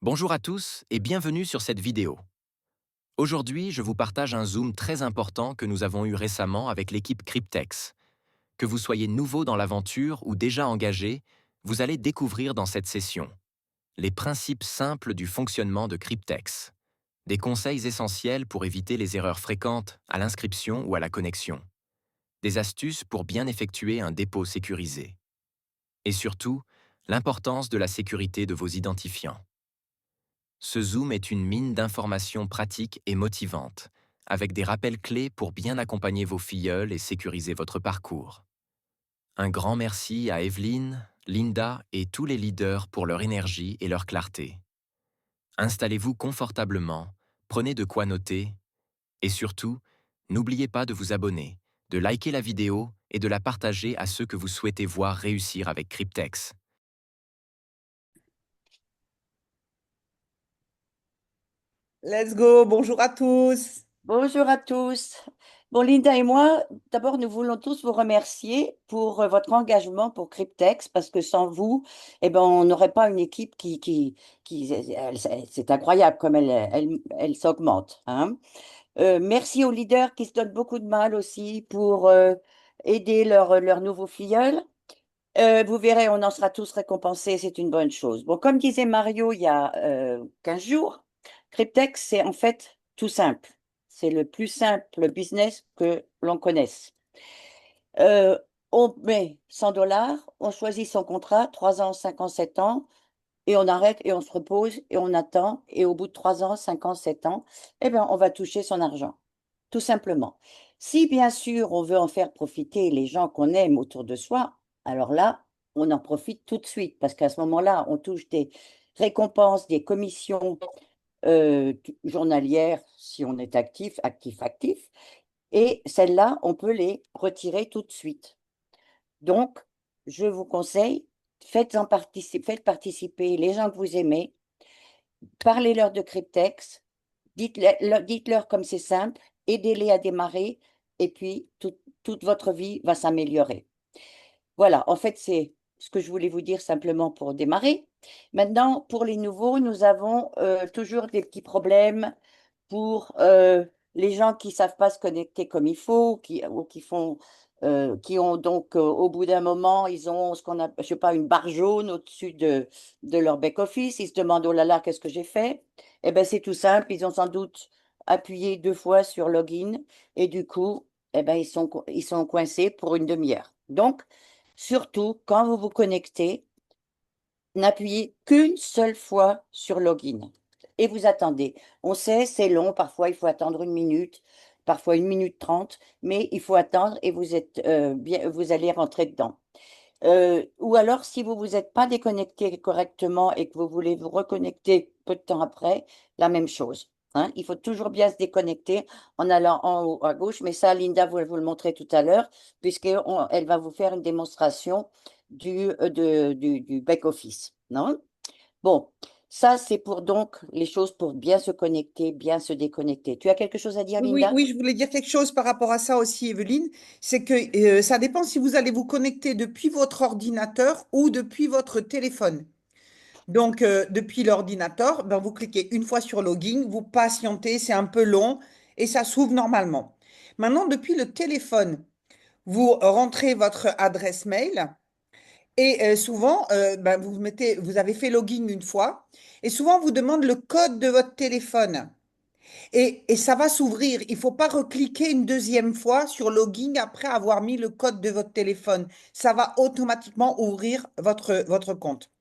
Bonjour à tous et bienvenue sur cette vidéo. Aujourd'hui, je vous partage un zoom très important que nous avons eu récemment avec l'équipe Cryptex. Que vous soyez nouveau dans l'aventure ou déjà engagé, vous allez découvrir dans cette session les principes simples du fonctionnement de Cryptex, des conseils essentiels pour éviter les erreurs fréquentes à l'inscription ou à la connexion, des astuces pour bien effectuer un dépôt sécurisé, et surtout, l'importance de la sécurité de vos identifiants. Ce Zoom est une mine d'informations pratiques et motivantes, avec des rappels clés pour bien accompagner vos filleuls et sécuriser votre parcours. Un grand merci à Evelyne, Linda et tous les leaders pour leur énergie et leur clarté. Installez-vous confortablement, prenez de quoi noter et surtout, n'oubliez pas de vous abonner, de liker la vidéo et de la partager à ceux que vous souhaitez voir réussir avec Cryptex. Let's go, bonjour à tous. Bonjour à tous. Bon, Linda et moi, d'abord, nous voulons tous vous remercier pour votre engagement pour Cryptex, parce que sans vous, eh ben, on n'aurait pas une équipe c'est incroyable comme elle s'augmente, hein. Merci aux leaders qui se donnent beaucoup de mal aussi pour aider leurs nouveaux filleuls. Vous verrez, on en sera tous récompensés, c'est une bonne chose. Bon, comme disait Mario il y a 15 jours, Cryptex, c'est en fait tout simple. C'est le plus simple business que l'on connaisse. Euh, on met 100 $, on choisit son contrat, 3 ans, 5 ans, 7 ans, et on arrête et on se repose et on attend. Et au bout de 3 ans, 5 ans, 7 ans, eh bien, on va toucher son argent, tout simplement. Si bien sûr on veut en faire profiter les gens qu'on aime autour de soi, alors là, on en profite tout de suite parce qu'à ce moment-là, on touche des récompenses, des commissions journalières si on est actif, actif, actif. Et celles-là, on peut les retirer tout de suite. Donc, je vous conseille, faites participer les gens que vous aimez, parlez-leur de Cryptex, dites-leur comme c'est simple, aidez-les à démarrer, et puis toute votre vie va s'améliorer. Voilà, en fait, c'est ce que je voulais vous dire simplement pour démarrer. Maintenant, pour les nouveaux, nous avons toujours des petits problèmes pour les gens qui ne savent pas se connecter comme il faut, qui ont donc, au bout d'un moment, ils ont ce qu'on a, je sais pas, une barre jaune au-dessus de leur back-office. Ils se demandent, oh là là, qu'est-ce que j'ai fait? Eh bien, c'est tout simple. Ils ont sans doute appuyé 2 fois sur login et du coup, eh ben, ils sont coincés pour une demi-heure. Donc, surtout, quand vous vous connectez, n'appuyez qu'une seule fois sur login et vous attendez. On sait, c'est long, parfois il faut attendre 1 minute, parfois 1 minute 30, mais il faut attendre et vous allez rentrer dedans. Ou alors, si vous vous êtes pas déconnecté correctement et que vous voulez vous reconnecter peu de temps après, la même chose, hein. Il faut toujours bien se déconnecter en allant en haut à gauche, mais ça, Linda vous le montrer tout à l'heure, puisqu'elle va vous faire une démonstration du back-office, non? Bon, ça, c'est pour donc les choses pour bien se connecter, bien se déconnecter. Tu as quelque chose à dire, Oui, oui, Linda? oui, je voulais dire quelque chose par rapport à ça aussi, Evelyne. C'est que ça dépend si vous allez vous connecter depuis votre ordinateur ou depuis votre téléphone. Donc, depuis l'ordinateur, ben, vous cliquez une fois sur login, vous patientez, c'est un peu long et ça s'ouvre normalement. Maintenant, depuis le téléphone, vous rentrez votre adresse mail. Et souvent, ben, vous avez fait login une fois, et souvent, on vous demande le code de votre téléphone. Et ça va s'ouvrir. Il ne faut pas recliquer une deuxième fois sur login après avoir mis le code de votre téléphone. Ça va automatiquement ouvrir votre compte.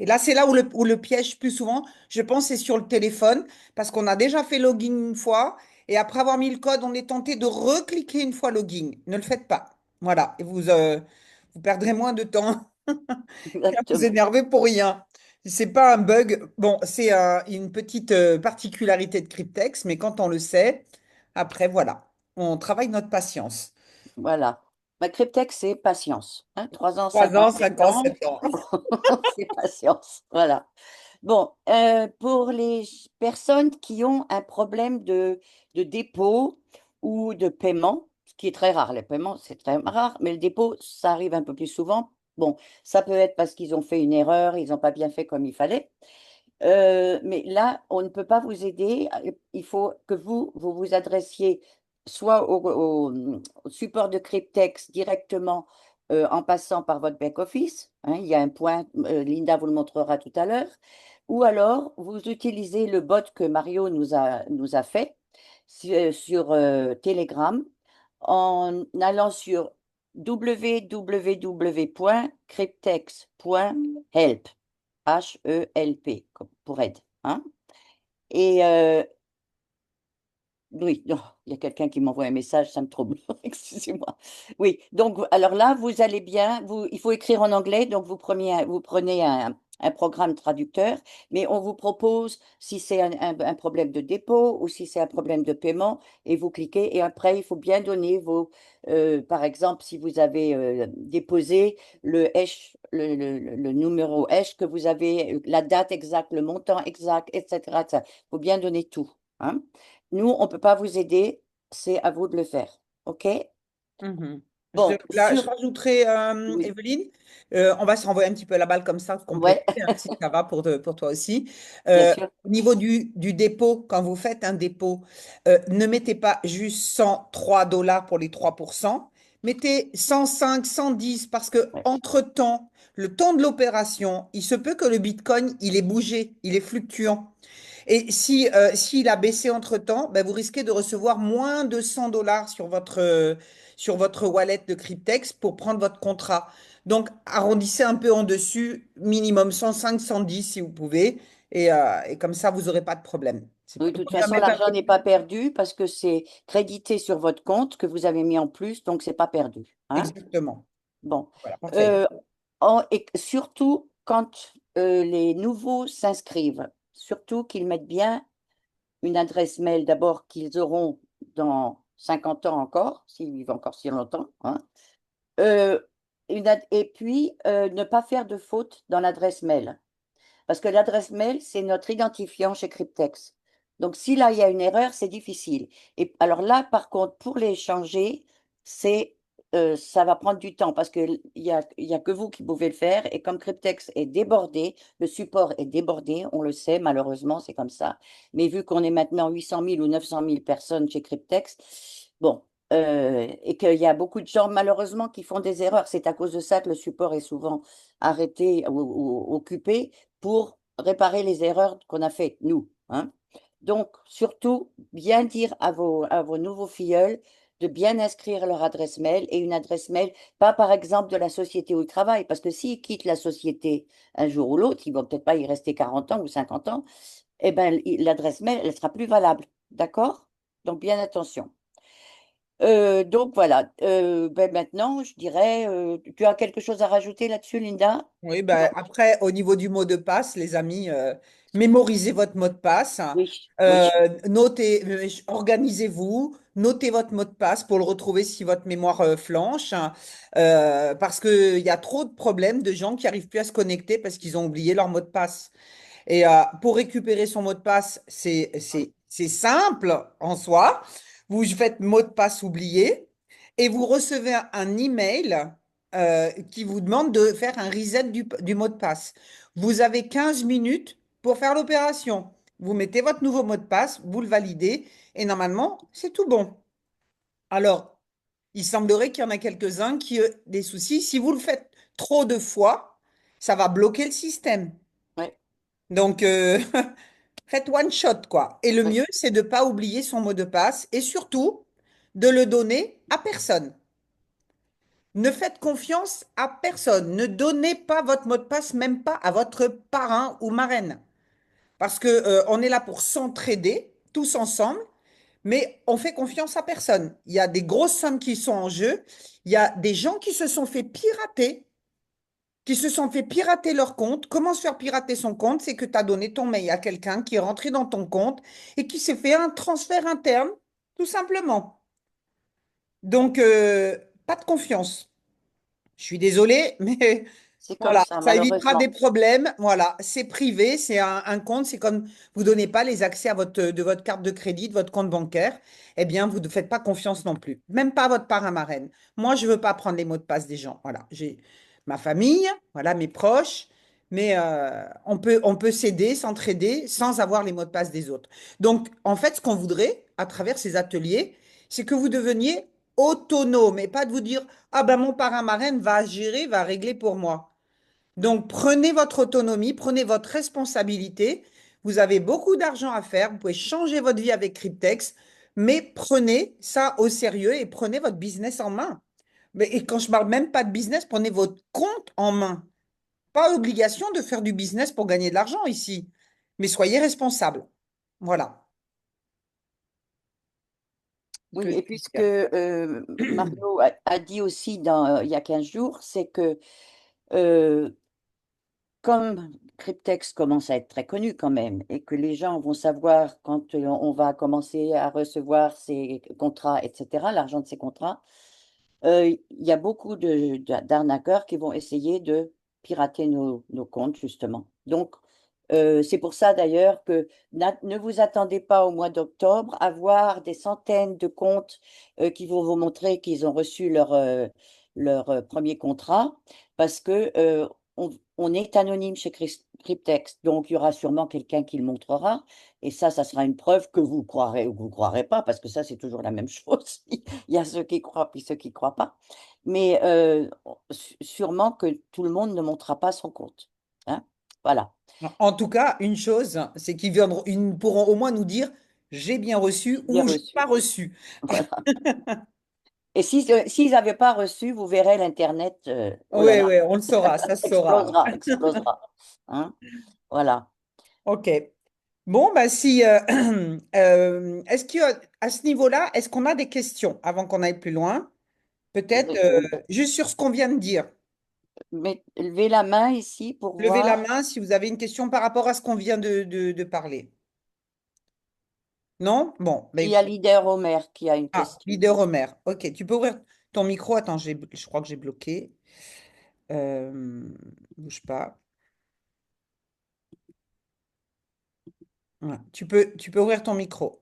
Et là, c'est là où le piège, plus souvent, je pense, c'est sur le téléphone, parce qu'on a déjà fait login une fois, et après avoir mis le code, on est tenté de recliquer une fois login. Ne le faites pas. Voilà. Et vous perdrez moins de temps. Qu'à vous Exactement. énerver pour rien. C'est pas un bug. Bon, c'est une petite particularité de Cryptex, mais quand on le sait, après, voilà, on travaille notre patience. Voilà. Ma cryptex, c'est patience, hein. 3 ans, 3 5 ans, ans, 7 5 ans, ans, 7 ans. c'est patience. Voilà. Bon, pour les personnes qui ont un problème de dépôt ou de paiement, ce qui est très rare, les paiements, c'est très rare, mais le dépôt, ça arrive un peu plus souvent. Bon, ça peut être parce qu'ils ont fait une erreur, ils n'ont pas bien fait comme il fallait. Mais là, on ne peut pas vous aider. Il faut que vous vous adressiez soit au support de Cryptex directement en passant par votre back-office. Hein, il y a un point, Linda vous le montrera tout à l'heure. Ou alors, vous utilisez le bot que Mario nous a fait sur Telegram en allant sur www.cryptex.help. HELP, pour aide. Hein? Et oui, non, il y a quelqu'un qui m'envoie un message, ça me trouble. Excusez-moi. Oui, donc alors là, vous allez bien. Il faut écrire en anglais, donc vous prenez un programme traducteur, mais on vous propose si c'est un problème de dépôt ou si c'est un problème de paiement, et vous cliquez. Et après, il faut bien donner par exemple, si vous avez déposé le hash, le numéro hash que vous avez, la date exacte, le montant exact, etc. Il faut bien donner tout. Hein. Nous, on ne peut pas vous aider, c'est à vous de le faire. OK? Mhm. Bon, Là, je rajouterai, oui, Evelyne, on va se renvoyer un petit peu la balle comme ça, compléter, ouais, hein, si ça va pour toi aussi. bien sûr. Au niveau du dépôt, quand vous faites un dépôt, ne mettez pas juste 103 dollars pour les 3%, mettez 105, 110, parce que Ouais. entre-temps, le temps de l'opération, il se peut que le Bitcoin, il est bougé, il est fluctuant. Et si, s'il a baissé entre-temps, ben, vous risquez de recevoir moins de 100 dollars sur votre wallet de Cryptex pour prendre votre contrat. Donc, arrondissez un peu en dessus, minimum 105, 110 si vous pouvez. Et comme ça, vous n'aurez pas de problème. Oui, de Vaut toute mieux façon, mettre un l'argent peu n'est plus. pas perdu parce que c'est crédité sur votre compte que vous avez mis en plus, donc c'est pas perdu. Hein? Exactement. Bon. Voilà, parfait. Euh, et surtout, quand les nouveaux s'inscrivent, surtout qu'ils mettent bien une adresse mail d'abord qu'ils auront dans 50 ans encore, s'ils vivent encore si longtemps, hein. Euh, et puis, ne pas faire de faute dans l'adresse mail. Parce que l'adresse mail, c'est notre identifiant chez Cryptex. Donc, si là, il y a une erreur, c'est difficile. Et alors là, par contre, pour les changer, ça va prendre du temps parce qu'il y a que vous qui pouvez le faire. Et comme Cryptex est débordé, le support est débordé, on le sait, malheureusement, c'est comme ça. Mais vu qu'on est maintenant 800 000 ou 900 000 personnes chez Cryptex, bon, et qu'il y a beaucoup de gens, malheureusement, qui font des erreurs, c'est à cause de ça que le support est souvent arrêté ou occupé pour réparer les erreurs qu'on a faites, nous. Hein. Donc, surtout, bien dire à vos nouveaux filleuls de bien inscrire leur adresse mail et une adresse mail, pas par exemple de la société où ils travaillent, parce que s'ils quittent la société un jour ou l'autre, ils vont peut-être pas y rester 40 ans ou 50 ans, eh ben, l'adresse mail, elle sera plus valable. D'accord? Donc, bien attention. Donc, voilà. Ben, maintenant, je dirais, tu as quelque chose à rajouter là-dessus, Linda? Oui, Non. ben, après, au niveau du mot de passe, les amis, mémorisez votre mot de passe. Oui, oui, Notez, organisez-vous, notez votre mot de passe pour le retrouver si votre mémoire flanche. Parce qu'il y a trop de problèmes de gens qui n'arrivent plus à se connecter parce qu'ils ont oublié leur mot de passe. Et pour récupérer son mot de passe, c'est simple en soi. Vous faites mot de passe oublié et vous recevez un email qui vous demande de faire un reset du mot de passe. Vous avez 15 minutes pour faire l'opération. Vous mettez votre nouveau mot de passe, vous le validez et normalement, c'est tout bon. Alors, il semblerait qu'il y en a quelques-uns qui ont des soucis. Si vous le faites trop de fois, ça va bloquer le système. oui, Donc, faites one shot, quoi. Et le oui. mieux, c'est de ne pas oublier son mot de passe et surtout de le donner à personne. Ne faites confiance à personne. Ne donnez pas votre mot de passe, même pas à votre parrain ou marraine. Parce que, on est là pour s'entraider, tous ensemble, mais on fait confiance à personne. Il y a des grosses sommes qui sont en jeu. Il y a des gens qui se sont fait pirater leur compte. Comment se faire pirater son compte? C'est que tu as donné ton mail à quelqu'un qui est rentré dans ton compte et qui s'est fait un transfert interne, tout simplement. Donc, pas de confiance. Je suis désolée, mais C'est comme voilà, ça, ça évitera des malheureusement. problèmes. Voilà, c'est privé, c'est un compte, c'est comme vous ne donnez pas les accès de votre carte de crédit, de votre compte bancaire, eh bien, vous ne faites pas confiance non plus. Même pas à votre parrain marraine. Moi, je ne veux pas prendre les mots de passe des gens. Voilà, j'ai ma famille, voilà, mes proches, mais on peut s'aider, s'entraider sans avoir les mots de passe des autres. Donc, en fait, ce qu'on voudrait à travers ces ateliers, c'est que vous deveniez autonome et pas de vous dire, ah ben mon parrain marraine va gérer, va régler pour moi. Donc, prenez votre autonomie, prenez votre responsabilité. Vous avez beaucoup d'argent à faire, vous pouvez changer votre vie avec Cryptex, mais prenez ça au sérieux et prenez votre business en main. Et quand je parle même pas de business, prenez votre compte en main. Pas obligation de faire du business pour gagner de l'argent ici, mais soyez responsable. Voilà ce que Oui, je et veux puisque dire. Mario a dit aussi il y a 15 jours, c'est que euh, comme Cryptex commence à être très connu quand même, et que les gens vont savoir quand on va commencer à recevoir ces contrats, etc., l'argent de ces contrats, il y a beaucoup d'arnaqueurs qui vont essayer de pirater nos comptes, justement. Donc, c'est pour ça d'ailleurs que ne vous attendez pas au mois d'octobre à voir des centaines de comptes qui vont vous montrer qu'ils ont reçu leur premier contrat, parce que on est anonyme chez Cryptex, donc il y aura sûrement quelqu'un qui le montrera, et ça sera une preuve que vous croirez ou que vous ne croirez pas, parce que ça, c'est toujours la même chose. Il y a ceux qui croient puis ceux qui ne croient pas. Mais sûrement que tout le monde ne montrera pas son compte. Hein. Voilà. En tout cas, une chose, c'est qu'ils viendront, ils pourront au moins nous dire j'ai bien reçu Bien ou j'ai pas reçu. reçu. Voilà. Et s'ils n'avaient pas reçu, vous verrez l'Internet, oh là Oui, là, oui, on le saura, ça se saura. explosera, explosera. Hein. Voilà. Ok. Bon, bah si, est-ce qu'à ce niveau-là, est-ce qu'on a des questions avant qu'on aille plus loin? Peut-être juste sur ce qu'on vient de dire. Levez la main ici pour Levez la voir. main si vous avez une question par rapport à ce qu'on vient de parler. Non? Bon, bah Il y a écoute. Leader Homer qui a une Ah, question. leader Homer. Ok, tu peux ouvrir ton micro. Attends, je crois que j'ai bloqué. Bouge pas. Voilà. Tu peux ouvrir ton micro.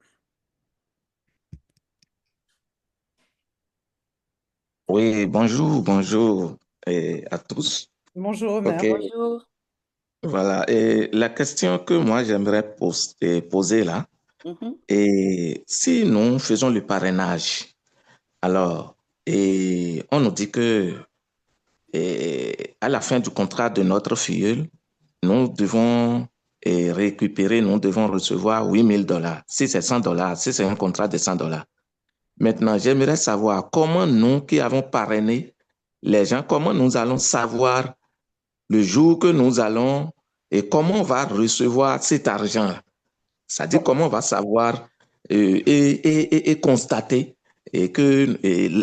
Oui, bonjour, bonjour à tous. Bonjour Homer. OK, Bonjour. voilà. Et la question que moi j'aimerais poser là, Mhm. et si nous faisons le parrainage, alors, et on nous dit que à la fin du contrat de notre filleul, nous devons récupérer, nous devons recevoir $8 000. Si c'est $100, si c'est un contrat de $100. Maintenant, j'aimerais savoir comment nous qui avons parrainé les gens, comment nous allons savoir le jour que nous allons et comment on va recevoir cet argent. C'est-à-dire Bon, comment on va savoir et constater que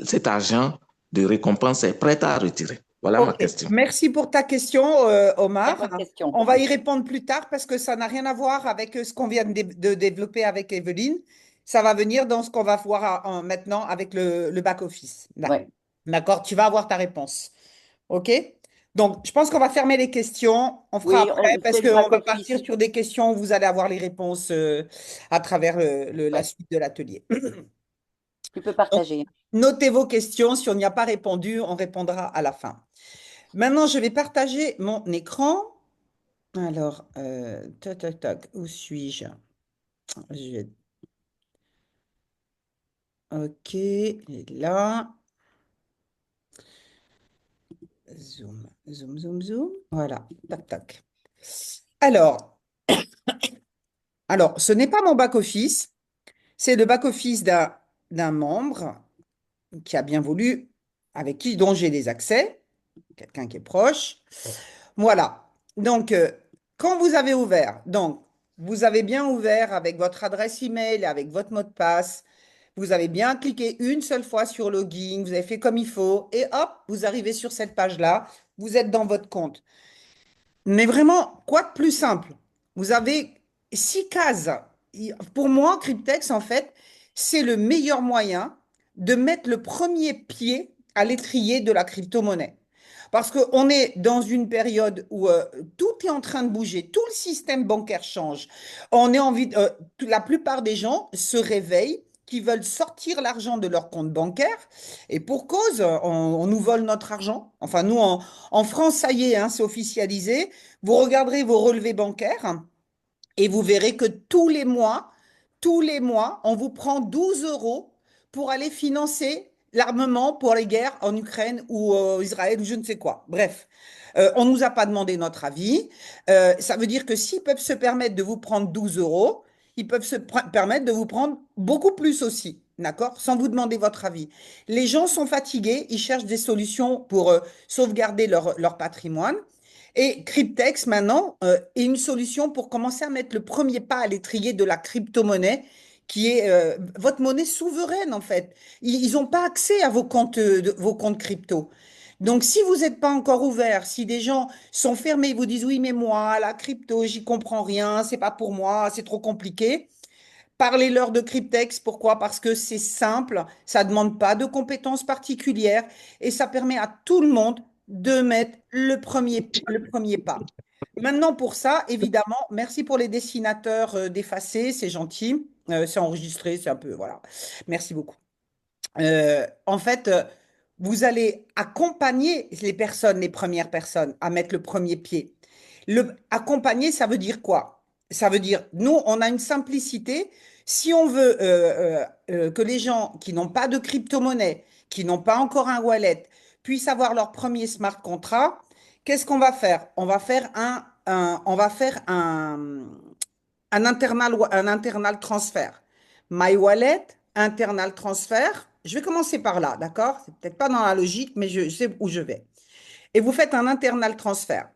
cet argent de récompense est prêt à retirer. Voilà ma ok. question. Merci pour ta question, Très Omar. bonne question. On va y répondre plus tard parce que ça n'a rien à voir avec ce qu'on vient de développer avec Evelyne. Ça va venir dans ce qu'on va voir maintenant avec le back-office. Ouais. D'accord? Tu vas avoir ta réponse. OK? Donc, je pense qu'on va fermer les questions. On fera Oui, après on parce fait le qu'on va partir back-office. sur des questions où vous allez avoir les réponses à travers la Ouais. suite de l'atelier. Tu peux Donc, partager. notez vos questions. Si on n'y a pas répondu, on répondra à la fin. Maintenant, je vais partager mon écran. Alors, tac, tac, tac, où suis-je? Je vais- OK, il est là. Zoom, zoom, zoom, zoom. Voilà, tac, tac. Alors, ce n'est pas mon back-office. C'est le back-office d'un membre qui a bien voulu, avec qui, dont j'ai des accès, quelqu'un qui est proche. Voilà. Donc, quand vous avez ouvert, donc, vous avez bien ouvert avec votre adresse email et avec votre mot de passe. Vous avez bien cliqué une seule fois sur login, vous avez fait comme il faut, et hop, vous arrivez sur cette page-là, vous êtes dans votre compte. Mais vraiment, quoi de plus simple? Vous avez 6 cases. Pour moi, Cryptex, en fait, c'est le meilleur moyen de mettre le premier pied à l'étrier de la crypto-monnaie. Parce qu'on est dans une période où tout est en train de bouger, tout le système bancaire change. On est envie, la plupart des gens se réveillent qui veulent sortir l'argent de leur compte bancaire. Et pour cause, on nous vole notre argent. Enfin, nous, en France, ça y est, hein, c'est officialisé. Vous regarderez vos relevés bancaires et vous verrez que tous les mois, on vous prend 12 euros pour aller financer l'armement pour les guerres en Ukraine ou Israël ou je ne sais quoi. Bref, on ne nous a pas demandé notre avis. Ça veut dire que s'ils peuvent se permettre de vous prendre 12 euros, ils peuvent se permettre de vous prendre beaucoup plus aussi, d'accord? Sans vous demander votre avis. Les gens sont fatigués, ils cherchent des solutions pour sauvegarder leur patrimoine. Et Cryptex, maintenant, est une solution pour commencer à mettre le premier pas à l'étrier de la crypto-monnaie, qui est votre monnaie souveraine, en fait. Ils n'ont pas accès à vos comptes crypto. Donc, si vous n'êtes pas encore ouvert, si des gens sont fermés, vous disent oui, mais moi, la crypto, j'y comprends rien, c'est pas pour moi, c'est trop compliqué. Parlez-leur de Cryptex. Pourquoi? Parce que c'est simple, ça ne demande pas de compétences particulières et ça permet à tout le monde de mettre le premier pas. Maintenant, pour ça, évidemment, merci pour les dessinateurs d'effacer, c'est gentil. C'est enregistré, c'est un peu, voilà. Merci beaucoup. En fait, vous allez accompagner les personnes, les premières personnes, à mettre le premier pied. Accompagner, ça veut dire quoi? Ça veut dire, nous, on a une simplicité. Si on veut que les gens qui n'ont pas de crypto-monnaie, qui n'ont pas encore un wallet, puissent avoir leur premier smart contract, qu'est-ce qu'on va faire? On va faire un internal transfert. My wallet, internal transfert. Je vais commencer par là, d'accord? C'est peut-être pas dans la logique, mais je sais où je vais. Et vous faites un internal transfert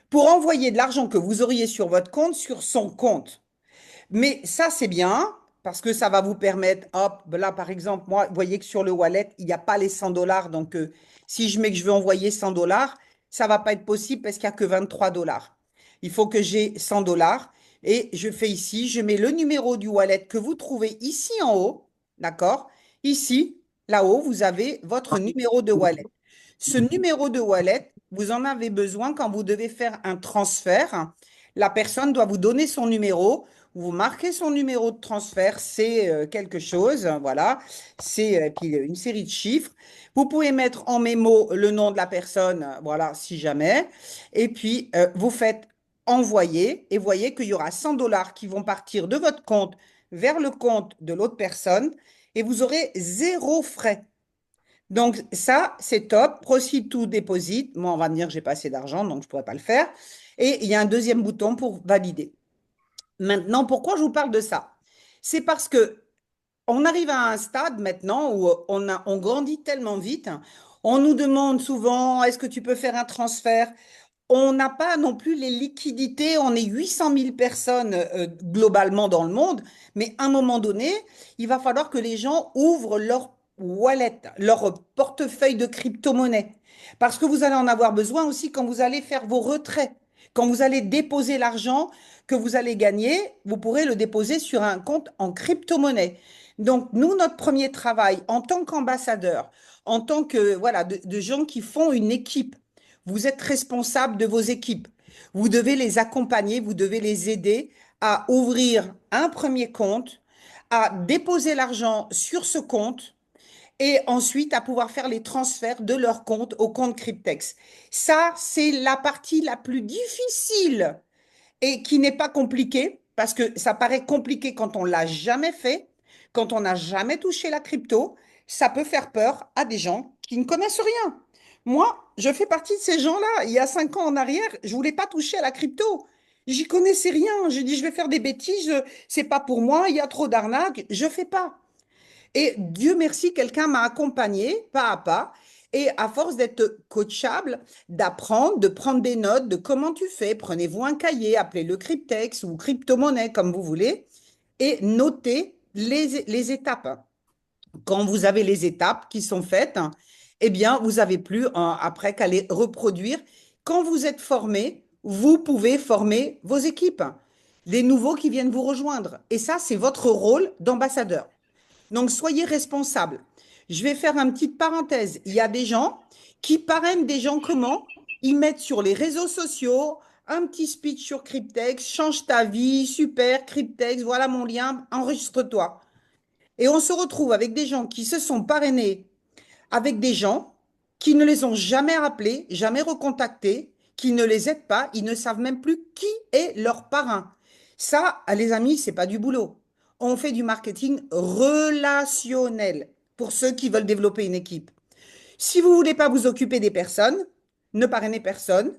pour envoyer de l'argent que vous auriez sur votre compte sur son compte. Mais ça, c'est bien parce que ça va vous permettre, hop, là, par exemple, moi, vous voyez que sur le wallet, il n'y a pas les 100 dollars. Donc, si je mets que je veux envoyer 100 dollars, ça ne va pas être possible parce qu'il n'y a que 23 dollars. Il faut que j'ai 100 dollars. Et je fais ici, je mets le numéro du wallet que vous trouvez ici en haut. D'accord? Ici, là-haut, vous avez votre numéro de wallet. Ce numéro de wallet, vous en avez besoin quand vous devez faire un transfert. La personne doit vous donner son numéro. Vous marquez son numéro de transfert, c'est quelque chose, voilà, c'est puis une série de chiffres. Vous pouvez mettre en mémo le nom de la personne, voilà, si jamais. Et puis, vous faites envoyer et voyez qu'il y aura 100 dollars qui vont partir de votre compte vers le compte de l'autre personne et vous aurez zéro frais. Donc, ça, c'est top. Proceed to deposit. Moi, on va me dire que j'ai pas assez d'argent, donc je ne pourrais pas le faire. Et il y a un deuxième bouton pour valider. Maintenant, pourquoi je vous parle de ça? C'est parce que on arrive à un stade maintenant où on grandit tellement vite. On nous demande souvent, est-ce que tu peux faire un transfert? On n'a pas non plus les liquidités. On est 800 000 personnes globalement dans le monde. Mais à un moment donné, il va falloir que les gens ouvrent leur wallet, leur portefeuille de crypto-monnaie. Parce que vous allez en avoir besoin aussi quand vous allez faire vos retraits. Quand vous allez déposer l'argent que vous allez gagner, vous pourrez le déposer sur un compte en crypto-monnaie. Donc, nous, notre premier travail en tant qu'ambassadeur, en tant que, voilà, de gens qui font une équipe, vous êtes responsable de vos équipes. Vous devez les accompagner, vous devez les aider à ouvrir un premier compte, à déposer l'argent sur ce compte et ensuite à pouvoir faire les transferts de leur compte au compte Cryptex. Ça, c'est la partie la plus difficile et qui n'est pas compliquée parce que ça paraît compliqué quand on l'a jamais fait, quand on n'a jamais touché la crypto. Ça peut faire peur à des gens qui ne connaissent rien. Moi, je fais partie de ces gens-là. Il y a 5 ans en arrière, je voulais pas toucher à la crypto. J'y connaissais rien. J'ai dit, je vais faire des bêtises. C'est pas pour moi. Il y a trop d'arnaques. Je fais pas. Et Dieu merci, quelqu'un m'a accompagné pas à pas. Et à force d'être coachable, d'apprendre, de prendre des notes de comment tu fais, prenez-vous un cahier, appelez-le Cryptex ou crypto-monnaie comme vous voulez, et notez les étapes. Quand vous avez les étapes qui sont faites, eh bien, vous n'avez plus après qu'à les reproduire. Quand vous êtes formé, vous pouvez former vos équipes, des nouveaux qui viennent vous rejoindre. Et ça, c'est votre rôle d'ambassadeur. Donc, soyez responsable. Je vais faire une petite parenthèse. Il y a des gens qui parrainent des gens comment? Ils mettent sur les réseaux sociaux un petit speech sur Cryptex, change ta vie, super, Cryptex, voilà mon lien, enregistre-toi. Et on se retrouve avec des gens qui se sont parrainés avec des gens qui ne les ont jamais rappelés, jamais recontactés, qui ne les aident pas, ils ne savent même plus qui est leur parrain. Ça, les amis, c'est pas du boulot. On fait du marketing relationnel pour ceux qui veulent développer une équipe. Si vous voulez pas vous occuper des personnes, ne parrainez personne.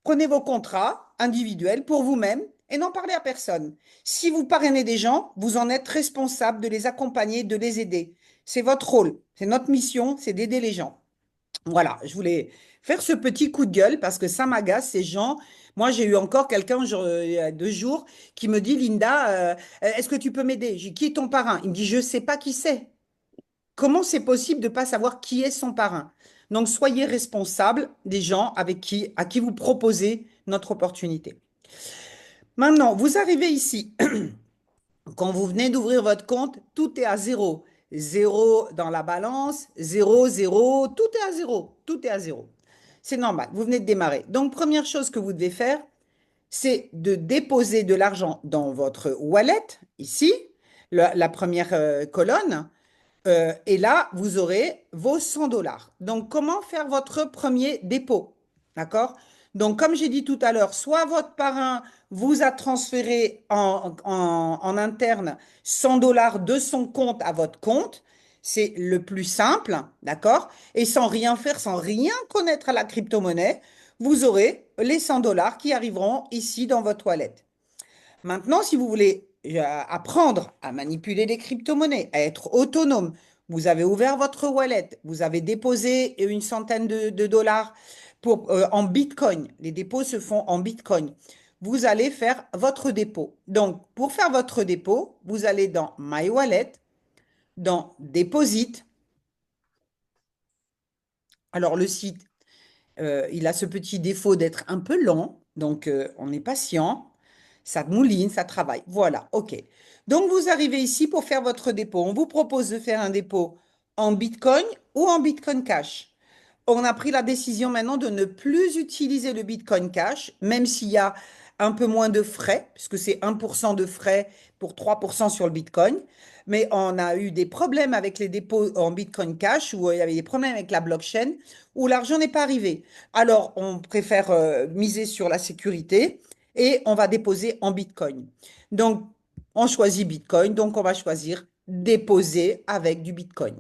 Prenez vos contrats individuels pour vous-même et n'en parlez à personne. Si vous parrainez des gens, vous en êtes responsable de les accompagner, de les aider. C'est votre rôle, c'est notre mission, c'est d'aider les gens. Voilà, je voulais faire ce petit coup de gueule parce que ça m'agace, ces gens. Moi, j'ai eu encore quelqu'un il y a 2 jours qui me dit, Linda, est-ce que tu peux m'aider? J'ai dit, qui est ton parrain? Il me dit, je ne sais pas qui c'est. Comment c'est possible de ne pas savoir qui est son parrain? Donc, soyez responsable des gens à qui vous proposez notre opportunité. Maintenant, vous arrivez ici. Quand vous venez d'ouvrir votre compte, tout est à zéro. Zéro dans la balance, zéro, zéro, tout est à zéro. Tout est à zéro. C'est normal, vous venez de démarrer. Donc, première chose que vous devez faire, c'est de déposer de l'argent dans votre wallet, ici, la première colonne. Et là, vous aurez vos 100 dollars. Donc, comment faire votre premier dépôt? D'accord? Donc, comme j'ai dit tout à l'heure, soit votre parrain vous a transféré en interne 100 dollars de son compte à votre compte. C'est le plus simple, d'accord? Et sans rien faire, sans rien connaître à la crypto-monnaie, vous aurez les 100 dollars qui arriveront ici dans votre wallet. Maintenant, si vous voulez apprendre à manipuler les crypto-monnaies, à être autonome, vous avez ouvert votre wallet, vous avez déposé une centaine de dollars en Bitcoin. Les dépôts se font en Bitcoin. Vous allez faire votre dépôt. Donc, pour faire votre dépôt, vous allez dans My Wallet, dans Deposit. Alors, le site, il a ce petit défaut d'être un peu lent, donc on est patient. Ça mouline, ça travaille. Voilà, OK. Donc, vous arrivez ici pour faire votre dépôt. On vous propose de faire un dépôt en Bitcoin ou en Bitcoin Cash. On a pris la décision maintenant de ne plus utiliser le Bitcoin Cash, même s'il y a un peu moins de frais, puisque c'est 1% de frais pour 3% sur le Bitcoin. Mais on a eu des problèmes avec les dépôts en Bitcoin Cash, où il y avait des problèmes avec la blockchain, où l'argent n'est pas arrivé. Alors, on préfère miser sur la sécurité et on va déposer en Bitcoin. Donc, on choisit Bitcoin, donc on va choisir déposer avec du Bitcoin.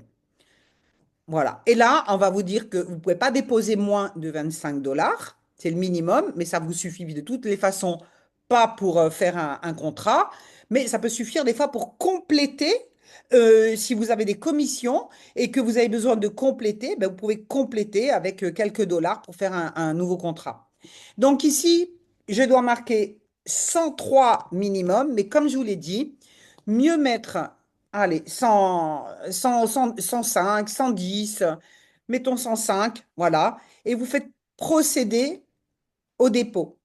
Voilà. Et là, on va vous dire que vous ne pouvez pas déposer moins de 25 dollars. C'est le minimum, mais ça vous suffit de toutes les façons, pas pour faire un contrat, mais ça peut suffire des fois pour compléter. Si vous avez des commissions et que vous avez besoin de compléter, ben, vous pouvez compléter avec quelques dollars pour faire un nouveau contrat. Donc ici, je dois marquer 103 minimum, mais comme je vous l'ai dit, mieux mettre, allez, 105, 110, mettons 105, voilà, et vous faites procéder au dépôt.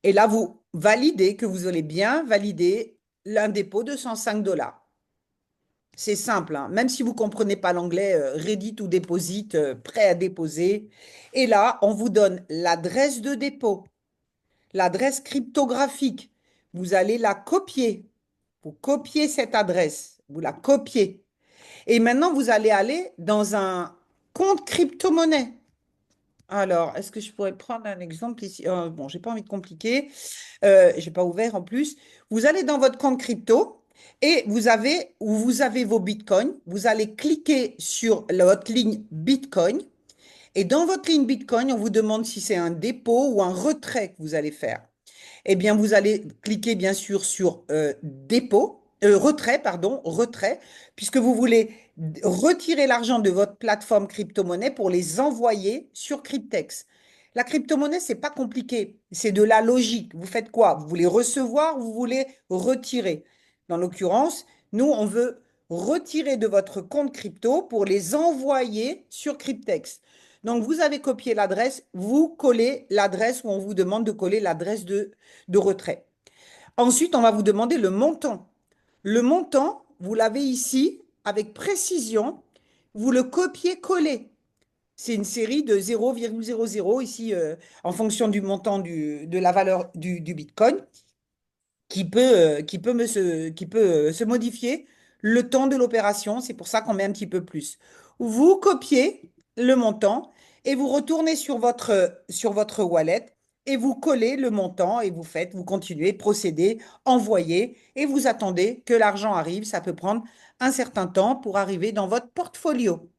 Et là, vous validez que vous allez bien valider un dépôt de 105 dollars. C'est simple, hein. Même si vous ne comprenez pas l'anglais, Ready to Deposit, prêt à déposer. Et là, on vous donne l'adresse de dépôt, l'adresse cryptographique. Vous allez la copier. Vous copiez cette adresse, vous la copiez. Et maintenant, vous allez aller dans un compte crypto-monnaie. Alors, est-ce que je pourrais prendre un exemple ici? Bon, j'ai pas envie de compliquer. J'ai pas ouvert en plus. Vous allez dans votre compte crypto et vous avez vos bitcoins. Vous allez cliquer sur votre ligne Bitcoin. Et dans votre ligne Bitcoin, on vous demande si c'est un dépôt ou un retrait que vous allez faire. Eh bien, vous allez cliquer bien sûr sur retrait, pardon, retrait, puisque vous voulez retirer l'argent de votre plateforme crypto-monnaie pour les envoyer sur Cryptex. La crypto-monnaie, c'est pas compliqué, c'est de la logique. Vous faites quoi? Vous voulez recevoir, vous voulez retirer. Dans l'occurrence, nous, on veut retirer de votre compte crypto pour les envoyer sur Cryptex. Donc, vous avez copié l'adresse, vous collez l'adresse où on vous demande de coller l'adresse de retrait. Ensuite, on va vous demander le montant. Le montant, vous l'avez ici avec précision. Vous le copiez-collez. C'est une série de 0,00 ici en fonction du montant de la valeur du Bitcoin qui peut se modifier le temps de l'opération. C'est pour ça qu'on met un petit peu plus. Vous copiez le montant et vous retournez sur votre wallet et vous collez le montant et vous continuez, procédez, envoyez et vous attendez que l'argent arrive. Ça peut prendre un certain temps pour arriver dans votre portfolio.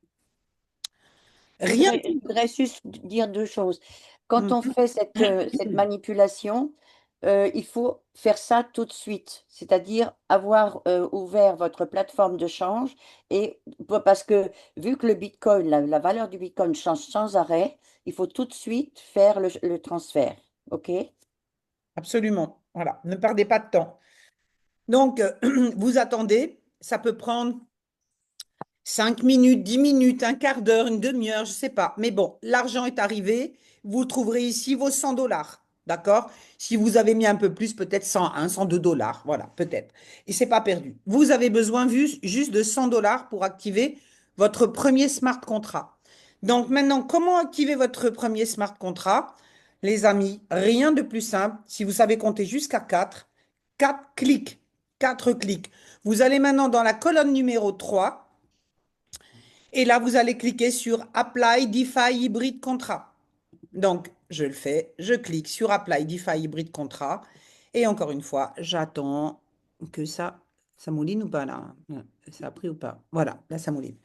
Rien. Je voudrais juste dire deux choses. Quand on Mhm. fait cette manipulation, il faut faire ça tout de suite, c'est-à-dire avoir ouvert votre plateforme de change parce que vu que le Bitcoin, la valeur du Bitcoin change sans arrêt, il faut tout de suite faire le transfert. OK? Absolument. Voilà, ne perdez pas de temps. Donc, vous attendez, ça peut prendre 5 minutes, 10 minutes, un quart d'heure, une demi-heure, je ne sais pas. Mais bon, l'argent est arrivé. Vous trouverez ici vos 100 dollars. D'accord? Si vous avez mis un peu plus, peut-être 101, 102 dollars. Voilà, peut-être. Et c'est pas perdu. Vous avez besoin juste de 100 dollars pour activer votre premier smart contract. Donc maintenant, comment activer votre premier smart contract? Les amis, rien de plus simple. Si vous savez compter jusqu'à 4, 4 clics. 4 clics. Vous allez maintenant dans la colonne numéro 3. Et là, vous allez cliquer sur Apply DeFi Hybrid Contract. Donc, je le fais, je clique sur Apply DeFi Hybrid Contract. Et encore une fois, j'attends que ça mouline ou pas là? Ça a pris ou pas? Voilà, là, ça mouline.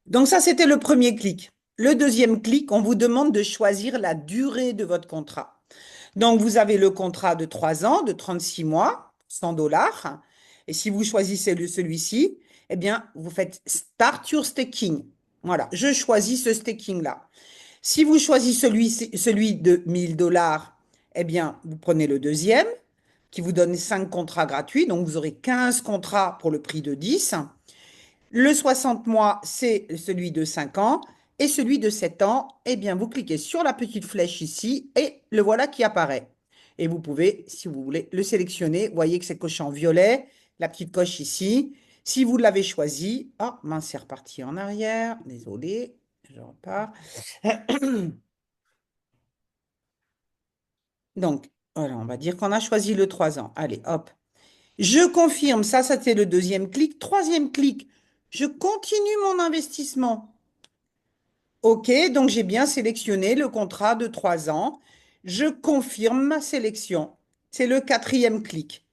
Donc, ça, c'était le premier clic. Le deuxième clic, on vous demande de choisir la durée de votre contrat. Donc, vous avez le contrat de 3 ans, de 36 mois, 100 dollars. Et si vous choisissez celui-ci, eh bien, vous faites Start your staking. Voilà, je choisis ce staking-là. Si vous choisissez celui de 1000 dollars, eh bien, vous prenez le deuxième qui vous donne 5 contrats gratuits. Donc, vous aurez 15 contrats pour le prix de 10. Le 60 mois, c'est celui de 5 ans. Et celui de 7 ans, eh bien, vous cliquez sur la petite flèche ici et le voilà qui apparaît. Et vous pouvez, si vous voulez, le sélectionner. Vous voyez que c'est coché en violet, la petite coche ici. Si vous l'avez choisi, ah, mince, c'est reparti en arrière. Désolé, je repars. Donc, voilà, on va dire qu'on a choisi le 3 ans. Allez, hop. Je confirme, ça c'était le deuxième clic. Troisième clic, je continue mon investissement. OK, donc j'ai bien sélectionné le contrat de 3 ans. Je confirme ma sélection. C'est le quatrième clic.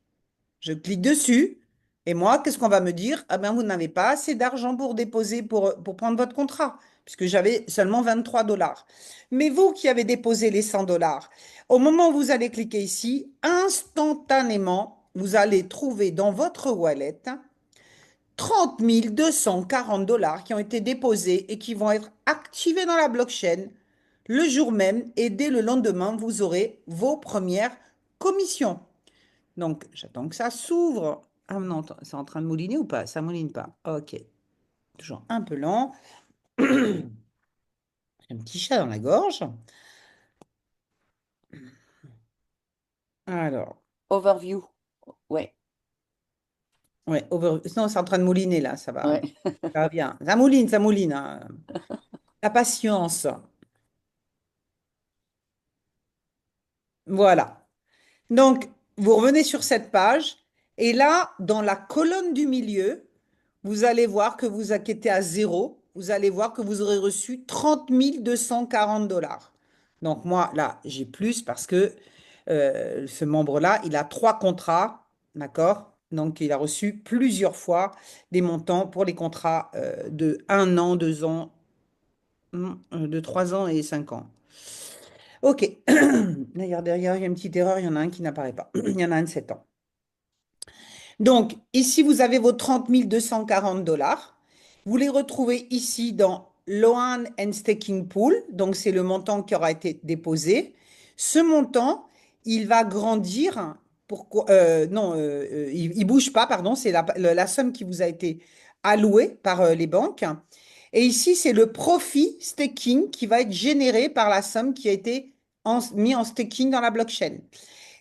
Je clique dessus et moi, qu'est-ce qu'on va me dire? Ah ben, vous n'avez pas assez d'argent pour déposer pour prendre votre contrat, puisque j'avais seulement 23 dollars. Mais vous qui avez déposé les 100 dollars, au moment où vous allez cliquer ici, instantanément, vous allez trouver dans votre wallet 30 240 dollars qui ont été déposés et qui vont être activés dans la blockchain le jour même et dès le lendemain, vous aurez vos premières commissions. Donc, j'attends que ça s'ouvre. Ah non, c'est en train de mouliner ou pas? Ça mouline pas. OK. Toujours un peu lent. J'ai un petit chat dans la gorge. Alors, Overview. Ouais, ouais, non, c'est en train de mouliner là, ça va. ouais. Ça va bien. Ça mouline, hein. La patience. Voilà. Donc, vous revenez sur cette page et là, dans la colonne du milieu, vous allez voir que vous acquittez à zéro. Vous allez voir que vous aurez reçu 30 240 dollars. Donc, moi, là, j'ai plus parce que ce membre-là, il a 3 contrats, d'accord? Donc, il a reçu plusieurs fois des montants pour les contrats de 1 an, 2 ans, de 3 ans et 5 ans. OK. D'ailleurs, derrière, il y a une petite erreur, il y en a un qui n'apparaît pas. Il y en a un de 7 ans. Donc, ici, vous avez vos 30 240 dollars. Vous les retrouvez ici dans Loan and Staking Pool. Donc, c'est le montant qui aura été déposé. Ce montant, il va grandir. Pourquoi? Non, il ne bouge pas, pardon. C'est la somme qui vous a été allouée par les banques. Et ici, c'est le profit staking qui va être généré par la somme qui a été mis en staking dans la blockchain.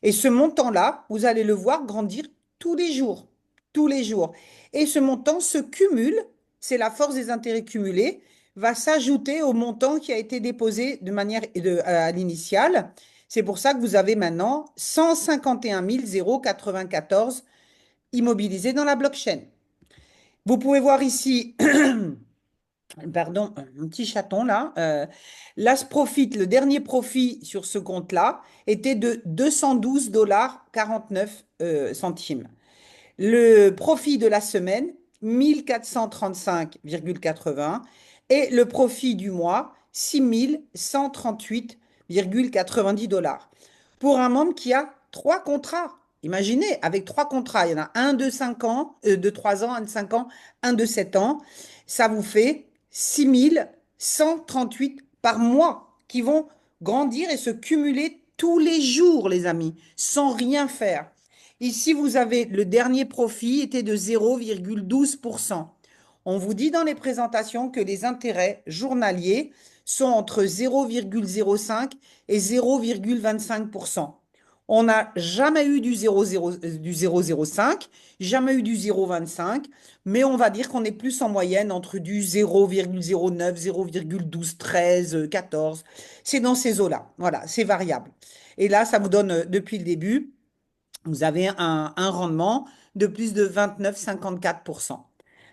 Et ce montant-là, vous allez le voir grandir tous les jours, tous les jours. Et ce montant se cumule, c'est la force des intérêts cumulés, va s'ajouter au montant qui a été déposé de manière à l'initiale. C'est pour ça que vous avez maintenant 151 094 immobilisés dans la blockchain. Vous pouvez voir ici, pardon, un petit chaton là, last profit, le dernier profit sur ce compte-là était de 212,49 $. Le profit de la semaine, 1435,80 € et le profit du mois, 6138,90 $. Pour un membre qui a 3 contrats. Imaginez, avec 3 contrats, il y en a un de 5 ans, de 3 ans, un de 5 ans, un de 7 ans. Ça vous fait 6138 par mois qui vont grandir et se cumuler tous les jours, les amis, sans rien faire. Ici, vous avez le dernier profit était de 0,12%. On vous dit dans les présentations que les intérêts journaliers sont entre 0,05 et 0,25%. On n'a jamais eu du 0,05, jamais eu du 0,25, mais on va dire qu'on est plus en moyenne entre du 0,09, 0,12, 13, 14. C'est dans ces eaux-là. Voilà, c'est variable. Et là, ça vous donne, depuis le début, vous avez un rendement de plus de 29,54%.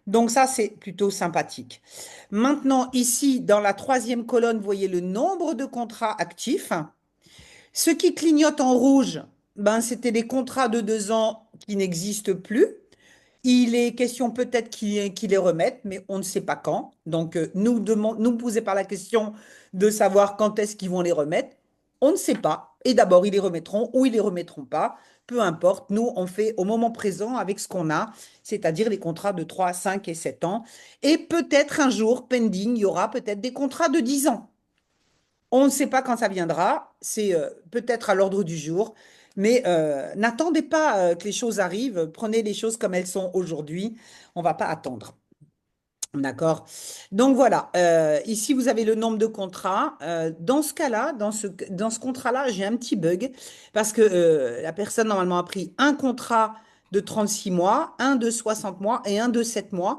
Donc ça, c'est plutôt sympathique. Maintenant, ici, dans la troisième colonne, vous voyez le nombre de contrats actifs. Ce qui clignote en rouge, ben, c'était des contrats de 2 ans qui n'existent plus. Il est question peut-être qu'ils les remettent, mais on ne sait pas quand. Donc, nous posez par la question de savoir quand est-ce qu'ils vont les remettre. On ne sait pas. Et d'abord, ils les remettront ou ils les remettront pas. Peu importe. Nous, on fait au moment présent avec ce qu'on a, c'est-à-dire les contrats de 3, 5 et 7 ans. Et peut-être un jour, pending, il y aura peut-être des contrats de 10 ans. On ne sait pas quand ça viendra, c'est peut-être à l'ordre du jour, mais n'attendez pas que les choses arrivent, prenez les choses comme elles sont aujourd'hui, on ne va pas attendre. D'accord? Donc voilà, ici vous avez le nombre de contrats. Dans ce cas-là, dans ce contrat-là, j'ai un petit bug parce que la personne normalement a pris un contrat de 36 mois, un de 60 mois et un de 7 mois.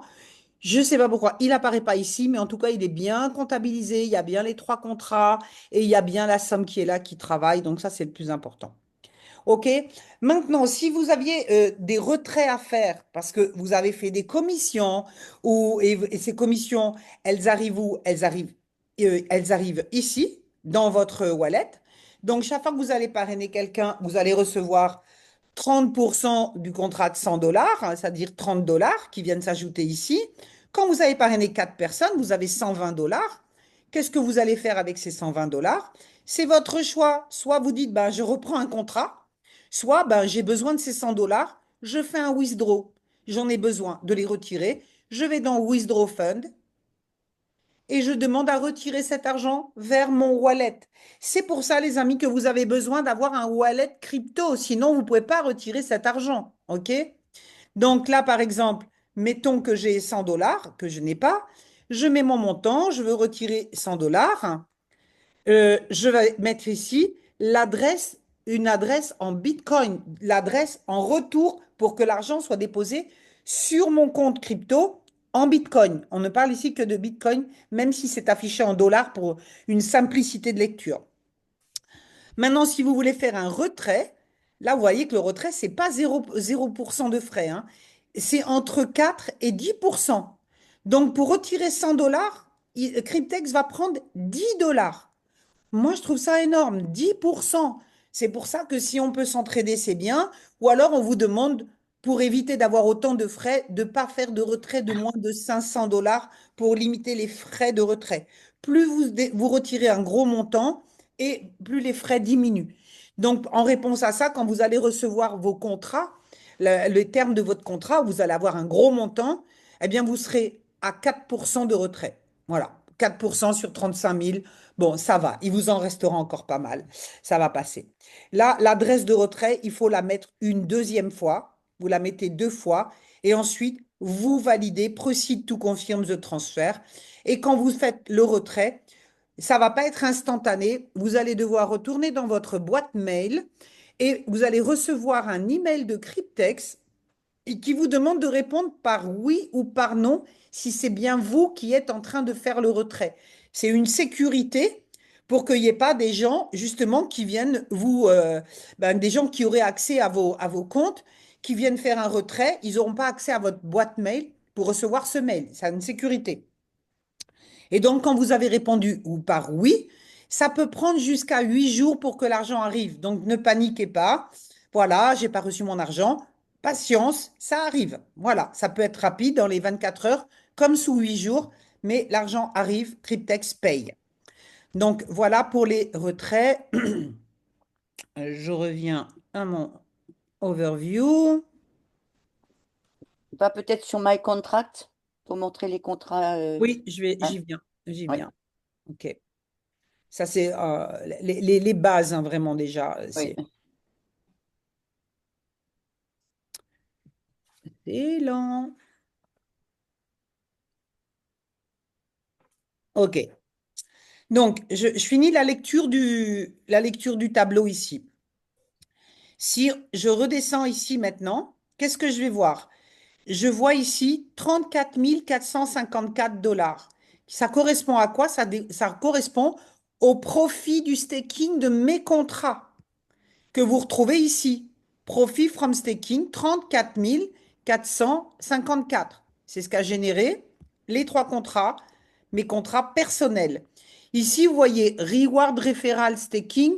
Je ne sais pas pourquoi, il n'apparaît pas ici, mais en tout cas, il est bien comptabilisé, il y a bien les 3 contrats et il y a bien la somme qui est là, qui travaille. Donc ça, c'est le plus important. OK? Maintenant, si vous aviez des retraits à faire parce que vous avez fait des commissions et ces commissions, elles arrivent où? Elles arrivent ici, dans votre wallet. Donc, chaque fois que vous allez parrainer quelqu'un, vous allez recevoir 30% du contrat de 100 $, c'est-à-dire 30 $ qui viennent s'ajouter ici. Quand vous avez parrainé 4 personnes, vous avez 120 $. Qu'est-ce que vous allez faire avec ces 120 $? C'est votre choix. Soit vous dites, ben, je reprends un contrat, soit ben, j'ai besoin de ces 100 $, je fais un withdraw. J'en ai besoin de les retirer. Je vais dans Withdraw Fund et je demande à retirer cet argent vers mon wallet. C'est pour ça, les amis, que vous avez besoin d'avoir un wallet crypto. Sinon, vous ne pouvez pas retirer cet argent. OK? Donc là, par exemple, mettons que j'ai 100 $, que je n'ai pas. Je mets mon montant, je veux retirer 100 $. Je vais mettre ici l'adresse, une adresse en Bitcoin, l'adresse en retour pour que l'argent soit déposé sur mon compte crypto en Bitcoin. On ne parle ici que de Bitcoin, même si c'est affiché en dollars pour une simplicité de lecture. Maintenant, si vous voulez faire un retrait, là, vous voyez que le retrait, ce n'est pas 0% de frais, hein. C'est entre 4 et 10%. Donc, pour retirer 100 $, Cryptex va prendre 10 $. Moi, je trouve ça énorme, 10%. C'est pour ça que si on peut s'entraider, c'est bien. Ou alors, on vous demande, pour éviter d'avoir autant de frais, de ne pas faire de retrait de moins de 500 $ pour limiter les frais de retrait. Plus vous retirez un gros montant et plus les frais diminuent. Donc, en réponse à ça, quand vous allez recevoir vos contrats, les termes de votre contrat, vous allez avoir un gros montant, eh bien, vous serez à 4% de retrait. Voilà, 4% sur 35 000. Bon, ça va, il vous en restera encore pas mal. Ça va passer. Là, l'adresse de retrait, il faut la mettre une deuxième fois. Vous la mettez 2 fois et ensuite, vous validez Proceed to confirm the transfer. Et quand vous faites le retrait, ça ne va pas être instantané. Vous allez devoir retourner dans votre boîte mail et vous allez recevoir un email de Cryptex qui vous demande de répondre par oui ou par non si c'est bien vous qui êtes en train de faire le retrait. C'est une sécurité pour qu'il n'y ait pas des gens, justement, qui viennent des gens qui auraient accès à vos comptes, qui viennent faire un retrait, ils n'auront pas accès à votre boîte mail pour recevoir ce mail. Ça a une sécurité. Et donc, quand vous avez répondu ou par oui, ça peut prendre jusqu'à 8 jours pour que l'argent arrive. Donc, ne paniquez pas. Voilà, j'ai pas reçu mon argent. Patience, ça arrive. Voilà, ça peut être rapide dans les 24 heures, comme sous 8 jours, mais l'argent arrive, Cryptex paye. Donc, voilà pour les retraits. Je reviens à mon overview. Va peut-être sur My Contract pour montrer les contrats. Oui, Hein, j'y viens, j'y oui, viens. OK. Ça, c'est les bases, hein, vraiment déjà. oui. C'est lent. OK. Donc, je finis la lecture du tableau ici. Si je redescends ici maintenant, qu'est-ce que je vais voir? Je vois ici 34 454 dollars. Ça correspond à quoi? Ça correspond au profit du staking de mes contrats que vous retrouvez ici. Profit from staking, 34 454. C'est ce qu'a généré les trois contrats, mes contrats personnels. Ici, vous voyez reward referral staking,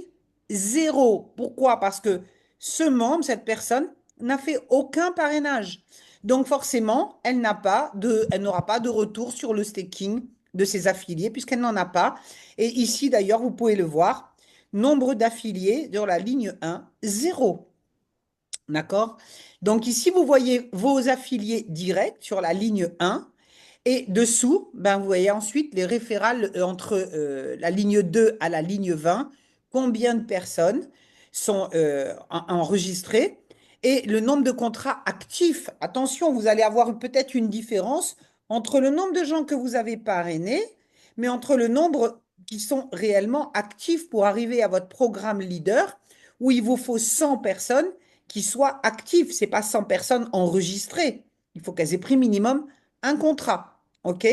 zéro. Pourquoi? Parce que ce membre, cette personne, n'a fait aucun parrainage. Donc forcément, elle n'aura pas de retour sur le staking de ses affiliés puisqu'elle n'en a pas. Et ici, d'ailleurs, vous pouvez le voir, nombre d'affiliés sur la ligne 1, zéro. D'accord? Donc ici, vous voyez vos affiliés directs sur la ligne 1. Et dessous, ben, vous voyez ensuite les référals entre la ligne 2 à la ligne 20, combien de personnes sont enregistrées et le nombre de contrats actifs. Attention, vous allez avoir peut-être une différence entre le nombre de gens que vous avez parrainés, mais entre le nombre qui sont réellement actifs pour arriver à votre programme leader, où il vous faut 100 personnes qui soient actives. Ce n'est pas 100 personnes enregistrées. Il faut qu'elles aient pris minimum un contrat. OK?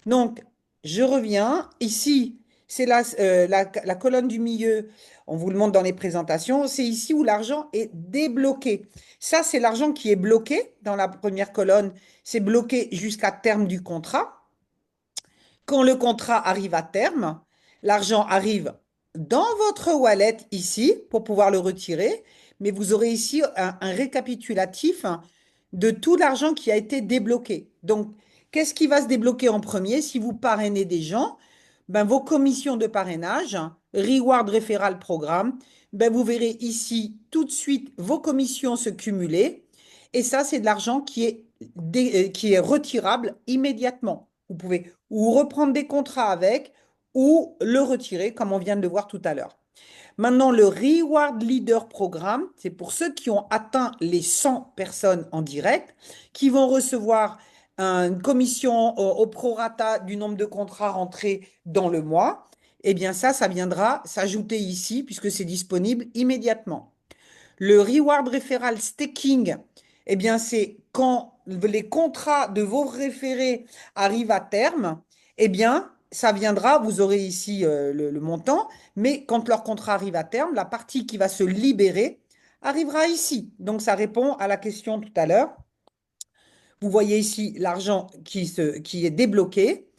Donc, je reviens. Ici, c'est la colonne du milieu. On vous le montre dans les présentations. C'est ici où l'argent est débloqué. Ça, c'est l'argent qui est bloqué dans la première colonne. C'est bloqué jusqu'à terme du contrat. Quand le contrat arrive à terme, l'argent arrive dans votre wallet ici pour pouvoir le retirer, mais vous aurez ici un récapitulatif de tout l'argent qui a été débloqué. Donc, qu'est-ce qui va se débloquer en premier? Si vous parrainez des gens, ben, vos commissions de parrainage, Reward Referral Programme, ben, vous verrez ici tout de suite vos commissions se cumuler. Et ça, c'est de l'argent qui est retirable immédiatement. Vous pouvez ou reprendre des contrats avec ou le retirer, comme on vient de le voir tout à l'heure. Maintenant, le Reward Leader Programme, c'est pour ceux qui ont atteint les 100 personnes en direct, qui vont recevoir une commission au prorata du nombre de contrats rentrés dans le mois. Eh bien, ça viendra s'ajouter ici puisque c'est disponible immédiatement. Le Reward Referral Staking, eh bien, c'est quand les contrats de vos référés arrivent à terme, eh bien, ça viendra, vous aurez ici le montant, mais quand leur contrat arrive à terme, la partie qui va se libérer arrivera ici. Donc, ça répond à la question tout à l'heure. Vous voyez ici l'argent qui est débloqué.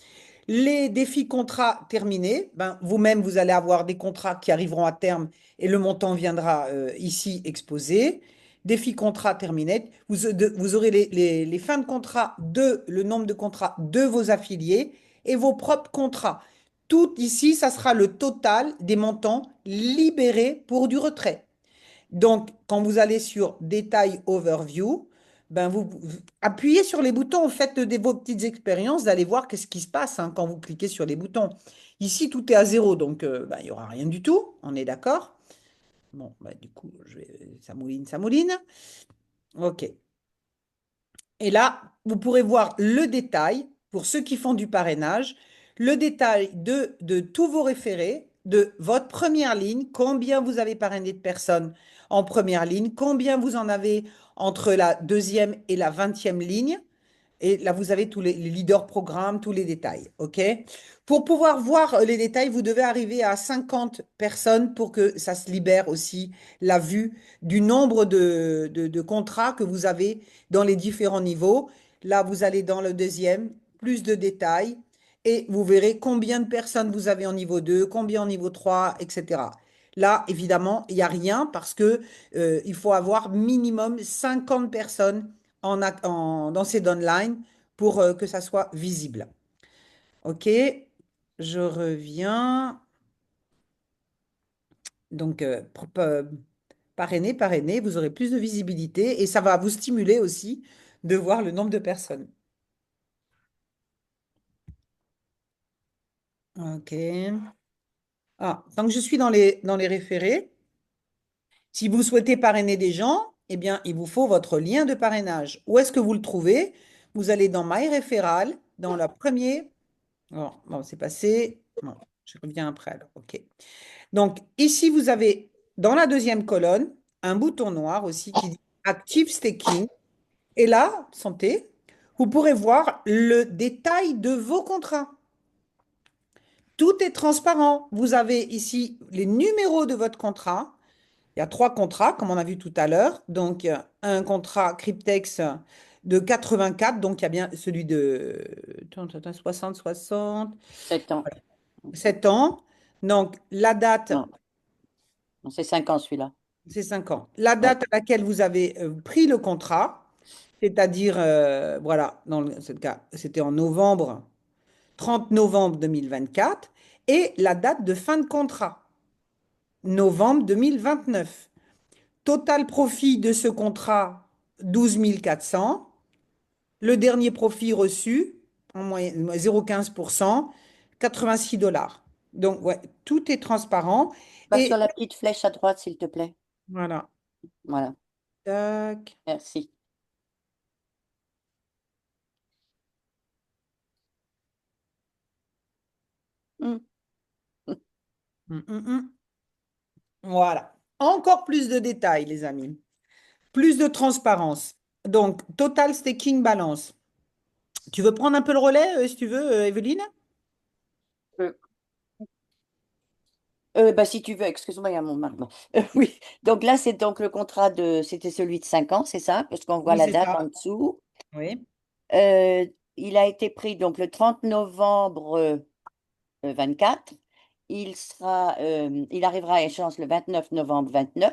Les défis contrats terminés, ben, vous-même, vous allez avoir des contrats qui arriveront à terme et le montant viendra ici exposé. Défis contrats terminés, vous aurez les fins de contrat le nombre de contrats de vos affiliés et vos propres contrats. Tout ici, ça sera le total des montants libérés pour du retrait. Donc, quand vous allez sur Détail Overview, ben vous appuyez sur les boutons, faites vos petites expériences, d'aller voir qu'est-ce qui se passe quand vous cliquez sur les boutons. Ici, tout est à zéro, donc ben, il n'y aura rien du tout, on est d'accord? Bon, ben, du coup, ça mouline, ça mouline. OK. Et là, vous pourrez voir le détail, pour ceux qui font du parrainage, le détail de tous vos référés, de votre première ligne, combien vous avez parrainé de personnes en première ligne, combien vous en avez entre la deuxième et la 20e ligne, Et là, vous avez tous les leaders programmes, tous les détails. OK? Pour pouvoir voir les détails, vous devez arriver à 50 personnes pour que ça se libère aussi la vue du nombre de contrats que vous avez dans les différents niveaux. Là, vous allez dans le deuxième, plus de détails, et vous verrez combien de personnes vous avez en niveau 2, combien en niveau 3, etc. Là, évidemment, il n'y a rien parce que il faut avoir minimum 50 personnes dans ces downlines pour que ça soit visible. OK, je reviens. Donc, parrainer, parrainer, vous aurez plus de visibilité et ça va vous stimuler aussi de voir le nombre de personnes. OK. Ah, tant que je suis dans les référés, si vous souhaitez parrainer des gens, eh bien, il vous faut votre lien de parrainage. Où est-ce que vous le trouvez? Vous allez dans My Referral, dans le premier. Bon, c'est passé. Bon, je reviens après alors. OK. Donc, ici, vous avez dans la deuxième colonne un bouton noir aussi qui dit Active Staking. Et là, santé, vous pourrez voir le détail de vos contrats. Tout est transparent. Vous avez ici les numéros de votre contrat. Il y a 3 contrats, comme on a vu tout à l'heure. Donc, un contrat Cryptex de 84. Donc, il y a bien celui de 60, 60, 7 ans. 7 ans. Donc, la date, Non, non, c'est 5 ans celui-là. c'est 5 ans. La Ouais. date à laquelle vous avez pris le contrat, c'est-à-dire, voilà, dans ce cas, c'était en novembre, 30 novembre 2024, et la date de fin de contrat, novembre 2029. Total profit de ce contrat, 12 400. Le dernier profit reçu, en moyenne 0,15%, 86 dollars. Donc, ouais, tout est transparent. Va sur Et la petite flèche à droite, s'il te plaît. voilà. Voilà, Tac. merci. Hmm. Hum. Voilà. Encore plus de détails, les amis. Plus de transparence. Donc, total staking balance. Tu veux prendre un peu le relais, si tu veux, Evelyne? Euh, bah, si tu veux, excuse-moi, il y a mon mari. Oui, donc là, c'est donc le contrat c'était celui de 5 ans, c'est ça? Parce qu'on voit Oui, la c'est date ça. en dessous. Oui. Il a été pris donc le 30 novembre 24. Il arrivera à échéance le 29 novembre 29.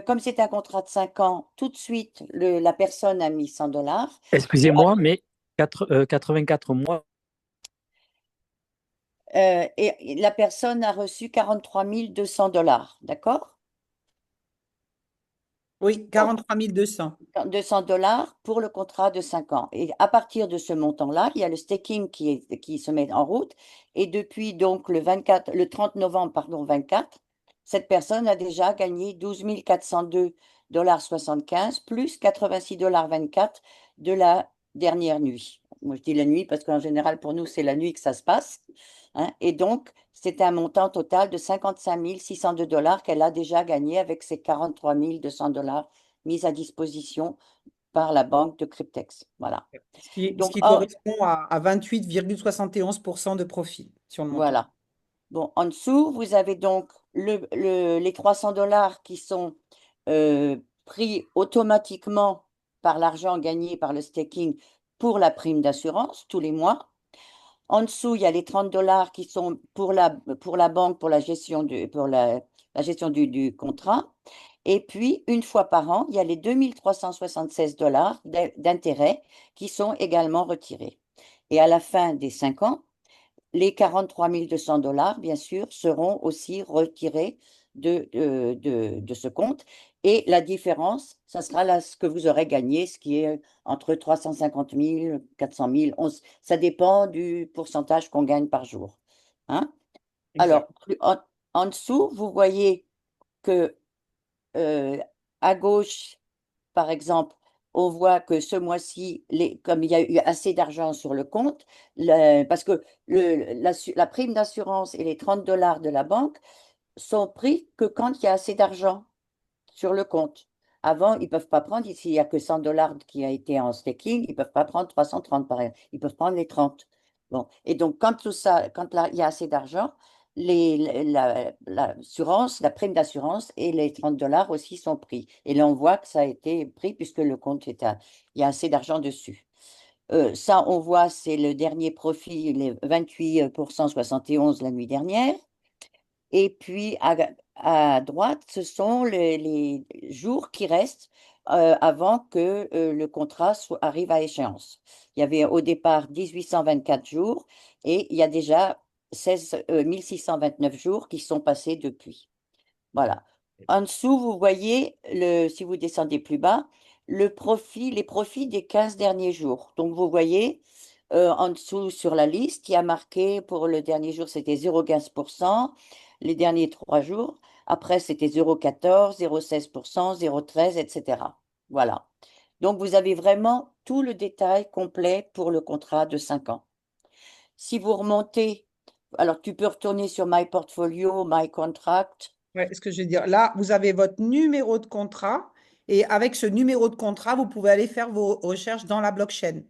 Comme c'est un contrat de 5 ans, tout de suite, la personne a mis 100 dollars. Excusez-moi, mais 84 mois. Et la personne a reçu 43 200 dollars, d'accord? Oui, 43 200. 200 dollars pour le contrat de 5 ans. Et à partir de ce montant-là, il y a le staking qui se met en route. Et depuis donc le 30 novembre, pardon, 24, cette personne a déjà gagné 12 402 dollars 75 plus 86 dollars 24 de la dernière nuit. Moi, je dis la nuit parce qu'en général, pour nous, c'est la nuit que ça se passe, hein. Et donc, c'est un montant total de 55 602 dollars qu'elle a déjà gagné avec ses 43 200 dollars mise à disposition par la banque de Cryptex. Voilà. Ce Donc, qui correspond à 28,71% de profit sur le montant. voilà. Bon, en dessous, vous avez donc les 300 dollars qui sont pris automatiquement par l'argent gagné par le staking pour la prime d'assurance tous les mois. En dessous, il y a les 30 dollars qui sont pour la banque, pour la gestion la gestion du contrat. Et puis, une fois par an, il y a les 2376 dollars d'intérêt qui sont également retirés. Et à la fin des 5 ans, les 43 200 dollars, bien sûr, seront aussi retirés de ce compte. Et la différence, ça sera là ce que vous aurez gagné, ce qui est entre 350 000, 400 000, ça dépend du pourcentage qu'on gagne par jour, hein. Exact. Alors, en dessous, vous voyez que à gauche, par exemple, on voit que ce mois-ci, comme il y a eu assez d'argent sur le compte, parce que la prime d'assurance et les 30 dollars de la banque sont pris que quand il y a assez d'argent sur le compte. Avant, ils ne peuvent pas prendre, s'il n'y a que 100 $ qui a été en staking, ils ne peuvent pas prendre 330 par exemple. Ils peuvent prendre les 30. Bon. Et donc, quand tout ça, quand là, il y a assez d'argent, l'assurance, la prime d'assurance et les 30 $ aussi sont pris. Et là, on voit que ça a été pris puisque le compte il y a assez d'argent dessus. Ça, on voit, c'est le dernier profit, les 28,71 la nuit dernière. Et puis, à droite, ce sont les jours qui restent avant que le contrat arrive à échéance. Il y avait au départ 1824 jours et il y a déjà 16 jours qui sont passés depuis. Voilà. En dessous, vous voyez, si vous descendez plus bas, les profits des 15 derniers jours. Donc, vous voyez, en dessous sur la liste, il y a marqué pour le dernier jour, c'était 0,15%, les derniers 3 jours. Après, c'était 0,14, 0,16%, 0,13, etc. Voilà. Donc, vous avez vraiment tout le détail complet pour le contrat de 5 ans. Si vous remontez, alors tu peux retourner sur My Portfolio, My Contract. Ouais, ce que je veux dire, là, vous avez votre numéro de contrat et avec ce numéro de contrat, vous pouvez aller faire vos recherches dans la blockchain.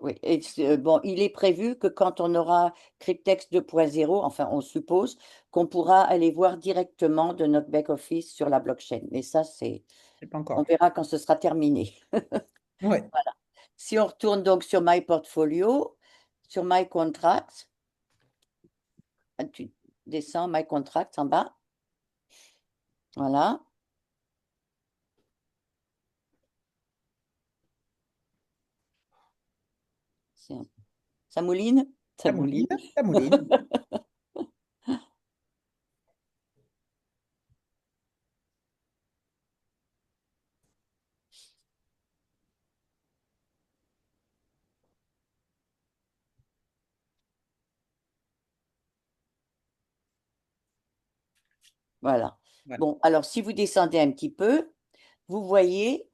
Oui. Et bon, il est prévu que quand on aura Cryptex 2.0, enfin, on suppose qu'on pourra aller voir directement de notre back-office sur la blockchain. Mais ça, C'est pas on encore. verra quand ce sera terminé. Ouais. Voilà. Si on retourne donc sur My Portfolio, sur My Contract, tu descends My Contract en bas. Voilà. Ça mouline? Ça Ça mouline. mouline, ça mouline. Voilà. Voilà. Bon, alors si vous descendez un petit peu, vous voyez,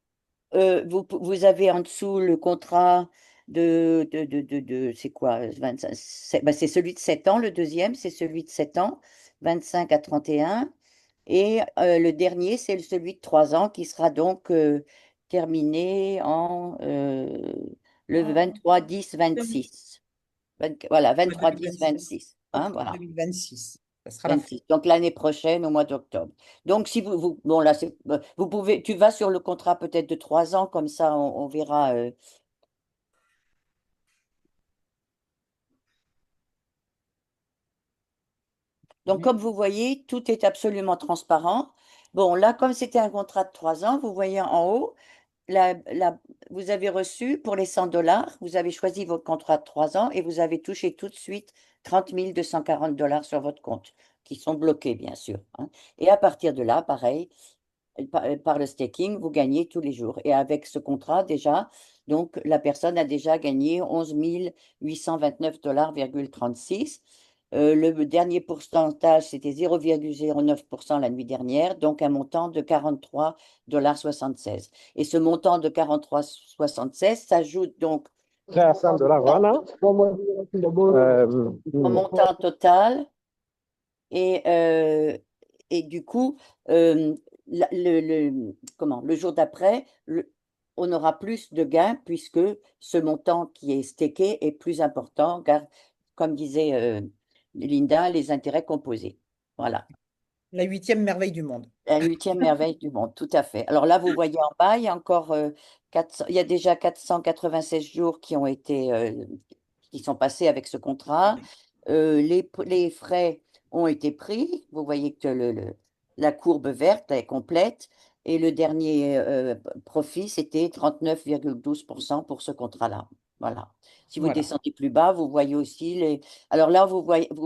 vous avez en dessous le contrat c'est quoi, 25, c'est celui de 7 ans, le deuxième, c'est celui de 7 ans, 25 à 31. Et le dernier, c'est celui de 3 ans qui sera donc terminé le 23-10-26. Voilà, Ouais, 23-10-26. Hein, octobre voilà. 2026. Ça sera la fin. 26. Donc l'année prochaine, au mois d'octobre. Donc si bon là, vous pouvez, tu vas sur le contrat peut-être de 3 ans, comme ça on verra. Donc comme vous voyez, tout est absolument transparent. Bon là, comme c'était un contrat de 3 ans, vous voyez en haut, vous avez reçu pour les 100 $, vous avez choisi votre contrat de 3 ans et vous avez touché tout de suite 30 240 $ sur votre compte, qui sont bloqués bien sûr, hein. Et à partir de là, pareil. Par le staking, vous gagnez tous les jours. Et avec ce contrat, déjà, donc la personne a déjà gagné 11 829 $,36. Le dernier pourcentage, c'était 0,09% la nuit dernière, donc un montant de 43,76 $. Et ce montant de 43,76 s'ajoute donc à 100 $, voilà. au montant total. Et, du coup, le jour d'après, on aura plus de gains puisque ce montant qui est stacké est plus important, car, comme disait Linda, les intérêts composés. Voilà. La 8e merveille du monde. La 8e merveille du monde, tout à fait. Alors là, vous voyez en bas, il y a encore 400, il y a déjà 496 jours qui sont passés avec ce contrat. Les frais ont été pris. Vous voyez que la courbe verte est complète. Et le dernier profit, c'était 39,12% pour ce contrat-là. Voilà. Si vous Voilà. descendez plus bas, vous voyez aussi les. Alors là, vous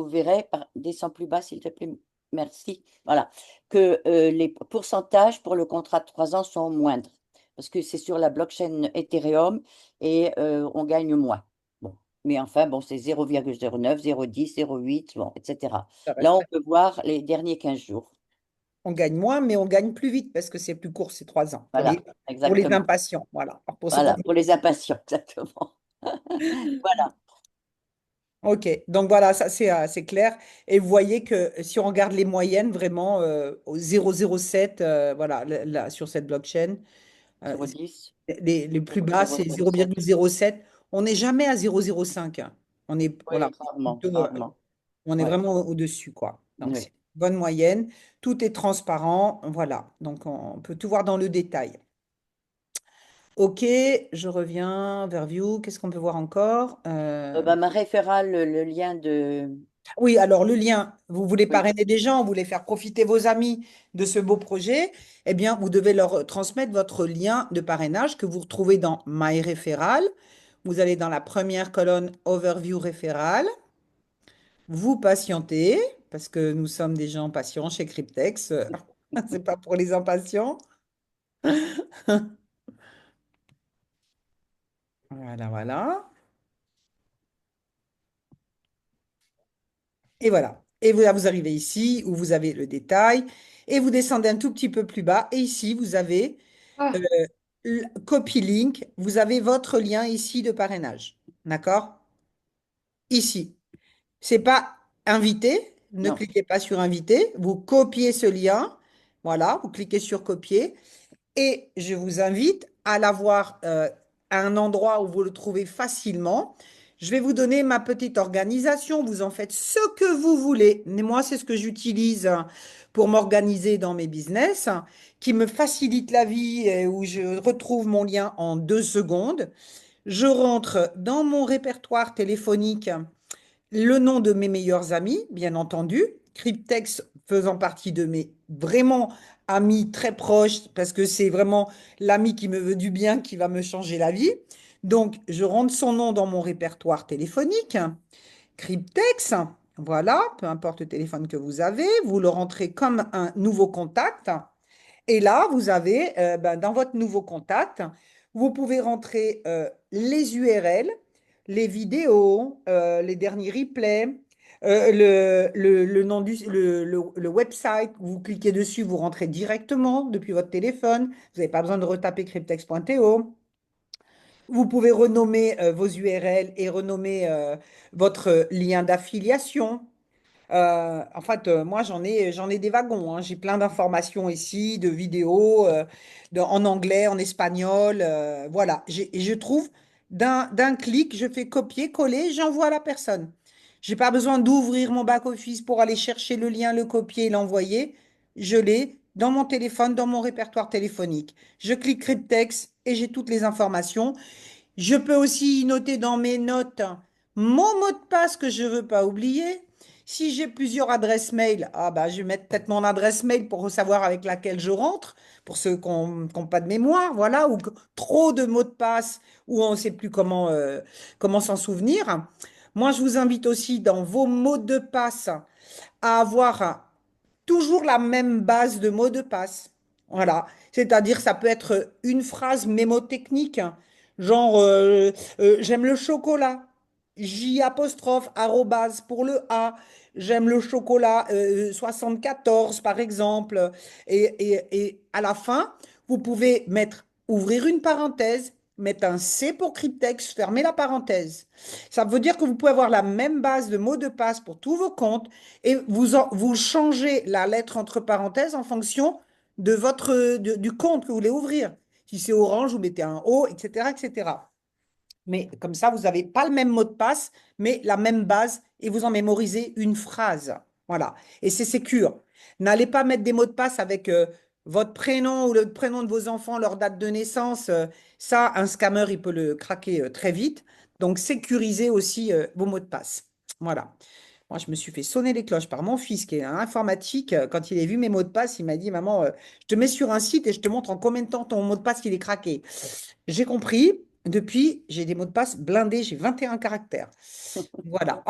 verrez, descends plus bas, s'il te plaît. Merci. Voilà. Que les pourcentages pour le contrat de 3 ans sont moindres. Parce que c'est sur la blockchain Ethereum et on gagne moins. Bon. Mais enfin, bon, c'est 0,09, 0,10, 0,8, bon, etc. Ça Là, reste. on peut voir les derniers 15 jours. On gagne moins, mais on gagne plus vite parce que c'est plus court, c'est 3 ans. Voilà, Pour les exactement. impatients. Voilà. Alors, pour ceux qui Voilà, ont- pour les impatients, exactement. Voilà. Ok, donc voilà, ça c'est clair. Et vous voyez que si on regarde les moyennes, vraiment, au 0,07, voilà, là, sur cette blockchain, euh, 0,10, les plus bas, c'est 0,07. 0,07. On n'est jamais à 0,05, hein. On est, voilà, Oui, rarement, plutôt, rarement. on est Ouais, vraiment au-dessus, quoi. Donc, c'est oui. une bonne moyenne. Tout est transparent. Voilà. Donc, on peut tout voir dans le détail. OK, je reviens vers View. Qu'est-ce qu'on peut voir encore? Bah, ma référale, le lien de... Oui, alors le lien, vous voulez Oui, parrainer des gens, vous voulez faire profiter vos amis de ce beau projet, eh bien, vous devez leur transmettre votre lien de parrainage que vous retrouvez dans My Referral. Vous allez dans la première colonne Overview Référal. Vous patientez, parce que nous sommes des gens patients chez Cryptex. C'est pas pour les impatients. Voilà, voilà. Et voilà. Et là, vous arrivez ici où vous avez le détail et vous descendez un tout petit peu plus bas. Et ici, vous avez euh, copy link. Vous avez votre lien ici de parrainage. D'accord? Ici. C'est pas invité. Ne non. cliquez pas sur invité. Vous copiez ce lien. Voilà. Vous cliquez sur copier. Et je vous invite à l'avoir à un endroit où vous le trouvez facilement. Je vais vous donner ma petite organisation. Vous en faites ce que vous voulez. Mais moi, c'est ce que j'utilise pour m'organiser dans mes business, qui me facilite la vie et où je retrouve mon lien en 2 secondes. Je rentre dans mon répertoire téléphonique le nom de mes meilleurs amis, bien entendu. Cryptex faisant partie de mes vraiment amis très proches, parce que c'est vraiment l'ami qui me veut du bien qui va me changer la vie. Donc, je rentre son nom dans mon répertoire téléphonique. Cryptex, voilà, peu importe le téléphone que vous avez, vous le rentrez comme un nouveau contact. Et là, vous avez, dans votre nouveau contact, vous pouvez rentrer les URL, les vidéos, les derniers replays, le nom le website. Vous cliquez dessus, vous rentrez directement depuis votre téléphone. Vous n'avez pas besoin de retaper cryptex.to. Vous pouvez renommer vos URL et renommer votre lien d'affiliation. En fait, moi, j'en ai des wagons, hein. J'ai plein d'informations ici, de vidéos, en anglais, en espagnol. Voilà. Et je trouve, d'un clic, je fais copier, coller, j'envoie à la personne. J'ai pas besoin d'ouvrir mon back-office pour aller chercher le lien, le copier et l'envoyer. Je l'ai dans mon téléphone, dans mon répertoire téléphonique. Je clique Cryptex et j'ai toutes les informations. Je peux aussi noter dans mes notes mon mot de passe que je ne veux pas oublier. Si j'ai plusieurs adresses mail, ah bah, je vais mettre peut-être mon adresse mail pour savoir avec laquelle je rentre, pour ceux qui n'ont pas de mémoire, voilà, ou trop de mots de passe, ou on ne sait plus comment s'en souvenir. Moi, je vous invite aussi dans vos mots de passe à avoir toujours la même base de mots de passe. Voilà. C'est-à-dire, ça peut être une phrase mémotechnique, hein, genre j'aime le chocolat, J apostrophe, arrobase pour le A, j'aime le chocolat 74 par exemple. Et à la fin, vous pouvez ouvrir une parenthèse, mettre un C pour cryptex, fermer la parenthèse. Ça veut dire que vous pouvez avoir la même base de mots de passe pour tous vos comptes et vous changez la lettre entre parenthèses en fonction du compte que vous voulez ouvrir. Si c'est orange, vous mettez un O, etc., etc. Mais comme ça, vous n'avez pas le même mot de passe, mais la même base et vous en mémorisez une phrase. Voilà. Et c'est sécure. N'allez pas mettre des mots de passe avec votre prénom ou le prénom de vos enfants, leur date de naissance. Ça, un scammer, il peut le craquer très vite. Donc, sécurisez aussi vos mots de passe. Voilà. Moi, je me suis fait sonner les cloches par mon fils qui est un informatique. Quand il a vu mes mots de passe, il m'a dit, Maman, je te mets sur un site et je te montre en combien de temps ton mot de passe il est craqué. J'ai compris. Depuis, j'ai des mots de passe blindés. J'ai 21 caractères. Voilà.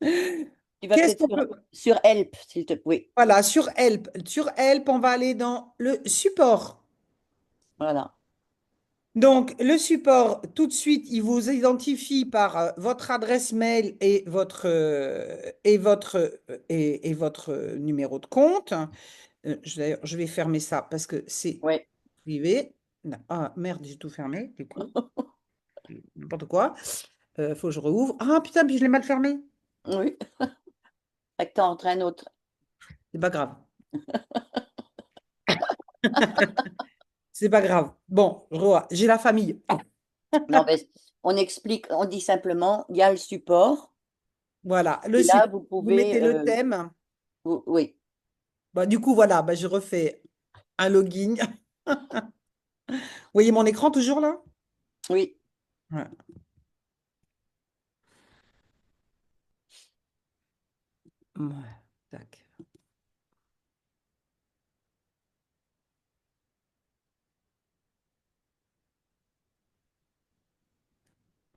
Tu vas Qu'est-ce peut-être qu'on peut... sur Help, s'il te plaît. Voilà, sur Help. Sur Help, on va aller dans le support. Voilà. Donc, le support, tout de suite, il vous identifie par votre adresse mail et votre numéro de compte. D'ailleurs, je vais fermer ça parce que c'est Oui. privé. Non, ah, merde, j'ai tout fermé, du coup. N'importe quoi. Faut que je rouvre. Ah putain, puis je l'ai mal fermé. Oui. Fait que t'en entraînes un autre. C'est pas grave. C'est pas grave. Bon, je revois. J'ai la famille. Non, mais on explique, on dit simplement, il y a le support. Voilà, le Et là, support. vous Vous pouvez, mettez le thème. oui, Bah, du coup, voilà, bah, je refais un login. Vous voyez mon écran toujours là? oui. Ouais. Ouais, tac.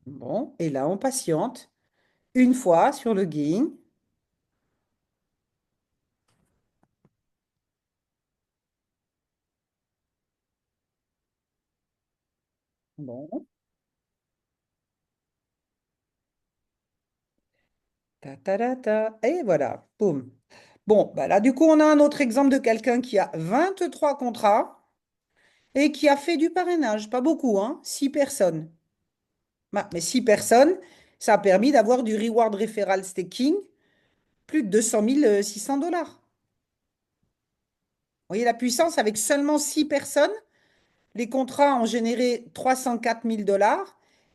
Bon, et là, on patiente une fois sur le login. Bon, ta, ta, ta, ta. Et voilà, boum. Bon, bah là, du coup, on a un autre exemple de quelqu'un qui a 23 contrats et qui a fait du parrainage. Pas beaucoup, hein? 6 personnes. Bah, mais 6 personnes, ça a permis d'avoir du reward referral staking, plus de 200 600 $. Vous voyez la puissance avec seulement 6 personnes? Les contrats ont généré 304 000 $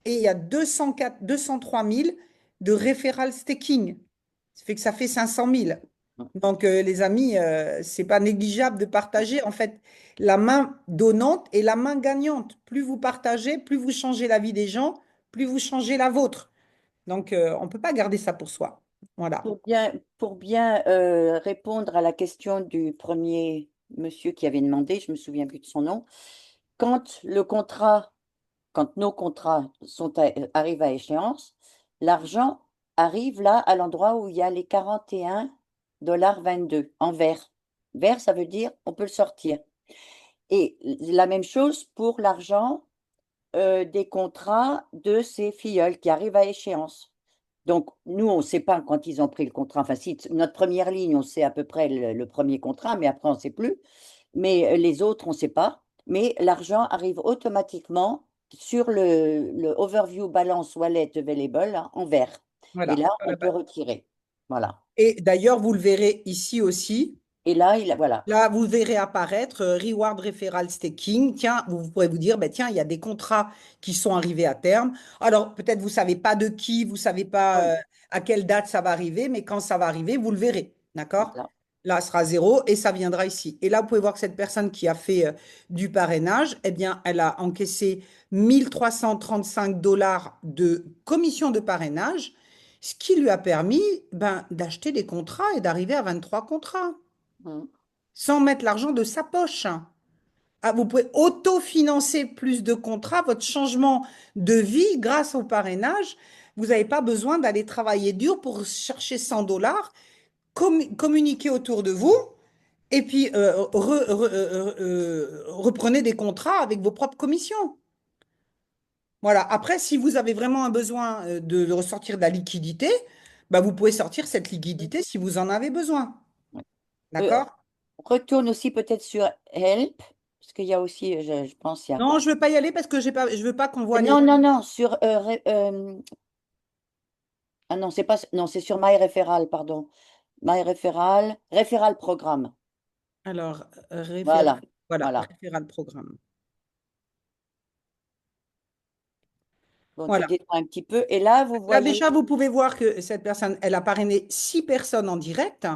et il y a 203 000 de referral staking. Ça fait que ça fait 500 000. Donc, les amis, c'est pas négligeable de partager. En fait, la main donnante et la main gagnante. Plus vous partagez, plus vous changez la vie des gens, plus vous changez la vôtre. Donc, on ne peut pas garder ça pour soi. Voilà. Pour bien répondre à la question du premier monsieur qui avait demandé, je me souviens plus de son nom, quand le contrat, quand nos contrats arrivent à échéance, l'argent arrive là à l'endroit où il y a les 41,22 $ en vert. Vert, ça veut dire on peut le sortir. Et la même chose pour l'argent des contrats de ces filleuls qui arrivent à échéance. Donc, nous, on ne sait pas quand ils ont pris le contrat. Enfin, si, notre première ligne, on sait à peu près le premier contrat, mais après, on ne sait plus. Mais les autres, on ne sait pas. Mais l'argent arrive automatiquement sur le Overview Balance Wallet Available hein, en vert. Et Voilà. là, on peut retirer. Voilà. Et d'ailleurs, vous le verrez ici aussi. Et là, voilà. Là, vous verrez apparaître Reward Referral Staking. Tiens, vous pourrez vous dire, ben, tiens, il y a des contrats qui sont arrivés à terme. Alors, peut-être vous ne savez pas de qui, vous ne savez pas Oui, à quelle date ça va arriver, mais quand ça va arriver, vous le verrez. D'accord? voilà. Là, ce sera zéro et ça viendra ici. Et là, vous pouvez voir que cette personne qui a fait du parrainage, eh bien, elle a encaissé 1 335 $ de commission de parrainage, ce qui lui a permis ben, d'acheter des contrats et d'arriver à 23 contrats Mm. sans mettre l'argent de sa poche. Ah, vous pouvez autofinancer plus de contrats, votre changement de vie grâce au parrainage. Vous n'avez pas besoin d'aller travailler dur pour chercher 100 $. Communiquer autour de vous et puis reprenez des contrats avec vos propres commissions. Voilà. Après, si vous avez vraiment un besoin de ressortir de la liquidité, bah, vous pouvez sortir cette liquidité si vous en avez besoin. Euh, D'accord? Retourne aussi peut-être sur Help, parce qu'il y a aussi, je pense, il y a. Non, je ne veux pas y aller parce que je veux pas qu'on voit les. Non, non, non, sur. Ah non, c'est pas. Non, c'est sur MyReferral, pardon. MyReferral, Referral Programme. Alors, Voilà, voilà, voilà. référal programme. Bon, tu Voilà. descends un petit peu. Et là, vous Là, voyez. déjà, vous pouvez voir que cette personne, elle a parrainé 6 personnes en direct,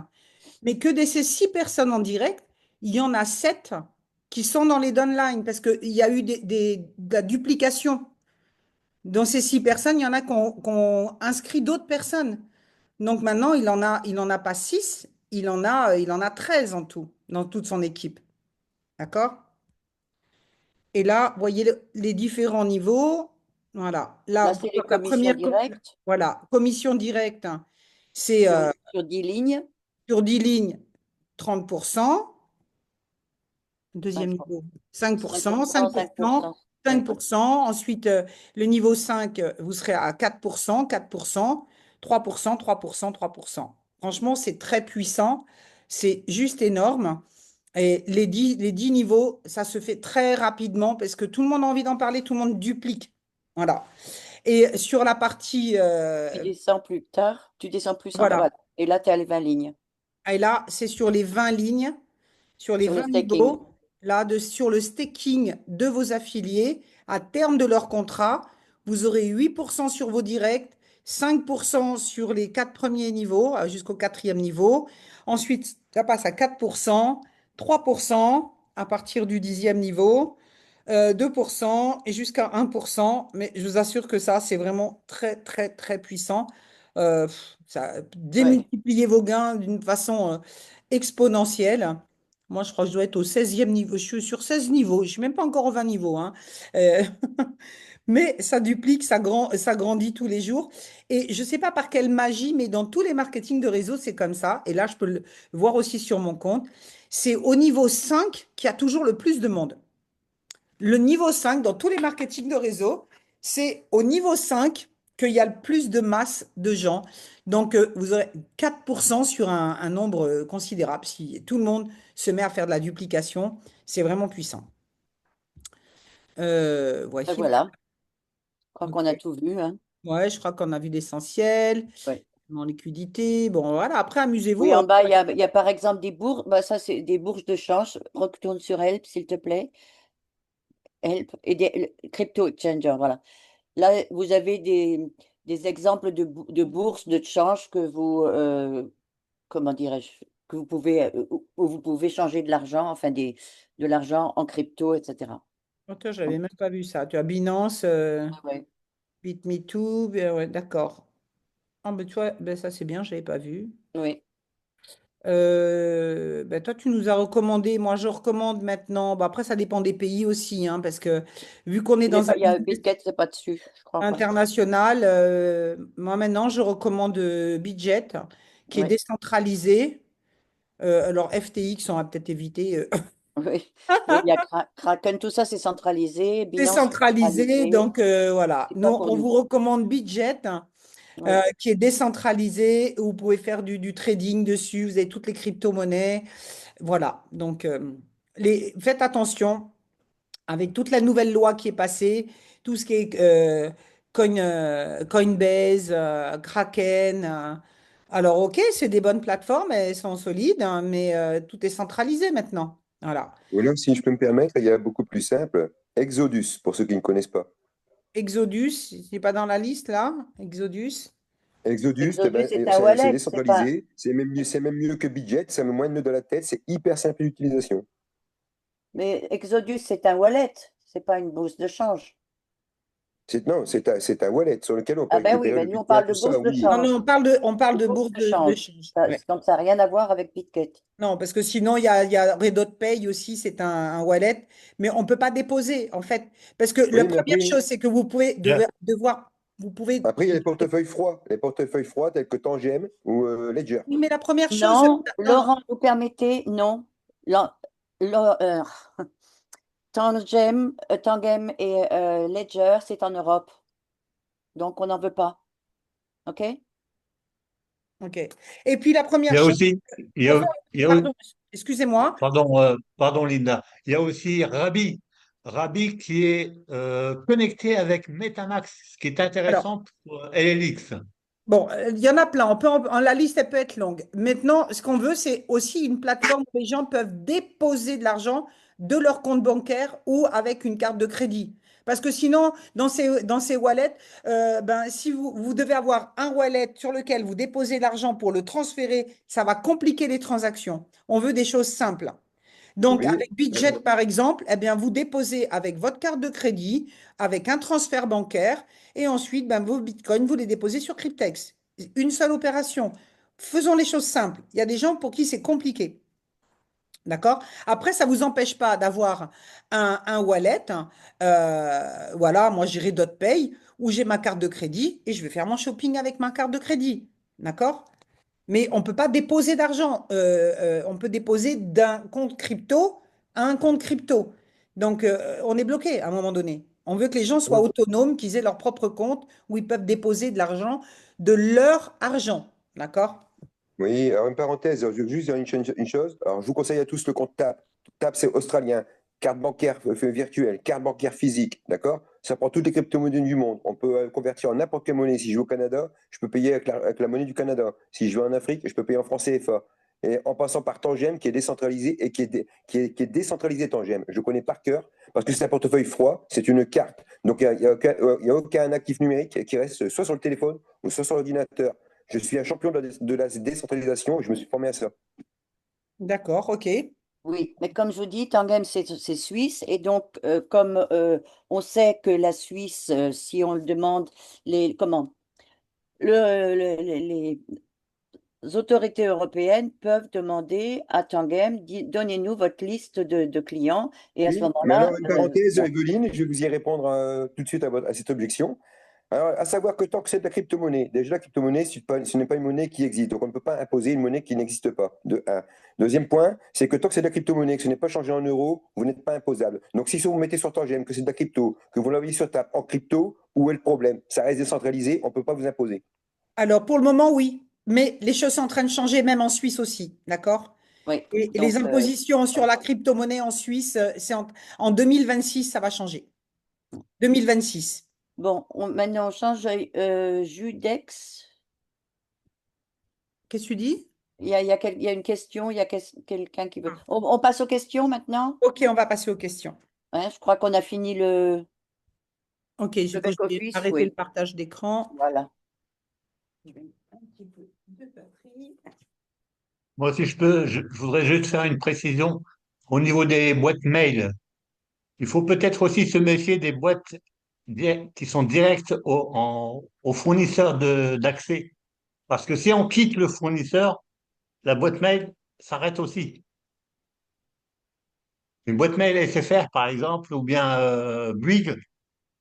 mais que de ces 6 personnes en direct, il y en a 7 qui sont dans les downlines parce qu'il y a eu de la duplication. Dans ces 6 personnes, il y en a qui ont inscrit d'autres personnes. Donc maintenant, il en a pas 6, il en a 13 en tout, dans toute son équipe. D'accord? Et là, vous voyez les différents niveaux. Voilà. Là, Là, on peut c'est les voir que la commissions première directes voilà, commission directe, hein, c'est sur 10 lignes. sur 10 lignes, 30%. Deuxième 5%, niveau, 5%, 5%, 5%. Oui. 5%. Ensuite, le niveau 5, vous serez à 4%, 4%, 3%, 3%, 3%. Franchement, c'est très puissant. C'est juste énorme. Et les 10 niveaux, ça se fait très rapidement parce que tout le monde a envie d'en parler, tout le monde duplique. Voilà. Et sur la partie, Tu descends plus tard, tu descends plus en bas. voilà. Voilà. Et là, tu es à les 20 lignes Et là, c'est sur les 20 lignes, sur les sur le 20 staking. niveaux, là, sur le staking de vos affiliés, à terme de leur contrat, vous aurez 8% sur vos directs, 5% sur les 4 premiers niveaux, jusqu'au 4e niveau. Ensuite, ça passe à 4%, 3% à partir du 10e niveau, 2% et jusqu'à 1%. Mais je vous assure que ça, c'est vraiment très, très, très puissant. Ça, Ouais. démultipliez vos gains d'une façon exponentielle. Moi, je crois que je dois être au 16e niveau. Je suis sur 16 niveaux. Je ne suis même pas encore au 20 niveaux, hein. Euh, mais ça duplique, ça grandit tous les jours. Et je ne sais pas par quelle magie, mais dans tous les marketing de réseau, c'est comme ça. Et là, je peux le voir aussi sur mon compte. C'est au niveau 5 qu'il y a toujours le plus de monde. Le niveau 5 dans tous les marketing de réseau, c'est au niveau 5 qu'il y a le plus de masse de gens. Donc, vous aurez 4% sur un nombre considérable. Si tout le monde se met à faire de la duplication, c'est vraiment puissant. Ben Voici. voilà, je crois qu'on a Ok. tout vu, hein. Ouais, je crois qu'on a vu l'essentiel. Ouais. En liquidité. Bon, voilà. Après, amusez-vous. Oui, en bas, il y a par exemple des bourses. Ben, ça, c'est des bourses de change. Retourne sur Help, s'il te plaît. Help et le crypto exchanger, voilà. Là, vous avez des exemples de bourses de change que vous, comment dirais-je, que vous pouvez, où vous pouvez changer de l'argent, enfin de l'argent en crypto, etc. Oh, toi, je n'avais même pas vu ça. Tu as Binance, Ouais. BitMeToo. Ouais, d'accord. Ah, ben, tu vois, ben, ça, c'est bien. Je ne l'avais pas vu. Oui. Ben, toi, tu nous as recommandé. Moi, je recommande maintenant. Bah, après, ça dépend des pays aussi, hein, parce que vu qu'on est dans un Il y a business Bitget, c'est pas dessus, je crois pas. international, moi, maintenant, je recommande Budget, qui est Oui. décentralisé. Alors, FTX, on va peut-être éviter. Oui. Oui, il y a Kraken, tout ça, c'est centralisé. Binance, c'est Décentralisé. centralisé. Donc, voilà. C'est Nous, pas pour on nous. vous recommande Budget, Oui. qui est décentralisé, où vous pouvez faire du trading dessus. Vous avez toutes les crypto-monnaies. Voilà. Donc, faites attention avec toute la nouvelle loi qui est passée, tout ce qui est Coinbase, Kraken. Alors, OK, c'est des bonnes plateformes, elles sont solides, hein, mais tout est centralisé maintenant. Voilà. Ou alors, si je peux me permettre, il y a beaucoup plus simple, Exodus, pour ceux qui ne connaissent pas. Exodus, il n'est pas dans la liste là? Exodus. Exodus, eh Exodus, ben, c'est un c'est wallet, c'est pas. décentralisé, c'est même mieux que Budget, ça met moins de nœuds dans la tête, c'est hyper simple d'utilisation. Mais Exodus, c'est un wallet, c'est pas une bourse de change. Non, c'est un wallet sur lequel on peut Ah ben oui, récupérer ben le nous on Bitcoin, parle de tout ça, bourse de oui. Non, non, change. on parle de Bourse bourse de de change. change. Ça, Ouais. comme ça n'a rien à voir avec Bitget. Non, parce que sinon, il y a Redot Pay aussi, c'est un wallet, mais on ne peut pas déposer, en fait. Parce que la Oui, mais première chose, c'est que vous pouvez Yeah. vous pouvez. après, il y a les portefeuilles froids tels que Tangem ou Ledger. Oui, mais la première chose, Non, non, Laurent, vous permettez, non. La- la- euh, Tangem et Ledger, c'est en Europe. Donc on n'en veut pas. OK? ok. Et puis la Il première y a chose, aussi, pour faire, il y a, pardon, excusez-moi, pardon Linda, il y a aussi Rabi qui est connecté avec MetaMask, ce qui est alors, intéressant pour LLX. bon, il y en a plein, la liste, elle peut être longue. Maintenant, ce qu'on veut, c'est aussi une plateforme où les gens peuvent déposer de l'argent de leur compte bancaire ou avec une carte de crédit. Parce que sinon, dans ces wallets, ben, si vous devez avoir un wallet sur lequel vous déposez l'argent pour le transférer, ça va compliquer les transactions. On veut des choses simples. Donc, Oui, avec Budget, par exemple, eh bien, vous déposez avec votre carte de crédit, avec un transfert bancaire, et ensuite, ben, vos bitcoins, vous les déposez sur Cryptex. Une seule opération. Faisons les choses simples. Il y a des gens pour qui c'est compliqué. D'accord? Après, ça ne vous empêche pas d'avoir un wallet. Voilà, moi, j'irai DotPay, où j'ai ma carte de crédit et je vais faire mon shopping avec ma carte de crédit. D'accord? Mais on ne peut pas déposer d'argent. On peut déposer d'un compte crypto à un compte crypto. Donc, on est bloqué à un moment donné. On veut que les gens soient autonomes, qu'ils aient leur propre compte où ils peuvent déposer de l'argent, de leur argent. D'accord? oui. Alors, une parenthèse, je veux juste dire une chose. Alors, je vous conseille à tous le compte TAP. TAP, c'est australien. Carte bancaire virtuelle, carte bancaire physique, d'accord? Ça prend toutes les crypto-monnaies du monde. On peut convertir en n'importe quelle monnaie. Si je vais au Canada, je peux payer avec la monnaie du Canada. Si je vais en Afrique, je peux payer en francs CFA. Et en passant par Tangem, qui est décentralisé et qui est décentralisé Tangem. Je le connais par cœur parce que c'est un portefeuille froid, c'est une carte. Donc, il n'y a aucun actif numérique qui reste soit sur le téléphone ou soit sur l'ordinateur. Je suis un champion de la décentralisation et je me suis formé à ça. D'accord, ok. Oui, mais comme je vous dis, Tangem, c'est suisse. Et donc, comme on sait que la Suisse, si on le demande, les autorités européennes peuvent demander à Tangem, donnez-nous votre liste de clients. Et à ce Oui, mais moment-là, alors, une parenthèse, bon, Evelyne, je vais vous y répondre tout de suite à cette objection. Alors, à savoir que tant que c'est de la crypto-monnaie, déjà la crypto-monnaie, ce n'est pas une monnaie qui existe. Donc, on ne peut pas imposer une monnaie qui n'existe pas. De un. Deuxième point, c'est que tant que c'est de la crypto-monnaie, que ce n'est pas changé en euros, vous n'êtes pas imposable. Donc, si vous mettez sur Tangem que c'est de la crypto, que vous l'envoyez sur table en crypto, où est le problème? Ça reste décentralisé, on ne peut pas vous imposer. Alors, pour le moment, oui. Mais les choses sont en train de changer, même en Suisse aussi. D'accord? oui. Et les Donc, impositions sur la crypto-monnaie en Suisse, en 2026, ça va changer. 2026. bon, maintenant, on change Judex. Qu'est-ce que tu dis? Il y a une question, il y a quelqu'un qui veut. On passe aux questions maintenant? Ok, on va passer aux questions. Hein, je crois qu'on a fini le Ok, je vais back-office, arrêter oui. le partage d'écran. Voilà. Je vais mettre un petit peu de batterie. Moi, si je peux, je voudrais juste faire une précision au niveau des boîtes mail. Il faut peut-être aussi se méfier des boîtes qui sont directes au fournisseur d'accès. Parce que si on quitte le fournisseur, la boîte mail s'arrête aussi. Une boîte mail SFR, par exemple, ou bien Bouygues,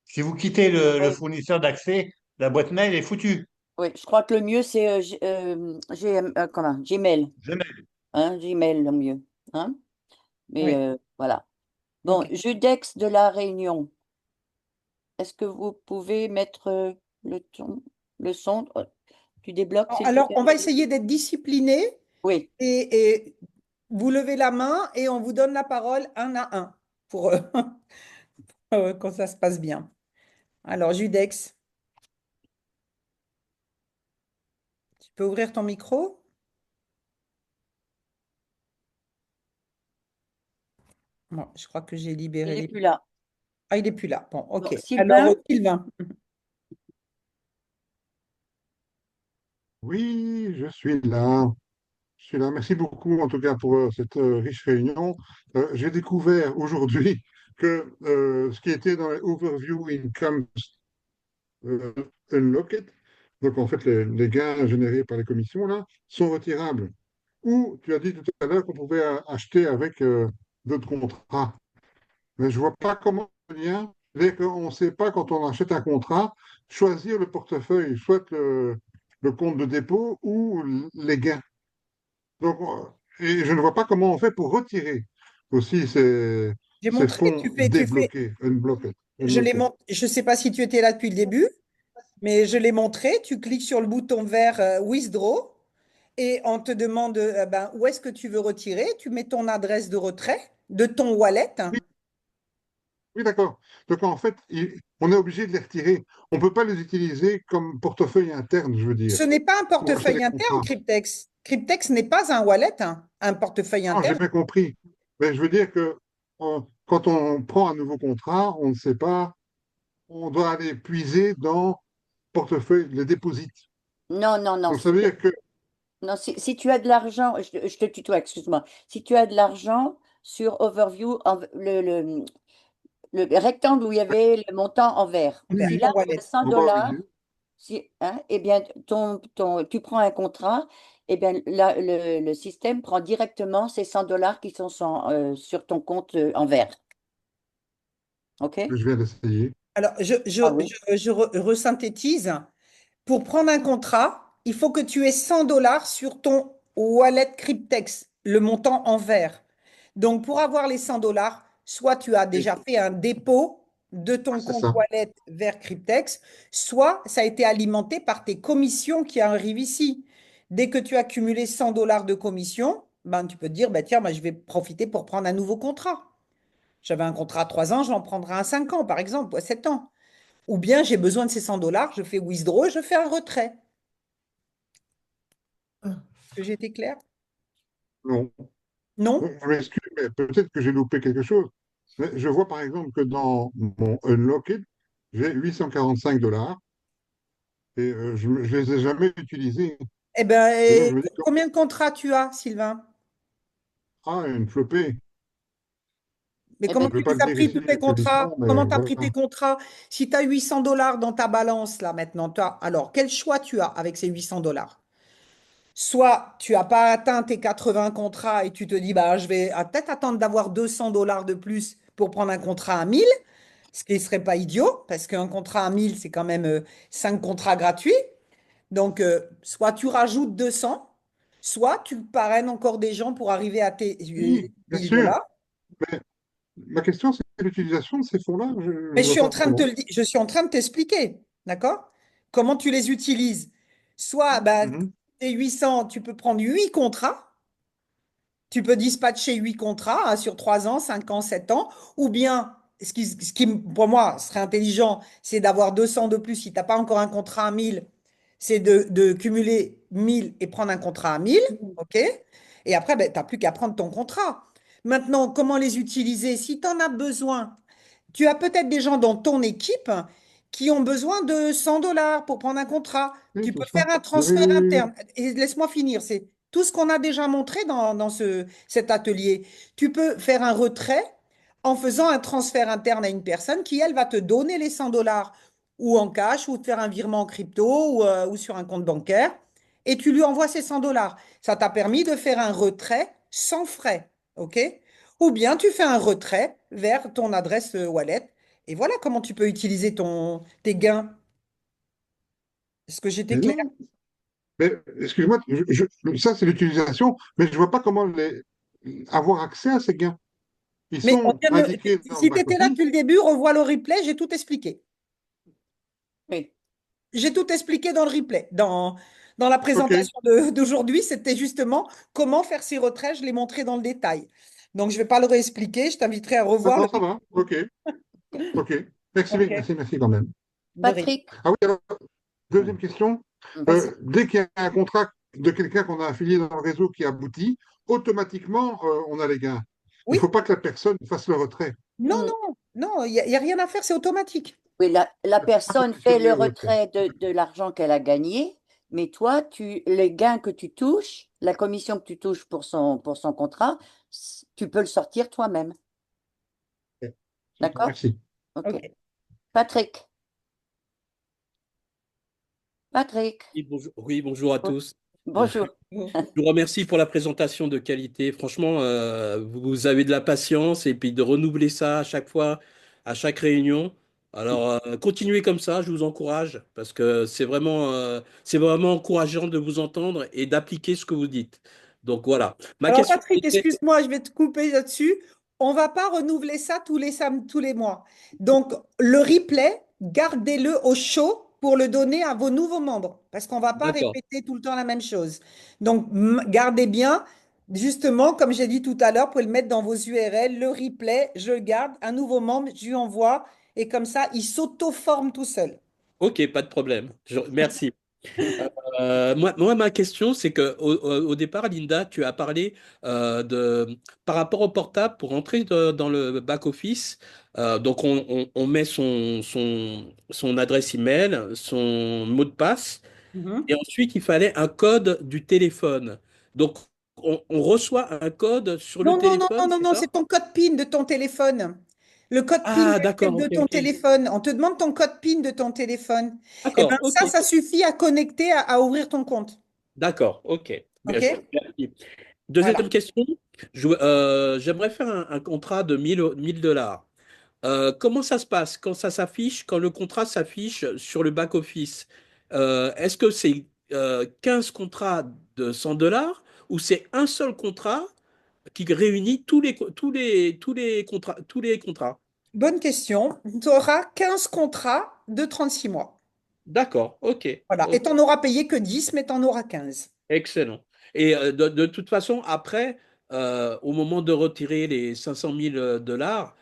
si vous quittez le Oui, fournisseur d'accès, la boîte mail est foutue. oui, je crois que le mieux, c'est Gmail. Jamais. Hein, Gmail, le mieux. Hein? Mais Oui, voilà. Bon, ok. Judex de la Réunion. Est-ce que vous pouvez mettre le son? Tu débloques, s'il te Alors, plaît? on va essayer d'être discipliné Oui. et vous levez la main et on vous donne la parole un à un pour quand ça se passe bien. Alors, Judex, tu peux ouvrir ton micro? Bon, je crois que j'ai libéré Il n'est les... plus là. Ah, il n'est plus là. Bon, ok. Donc, Alors, Sylvain? Sylvain. Oui, je suis là. Je suis là. Merci beaucoup, en tout cas, pour cette riche réunion. J'ai découvert aujourd'hui que ce qui était dans les Overview Income euh, Unlocked, donc en fait les gains générés par les commissions, là, sont retirables. Ou tu as dit tout à l'heure qu'on pouvait acheter avec d'autres contrats. Mais je ne vois pas comment le lien, dès qu'on ne sait pas quand on achète un contrat, choisir le portefeuille, soit le compte de dépôt ou les gains. Donc, et je ne vois pas comment on fait pour retirer aussi J'ai ces montré, fonds tu fais, débloqués, je l'ai unlocked. je ne sais pas si tu étais là depuis le début, mais je l'ai montré. Tu cliques sur le bouton vert Withdraw et on te demande ben, où est-ce que tu veux retirer. Tu mets ton adresse de retrait de ton wallet. Oui, oui, d'accord. Donc en fait, on est obligé de les retirer. On ne peut pas les utiliser comme portefeuille interne, je veux dire, Ce n'est pas un pour acheter des portefeuille interne, contrats. Cryptex. Cryptex n'est pas un wallet, hein, un portefeuille Non, j'ai interne. bien compris. Mais je veux dire que quand on prend un nouveau contrat, on ne sait pas, on doit aller puiser dans portefeuille, les déposits. Non, non, non. Donc ça veut dire que, Non, si tu as de l'argent, je te tutoie, excuse-moi. Si tu as de l'argent sur Overview, le rectangle où il y avait le montant en vert, Vert, si là ton tu as wallet. 100 dollars, overview, eh bien, tu prends un contrat, eh bien, là, le système prend directement ces 100 dollars qui sont sur ton compte en vert. OK? que je viens d'essayer. Alors, Ah oui. resynthétise. Pour prendre un contrat, il faut que tu aies 100 dollars sur ton wallet Cryptex, le montant en vert. Donc, pour avoir les 100 dollars, soit tu as Et déjà fait un dépôt de ton c'est compte ça. wallet vers Cryptex, soit ça a été alimenté par tes commissions qui arrivent ici. Dès que tu as cumulé 100 dollars de commission, ben, tu peux te dire, ben, tiens, ben, je vais profiter pour prendre un nouveau contrat. J'avais un contrat à 3 ans, je l'en prendrai à 5 ans, par exemple, ou à 7 ans. Ou bien j'ai besoin de ces 100 dollars, je fais withdraw, je fais un retrait. Est-ce que j'ai été claire? Non. Non? Je m'excuse, mais peut-être que j'ai loupé quelque chose. Mais je vois par exemple que dans mon Unlocked, j'ai 845 $ et je ne les ai jamais utilisés. Eh ben, Et donc je me dis, combien de contrats tu as, Sylvain? ah, une flopée. Mais Eh comment ben, Je ne tu vais pas les le as dire pris ici tous tes contrats? publiquement, mais Comment tu as pris tes voilà. contrats? Si tu as 800 dollars dans ta balance là maintenant, alors quel choix tu as avec ces 800 dollars? Soit tu n'as pas atteint tes 80 contrats et tu te dis, bah, je vais peut-être attendre d'avoir 200 dollars de plus pour prendre un contrat à 1000, ce qui ne serait pas idiot, parce qu'un contrat à 1000 c'est quand même 5 contrats gratuits. Donc, soit tu rajoutes 200, soit tu parraines encore des gens pour arriver à tes Oui, bien 1000 sûr. dollars. Mais ma question, c'est l'utilisation de ces fonds-là. Je Mais ne vois pas comment. je suis en train de t'expliquer, d'accord? Comment tu les utilises? Soit, bah, Mhm. tes 800, tu peux prendre 8 contrats. Tu peux dispatcher 8 contrats hein, sur 3 ans, 5 ans, 7 ans, ou bien, pour moi serait intelligent, c'est d'avoir 200 de plus. Si tu n'as pas encore un contrat à 1000, c'est de cumuler 1000 et prendre un contrat à 1000, OK? Et après, ben, tu n'as plus qu'à prendre ton contrat. Maintenant, comment les utiliser? Si tu en as besoin, tu as peut-être des gens dans ton équipe qui ont besoin de 100 dollars pour prendre un contrat. Oui, Tu tout peux ça. faire un Oui, transfert oui, oui, interne. Et laisse-moi finir. C'est tout ce qu'on a déjà montré dans cet atelier. Tu peux faire un retrait en faisant un transfert interne à une personne qui, elle, va te donner les 100 dollars ou en cash ou te faire un virement en crypto ou sur un compte bancaire. Et tu lui envoies ces 100 dollars. Ça t'a permis de faire un retrait sans frais. OK? Ou bien tu fais un retrait vers ton adresse wallet. Et voilà comment tu peux utiliser tes gains. Est-ce que j'étais oui. claire? Non, mais excuse-moi, ça c'est l'utilisation, mais je ne vois pas comment avoir accès à ces gains. Ils Mais sont indiqués dans le si tu étais là back-office. depuis le début, revois le replay, j'ai tout expliqué. oui. J'ai tout expliqué dans le replay. Dans la OK, présentation d'aujourd'hui, c'était justement comment faire ces retraits. Je l'ai montré dans le détail. Donc, je ne vais pas le réexpliquer. Je t'inviterai à revoir le d'accord, ça va. OK, OK. Merci, OK. merci, merci quand même. De rien. Patrick, Ah oui, alors, deuxième question. Vas-y. Dès qu'il y a un contrat de quelqu'un qu'on a affilié dans le réseau qui aboutit, automatiquement, on a les gains. Il ne Oui. faut pas que la personne fasse le retrait. Non, non, non, il y a rien à faire, c'est automatique. oui, la Ah, personne c'est fait le mieux, ok. retrait de l'argent qu'elle a gagné, mais toi, les gains que tu touches, la commission que tu touches pour son contrat, tu peux le sortir toi-même. Ok, super, D'accord? merci. OK. OK. Patrick, Patrick, Oui, bonjour à tous. Euh, bonjour. Je vous remercie pour la présentation de qualité. Franchement, vous avez de la patience et puis de renouveler ça à chaque fois, à chaque réunion. Alors, continuez comme ça, je vous encourage parce que c'est vraiment encourageant de vous entendre et d'appliquer ce que vous dites. Donc voilà. Ma Alors, question Patrick, était, excuse-moi, je vais te couper là-dessus. On ne va pas renouveler ça tous les mois. Donc, le replay, gardez-le au chaud pour le donner à vos nouveaux membres, parce qu'on ne va pas d'accord. répéter tout le temps la même chose. Donc, gardez bien, justement, comme j'ai dit tout à l'heure, vous pouvez le mettre dans vos URL, le replay, je le garde, un nouveau membre, je lui envoie, et comme ça, il s'auto-forme tout seul. Ok, pas de problème. Merci. Moi, ma question, c'est que au départ, Linda, tu as parlé par rapport au portable pour entrer dans le back-office. Donc, on met son adresse email, son mot de passe, Mhm. et ensuite, il fallait un code du téléphone. Donc, on reçoit un code sur le Non, non, non, non, téléphone, non, c'est non, ça? c'est ton code PIN de ton téléphone. Le code PIN Ah, d'accord, de ok, ton ok. téléphone. On te demande ton code PIN de ton téléphone. Eh bien, D'accord, ok. ça suffit à connecter, à ouvrir ton compte. D'accord, ok. Bien, OK? merci. Voilà. Deuxième question, j'aimerais faire un contrat de 1000 dollars. Comment ça se passe quand ça s'affiche, quand le contrat s'affiche sur le back-office? Est-ce que c'est 15 contrats de 100 dollars ou c'est un seul contrat qui réunit tous les contrats? Bonne question. Tu auras 15 contrats de 36 mois. D'accord, ok, Voilà. Et ok. tu n'en auras payé que 10, mais tu en auras 15. Excellent. Et de toute façon, après, au moment de retirer les 500 000 dollars,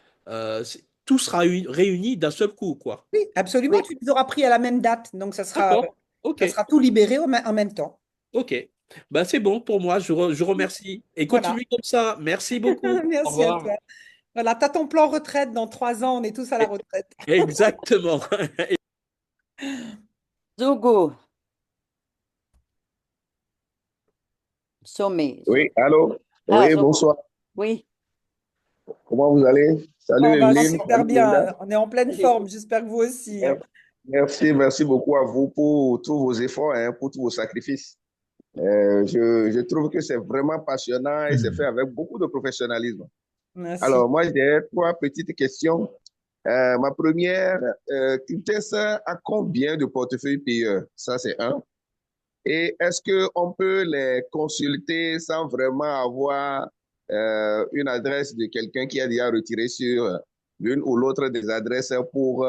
tout sera réuni d'un seul coup, quoi. Oui, absolument. Oui. Tu les auras pris à la même date. Donc, ça D'accord. OK. sera tout libéré en même temps. OK. Ben, c'est bon pour moi. Je remercie. Et Voilà. continuez comme ça. Merci beaucoup. Au Merci à revoir. toi. Voilà, tu as ton plan retraite. Dans 3 ans, on est tous à la retraite. Exactement. Zogo, Sommet. Oui, allô? Ah, Oui, Zogo. bonsoir. Oui. Comment vous allez? Salut On va Evelyne, super salut Linda. bien. On est en pleine forme. J'espère que vous aussi. Merci, merci beaucoup à vous pour tous vos efforts, hein, pour tous vos sacrifices. Je trouve que c'est vraiment passionnant et c'est fait avec beaucoup de professionnalisme. Merci. Alors, moi, j'ai 3 petites questions. Ma première, Cryptex a combien de portefeuilles payeurs? Ça, c'est un. Et est-ce qu'on peut les consulter sans vraiment avoir une adresse de quelqu'un qui a déjà retiré sur l'une ou l'autre des adresses pour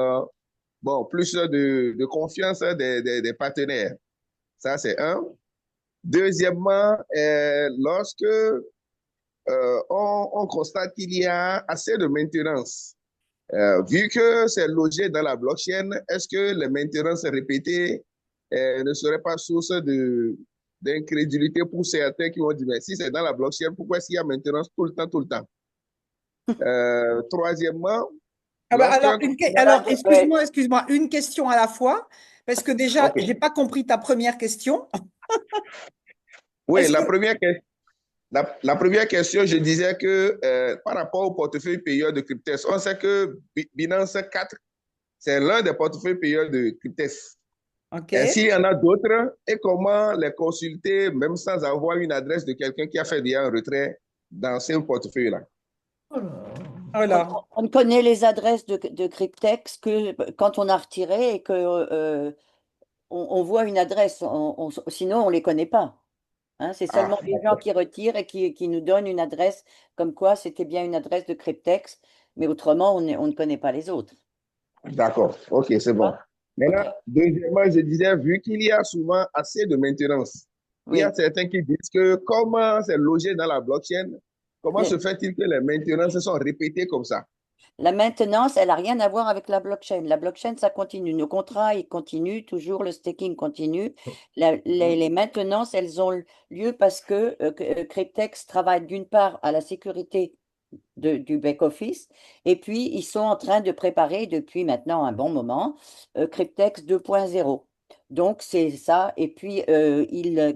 bon, plus de confiance des partenaires? Ça, c'est un. Deuxièmement, lorsque on constate qu'il y a assez de maintenance, vu que c'est logé dans la blockchain, est-ce que les maintenances répétées ne seraient pas source d'incrédulité pour certains qui vont dire, mais si c'est dans la blockchain, pourquoi est-ce qu'il y a maintenance tout le temps, tout le temps? Troisièmement, Alors, excuse-moi, une question à la fois, parce que déjà, Ok. je n'ai pas compris ta première question. Oui, la première question, je disais que par rapport au portefeuille payeur de Cryptex, on sait que Binance 4, c'est l'un des portefeuilles payeurs de Cryptex. Ok. S'il y en a d'autres, et comment les consulter, même sans avoir une adresse de quelqu'un qui a fait déjà un retrait dans ces portefeuilles-là? Voilà. On ne connaît les adresses de Cryptex que quand on a retiré et que on voit une adresse. Sinon, on ne les connaît pas. Hein, c'est seulement les gens qui retirent et qui nous donnent une adresse comme quoi c'était bien une adresse de Cryptex, mais autrement, on ne connaît pas les autres. D'accord, ok, c'est bon. Maintenant, deuxièmement, je disais, vu qu'il y a souvent assez de maintenance, il y a certains qui disent que comment c'est logé dans la blockchain, comment se fait-il que les maintenances sont répétées comme ça? La maintenance, elle n'a rien à voir avec la blockchain. La blockchain, ça continue. Nos contrats, ils continuent toujours. Le staking continue. Les maintenances, elles ont lieu parce que Cryptex travaille d'une part à la sécurité du back-office et puis ils sont en train de préparer depuis maintenant un bon moment Cryptex 2.0. Donc, c'est ça. Et puis,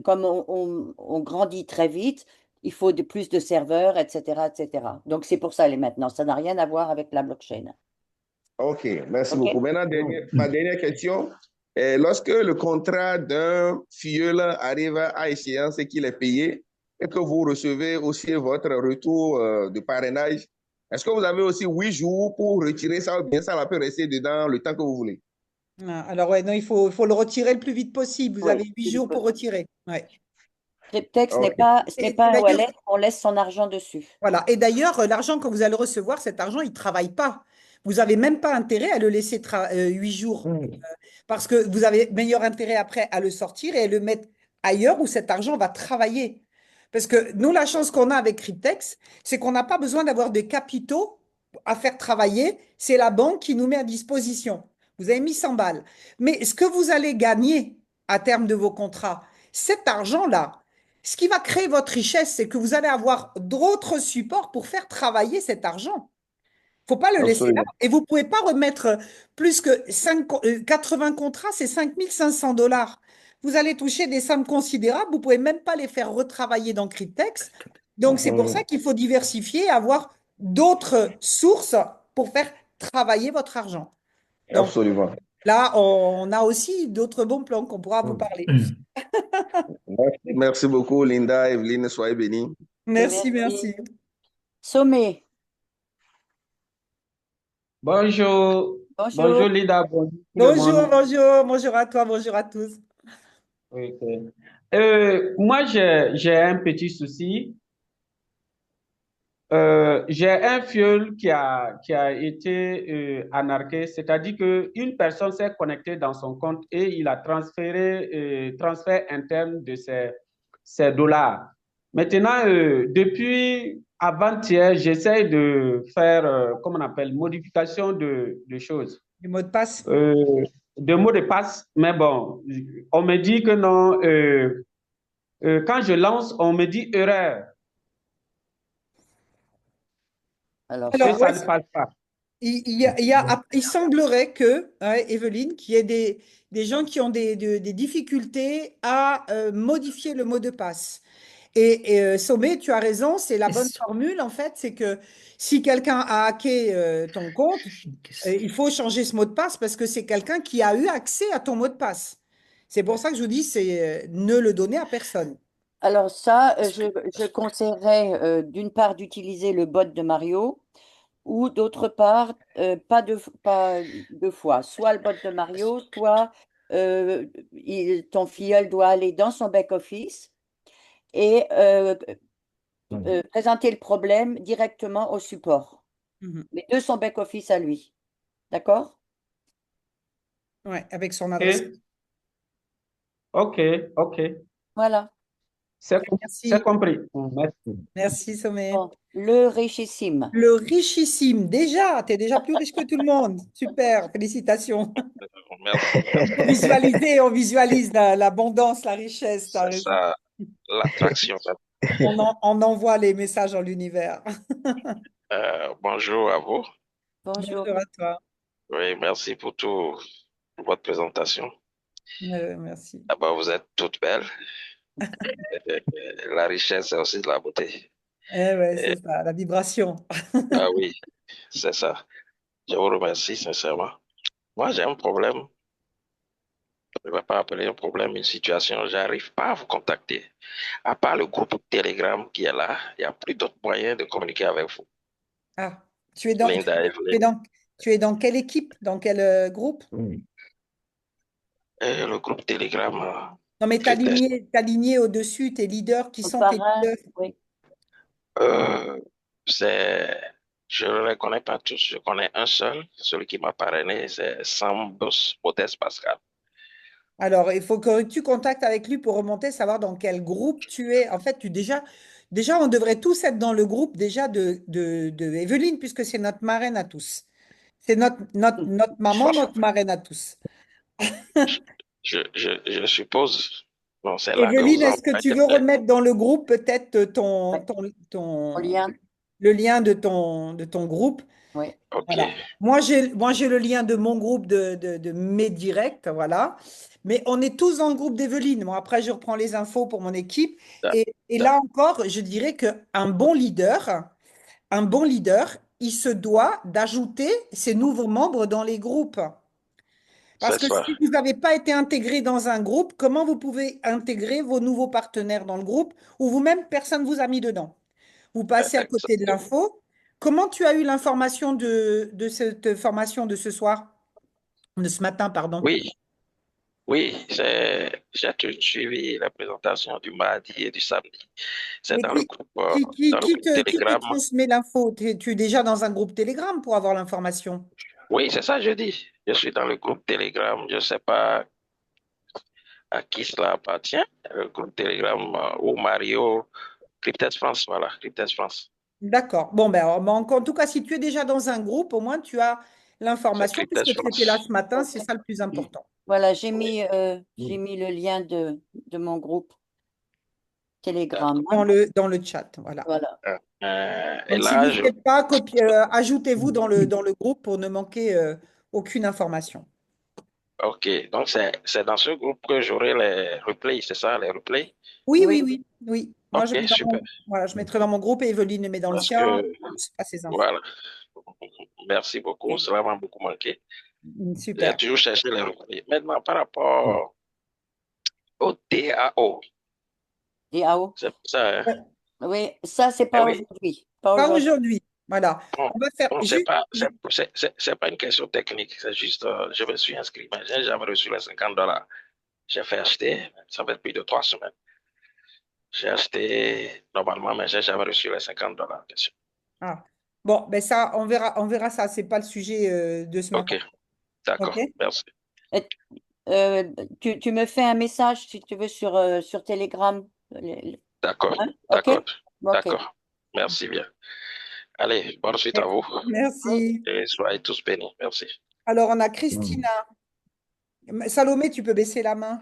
comme on grandit très vite, il faut plus de serveurs, etc., etc. Donc, c'est pour ça les maintenances. Ça n'a rien à voir avec la blockchain. Ok, merci beaucoup. Maintenant, ma dernière question. Lorsque le contrat d'un filleul arrive à échéance et qu'il est payé et que vous recevez aussi votre retour de parrainage, est-ce que vous avez aussi 8 jours pour retirer ça ou bien ça peut rester dedans le temps que vous voulez? Alors, ouais, non, il faut le retirer le plus vite possible. Vous avez 8 jours pour retirer. Ouais. Cryptex n'est pas un wallet, on laisse son argent dessus. Voilà. Et d'ailleurs, l'argent que vous allez recevoir, cet argent, il ne travaille pas. Vous n'avez même pas intérêt à le laisser 8 jours. Parce que vous avez meilleur intérêt après à le sortir et à le mettre ailleurs où cet argent va travailler. Parce que nous, la chance qu'on a avec Cryptex, c'est qu'on n'a pas besoin d'avoir de capitaux à faire travailler. C'est la banque qui nous met à disposition. Vous avez mis 100 balles. Mais ce que vous allez gagner à terme de vos contrats, cet argent-là, ce qui va créer votre richesse, c'est que vous allez avoir d'autres supports pour faire travailler cet argent. Il ne faut pas le laisser là. Et vous ne pouvez pas remettre plus que 80 contrats, c'est 5 500 $. Vous allez toucher des sommes considérables. Vous ne pouvez même pas les faire retravailler dans Cryptex. Donc, c'est pour ça qu'il faut diversifier, avoir d'autres sources pour faire travailler votre argent. Donc, absolument. Là, on a aussi d'autres bons plans qu'on pourra vous parler. Merci beaucoup, Linda, Evelyne, soyez bénis. Merci. Sommet. Bonjour. Bonjour, Linda. Bonjour à toi, bonjour à tous. Ok. Moi, j'ai un petit souci. J'ai un fuel qui a été anarqué, c'est-à-dire qu'une personne s'est connectée dans son compte et il a transféré transfert interne de ses dollars. Maintenant, depuis avant-hier, j'essaie de faire, comment on appelle, modification de choses, Du mot de passe. de mots de passe. Mais bon, on me dit que non. Quand je lance, on me dit erreur. Alors, Et Alors, ça ouais, ne passe pas. il semblerait que, ouais, Evelyne, qu'il y ait des gens qui ont des difficultés à modifier le mot de passe. Et Sommet, tu as raison, c'est la bonne formule en fait, c'est que si quelqu'un a hacké ton compte, il faut changer ce mot de passe parce que c'est quelqu'un qui a eu accès à ton mot de passe. C'est pour ça que je vous dis, c'est ne le donner à personne. alors ça, je conseillerais d'une part d'utiliser le bot de Mario ou d'autre part, pas deux fois. Soit le bot de Mario, soit ton filleul doit aller dans son back-office et présenter le problème directement au support, Mhm. mais de son back-office à lui. D'accord? Ouais, avec son adresse. Ok, ok. Voilà. C'est Merci. compris. Merci. Merci, Sommet. Bon, le richissime. Le richissime, déjà, tu es déjà plus riche que tout le monde. Super, félicitations. Merci. On on visualise l'abondance, la richesse. T'as C'est raison. ça, l'attraction. On envoie les messages dans l'univers. Bonjour à vous. Bonjour. Bonjour à toi. Oui, merci pour pour votre présentation. Merci. D'abord, vous êtes toutes belles. La richesse, c'est aussi de la beauté. Ouais, c'est ça, la vibration. Ah oui, c'est ça. Je vous remercie sincèrement. Moi, j'ai un problème. Je ne vais pas appeler un problème, une situation. J'arrive pas à vous contacter. À part le groupe Telegram qui est là, il n'y a plus d'autres moyens de communiquer avec vous. Ah, tu es dans, Linda tu es dans quelle équipe? Dans quel groupe? le groupe Telegram. Non, mais tu as ligné au-dessus tes leaders qui sont tes Parrain, leaders. oui. Je ne les connais pas tous. Je connais un seul, celui qui m'a parrainé, c'est Sambos Modeste Pascal. Alors, il faut que tu contactes avec lui pour remonter, savoir dans quel groupe tu es. En fait, déjà, on devrait tous être dans le groupe déjà de Evelyne, puisque c'est notre marraine à tous. C'est notre maman, notre marraine à tous. Je suppose. Non, c'est là que Evelyne, vous est-ce que tu veux remettre dans le groupe peut-être le lien de ton groupe? Oui. Voilà. Moi, j'ai le lien de mon groupe de mes directs, voilà. Mais on est tous dans le groupe d'Evelyne. Bon, après, je reprends les infos pour mon équipe. Et là encore, je dirais qu'un bon leader, il se doit d'ajouter ses nouveaux membres dans les groupes. Parce que si vous n'avez pas été intégré dans un groupe, comment vous pouvez intégrer vos nouveaux partenaires dans le groupe ou vous-même, personne ne vous a mis dedans? Vous passez à côté de l'info. Comment tu as eu l'information de cette formation de ce soir, de ce matin, pardon? Oui, j'ai tout suivi la présentation du mardi et du samedi. C'est dans le groupe, Qui te Telegram. transmet l'info? Tu es déjà dans un groupe Telegram pour avoir l'information? Oui, c'est ça, je dis. Je suis dans le groupe Telegram. Je ne sais pas à qui cela appartient. Le groupe Telegram ou Mario, Cryptex France, voilà, Cryptex France. D'accord. Bon, ben, en tout cas, si tu es déjà dans un groupe, au moins tu as l'information puisque tu étais là ce matin, c'est ça le plus important. Voilà, j'ai mis le lien de mon groupe Telegram. Dans le chat, voilà. Et Donc, si là, vous ne faites pas, ajoutez-vous dans le groupe pour ne manquer aucune information. Ok, donc c'est dans ce groupe que j'aurai les replays, c'est ça, les replays? Oui. Moi, Ok, super. je mettrai dans mon groupe et Evelyne le met dans le sien. Pas ses infos. Voilà. Merci beaucoup, cela m'a beaucoup manqué. Super. J'ai toujours cherché les replays. Maintenant, par rapport au DAO. DAO? C'est ça, hein? Oui, ça, c'est pas aujourd'hui. Pas aujourd'hui. Voilà. Bon, on va faire c'est pas une question technique, c'est juste, je me suis inscrit, mais j'ai jamais reçu les $50. J'ai fait acheter, ça fait plus de 3 semaines. J'ai acheté normalement, mais j'ai jamais reçu les $50. Ah. Bon, ben ça, on verra ça. C'est pas le sujet de ce matin. Ok, d'accord, merci. Tu me fais un message si tu veux sur Telegram. D'accord, Hein? d'accord, Ok. d'accord. Merci bien. Allez, bonne suite à vous. Merci. Et soyez tous bénis. Merci. Alors, on a Christina. Salomé, tu peux baisser la main.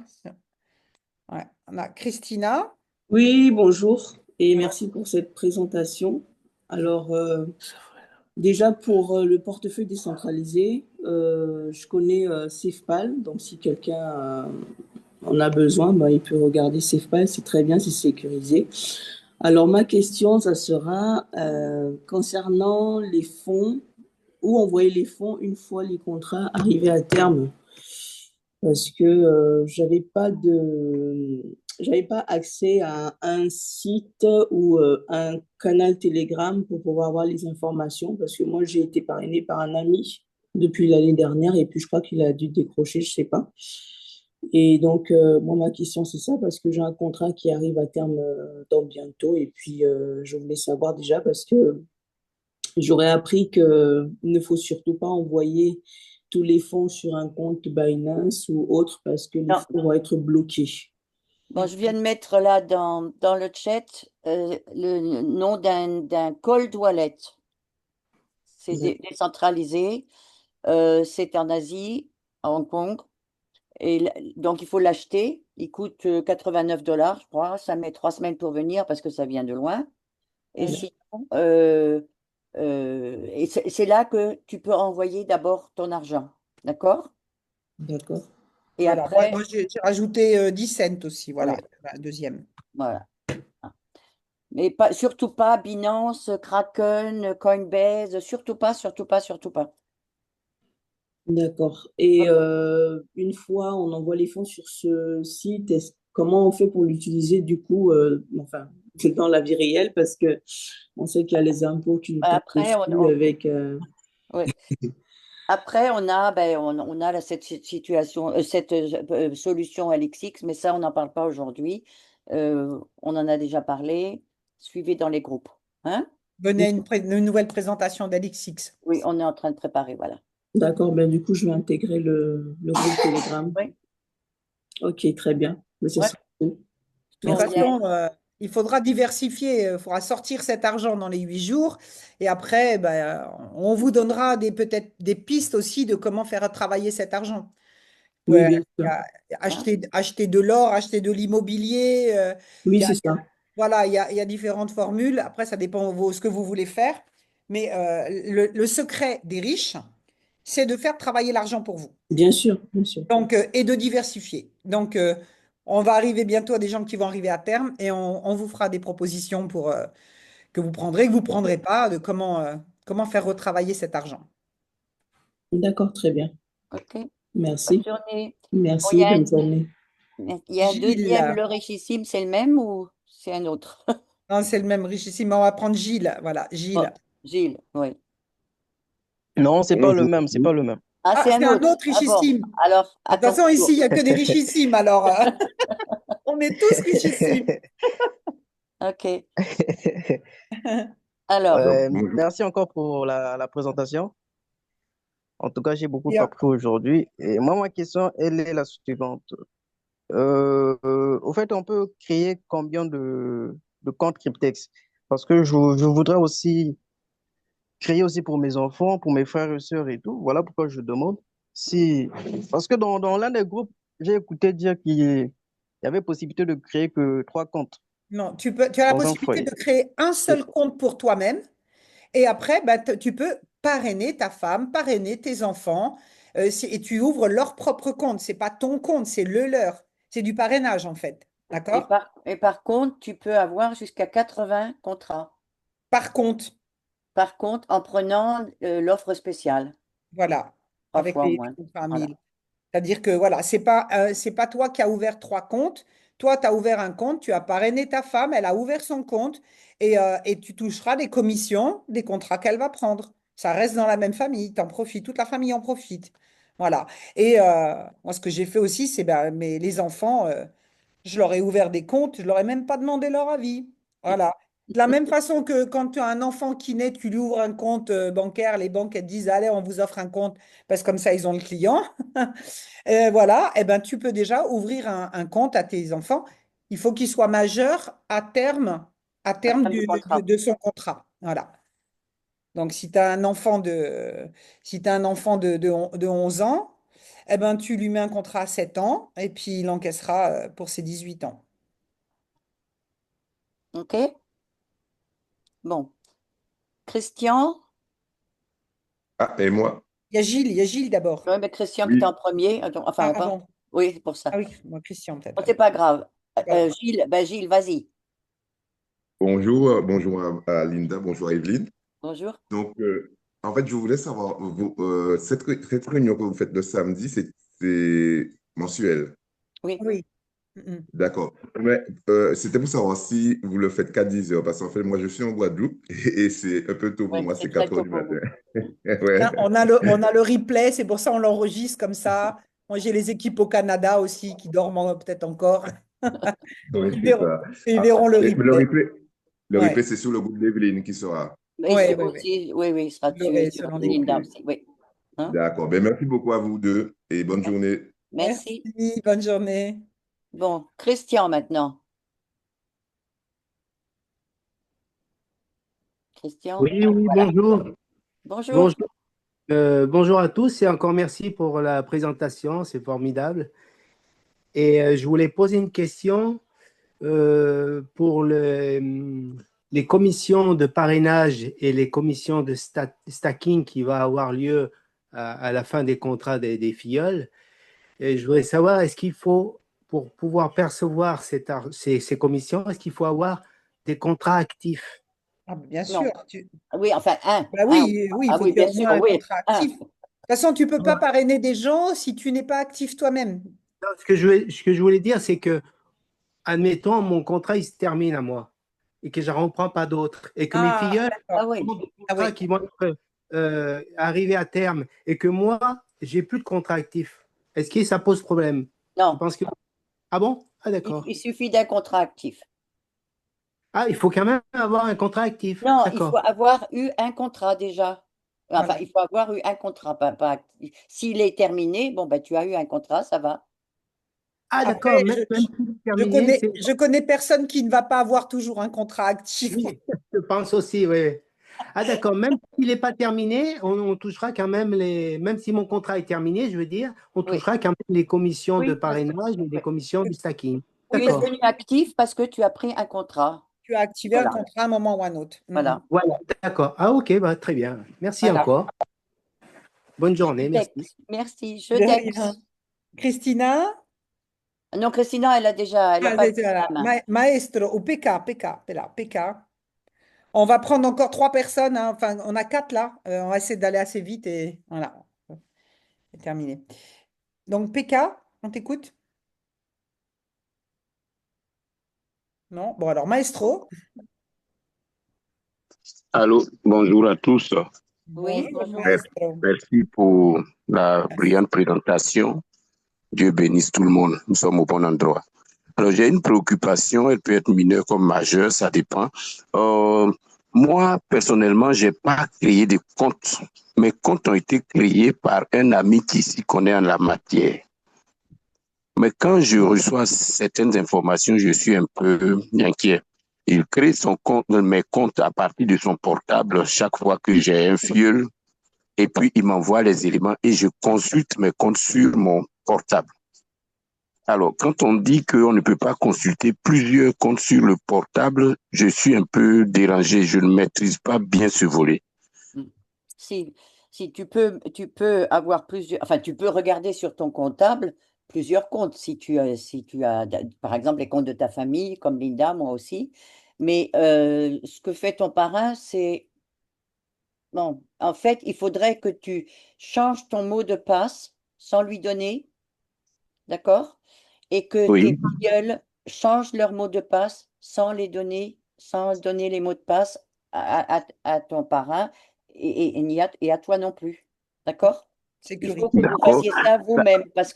Ouais. On a Christina. Oui, bonjour et merci pour cette présentation. Alors, déjà pour le portefeuille décentralisé, je connais SafePal, donc si quelqu'un en a besoin, ben, il peut regarder SafePal, c'est très bien, c'est sécurisé. Alors, ma question, ça sera concernant les fonds, où envoyer les fonds une fois les contrats arrivés à terme. Parce que j'avais pas accès à un site ou un canal Telegram pour pouvoir avoir les informations, parce que moi, j'ai été parrainée par un ami depuis l'année dernière, et puis je crois qu'il a dû décrocher, je sais pas. Et donc, moi, ma question, c'est ça, parce que j'ai un contrat qui arrive à terme dans bientôt, et puis je voulais savoir déjà, parce que j'aurais appris qu'il ne faut surtout pas envoyer tous les fonds sur un compte Binance ou autre, parce que les Non. fonds vont être bloqués. Bon, je viens de mettre là dans le chat le nom d'un cold wallet. C'est décentralisé. C'est en Asie, à Hong Kong. Et donc, il faut l'acheter. Il coûte $89, je crois. Ça met 3 semaines pour venir parce que ça vient de loin. Et sinon, et c'est là que tu peux envoyer d'abord ton argent. D'accord? D'accord. Et Voilà. après, Moi, j'ai rajouté 10 cents aussi. Voilà, oui, la deuxième. voilà. Mais pas, surtout pas Binance, Kraken, Coinbase, surtout pas, surtout pas, surtout pas. D'accord. Et une fois on envoie les fonds sur ce site, comment on fait pour l'utiliser du coup, enfin, c'est dans la vie réelle, parce que on sait qu'il y a les impôts qui nous tapent Après, dessus avec. ouais. Après, on a, on a cette situation, cette solution LXX, mais ça, on n'en parle pas aujourd'hui. On en a déjà parlé. Suivez dans les groupes. Hein? Venez une nouvelle présentation d'Alixix. Oui, on est en train de préparer, voilà. D'accord, ben du coup, je vais intégrer le groupe Telegram. Oui. Ok, très bien. Mais ça Ouais. sera tout. De toute façon, il faudra diversifier, il faudra sortir cet argent dans les 8 jours. Et après, on vous donnera peut-être des pistes aussi de comment faire travailler cet argent. Oui, Ouais, bien sûr. acheter de l'or, acheter de l'immobilier. Oui, c'est ça. Voilà, il y a différentes formules. Après, ça dépend de ce que vous voulez faire. Mais le secret des riches, c'est de faire travailler l'argent pour vous. Bien sûr, bien sûr. Donc, et de diversifier. Donc, on va arriver bientôt à des gens qui vont arriver à terme et on vous fera des propositions pour, que vous prendrez, que vous ne prendrez pas, de comment faire retravailler cet argent. D'accord, très bien. OK. Merci. Bonne journée. Merci, Bon, bonne journée. il y a un Gilles. deuxième, le richissime, c'est le même ou c'est un autre? Non, c'est le même richissime. On va prendre Gilles. Voilà, Gilles. Oh, Gilles, oui. Non, c'est pas le même, c'est pas le même. Ah, c'est un un autre. autre Ah bon. richissime. Alors, De toute façon, attention. ici, il n'y a que des richissimes. Alors, on est tous richissimes. OK. Alors, Merci encore pour la présentation. En tout cas, j'ai beaucoup Bien. appris aujourd'hui. Et moi, ma question, elle est la suivante. Au fait, on peut créer combien de comptes Cryptex? Parce que je voudrais aussi créer aussi pour mes enfants, pour mes frères et sœurs et tout. Voilà pourquoi je demande si... Parce que dans l'un des groupes, j'ai écouté dire qu'il y avait possibilité de créer que 3 comptes Non, tu as la dans un possibilité foyer. de créer un seul compte pour toi-même. Et après, tu peux parrainer ta femme, parrainer tes enfants, et tu ouvres leur propre compte. C'est pas ton compte, c'est le leur. C'est du parrainage, en fait. D'accord? et par contre, tu peux avoir jusqu'à 80 contrats. Par compte. Par contre, en prenant l'offre spéciale. Voilà. 3 Avec fois au les moins. 20 Voilà. 000. C'est-à-dire que, voilà, c'est pas toi qui as ouvert 3 comptes. Toi, tu as ouvert un compte, tu as parrainé ta femme, elle a ouvert son compte, et tu toucheras des commissions des contrats qu'elle va prendre. Ça reste dans la même famille, tu en profites, toute la famille en profite. Voilà. Et moi, ce que j'ai fait aussi, c'est mais les enfants, je leur ai ouvert des comptes, je leur ai même pas demandé leur avis. Voilà. De la même façon que quand tu as un enfant qui naît, tu lui ouvres un compte bancaire, les banques elles te disent, allez, on vous offre un compte, parce que comme ça, ils ont le client. Voilà, et ben, tu peux déjà ouvrir un compte à tes enfants. Il faut qu'ils soient majeurs à terme à terme terme du contrat. de son contrat. Voilà. Donc, si tu as un enfant de 11 ans, eh ben, tu lui mets un contrat à 7 ans et puis il encaissera pour ses 18 ans. OK? Bon. Christian? Ah, et moi? Il y a Gilles d'abord. Oui, mais Christian qui était Oui. en premier. Attends, enfin, Ah, pas. avant. Oui, c'est pour ça. Ah oui, moi, Christian peut-être. Bon, c'est pas grave. Voilà. Gilles, vas-y. Bonjour, bonjour à Linda, bonjour à Evelyne. Bonjour. Donc, en fait, je voulais savoir, cette réunion que vous faites le samedi, c'est mensuel. Oui. Oui. D'accord. Mais c'était pour savoir si vous le faites qu'à 10 heures, parce qu'en fait, moi, je suis en Guadeloupe et c'est un peu tôt pour Oui, moi, c'est c'est très 4 heures tôt du pour vous. matin. Ouais. On a le replay, c'est pour ça on l'enregistre comme ça. Moi, j'ai les équipes au Canada aussi qui dorment peut-être encore. Oui, Ils c'est verront, ça. ils Ah, verront le et replay. le Ouais. replay, c'est sur le groupe d'Evelyne qui sera. Mais Ouais, c'est ouais, ouais. aussi, oui, il sera Vous l'aurez sur selon les Ok, Linda groupes. aussi. Oui. Hein? d'accord. Ben, merci beaucoup à vous deux et bonne journée. Merci. Merci, bonne journée. Bon, Christian maintenant. Christian? Oui, oui, Voilà. bonjour. Bonjour. Bonjour. Bonjour à tous et encore merci pour la présentation, c'est formidable. Et je voulais poser une question pour les commissions de parrainage et les commissions de stacking qui va avoir lieu à la fin des contrats des filleuls. Et je voudrais savoir, est-ce qu'il faut, pour pouvoir percevoir ces commissions, est-ce qu'il faut avoir des contrats actifs? Ah, bien Non. sûr. Oui, enfin, Bah oui, oui, il Ah faut oui, qu'il y ait bien au sûr, moins un oui. contrat actif. De toute façon, tu ne peux pas parrainer des gens si tu n'es pas actif toi-même. Non, ce que je voulais dire, c'est que, admettons, mon contrat, il se termine à moi et que je ne reprends pas d'autres et que mes Ah, filleuls d'accord. ont des Ah contrats oui. qui vont être arrivés à terme et que moi, j'ai plus de contrat actif. Est-ce que ça pose problème? Non. Je pense que... Ah bon? Ah d'accord. Il suffit d'un contrat actif. Ah, il faut quand même avoir un contrat actif. Non, il D'accord. faut avoir eu un contrat déjà. Enfin, Voilà. il faut avoir eu un contrat, pas actif. S'il est terminé, bon, ben, tu as eu un contrat, ça va. Ah d'accord, Après, même s'il est terminé, c'est... je connais personne qui ne va pas avoir toujours un contrat actif. Oui, je pense aussi, oui. Ah d'accord, même s'il n'est pas terminé, on touchera quand même même si mon contrat est terminé, je veux dire, on Oui. touchera quand même les commissions de Oui, parce que parrainage et les commissions du stacking. tu es D'accord. devenu actif parce que tu as pris un contrat. Tu as activé un Voilà. contrat à un moment ou à un autre. Voilà. Voilà, d'accord. Ah ok, bah, très bien. Merci Voilà. encore. Bonne journée, merci. Merci. De rien. Christina? Non, Christina, elle a déjà, elle a Ah, pas c'est levé ça, la main. Maestro ou PK. On va prendre encore 3 personnes, hein. Enfin, on a 4 là. On va essayer d'aller assez vite et voilà. C'est terminé. Donc, PK, on t'écoute? Non? Bon, alors, Maestro. Allô, bonjour à tous. Oui, Bonjour, bonjour. Maestro. Merci pour la brillante présentation. Dieu bénisse tout le monde. Nous sommes au bon endroit. Alors, j'ai une préoccupation, elle peut être mineure comme majeure, ça dépend. Moi, personnellement, j'ai pas créé de comptes. Mes comptes ont été créés par un ami qui s'y connaît en la matière. Mais quand je reçois certaines informations, je suis un peu inquiet. Il crée son compte, mes comptes à partir de son portable chaque fois que j'ai un filleul. Et puis, il m'envoie les éléments et je consulte mes comptes sur mon portable. Alors, quand on dit qu'on ne peut pas consulter plusieurs comptes sur le portable, je suis un peu dérangé. Je ne maîtrise pas bien ce volet. Si tu peux avoir plusieurs, enfin, tu peux regarder sur ton comptable plusieurs comptes. Si tu as, par exemple, les comptes de ta famille, comme Linda, moi aussi. Mais ce que fait ton parrain, c'est, bon, en fait, il faudrait que tu changes ton mot de passe sans lui donner, d'accord? Et que tes Oui, filleuls changent leur mot de passe sans les donner, sans donner les mots de passe à ton parrain et à toi non plus. D'accord? Il faut que vous d'accord. fassiez ça vous-même parce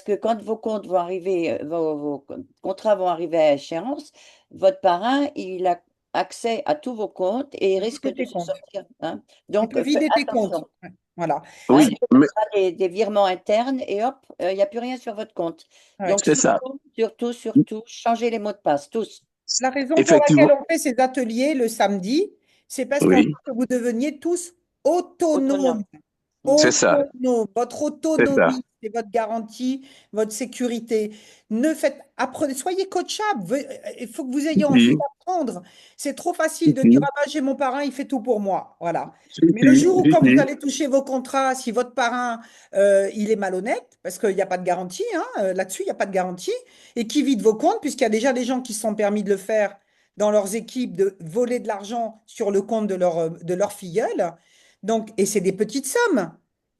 que quand vos comptes vont arriver, vos contrats vont arriver à échéance, votre parrain, il a accès à tous vos comptes et il risque de se sortir, hein. Tu Donc, peux vider tes comptes. attention. Ouais, voilà. Oui, Hein, ce mais sera des virements internes et hop, il n'y a plus rien sur votre compte. Ouais. Donc, c'est ça. surtout, changez les mots de passe, tous. La raison pour Effectivement, laquelle on fait ces ateliers le samedi, c'est parce qu'on veut oui, que vous deveniez tous Autonome. autonomes. c'est ça, Autonome. Votre c'est ça. autonomie, c'est votre garantie, votre sécurité. Apprenez, soyez coachables. Il faut que vous ayez envie Si, d'apprendre. C'est trop facile si, de dire, si, ah ben, j'ai mon parrain, il fait tout pour moi. Voilà. si, Mais le jour où, si, quand vous si. allez toucher vos contrats, si votre parrain, il est malhonnête, parce qu'il n'y a pas de garantie, hein, là-dessus, il n'y a pas de garantie, et qui vide vos comptes, puisqu'il y a déjà des gens qui se sont permis de le faire dans leurs équipes, de voler de l'argent sur le compte de leur filleule. Donc, et c'est des petites sommes.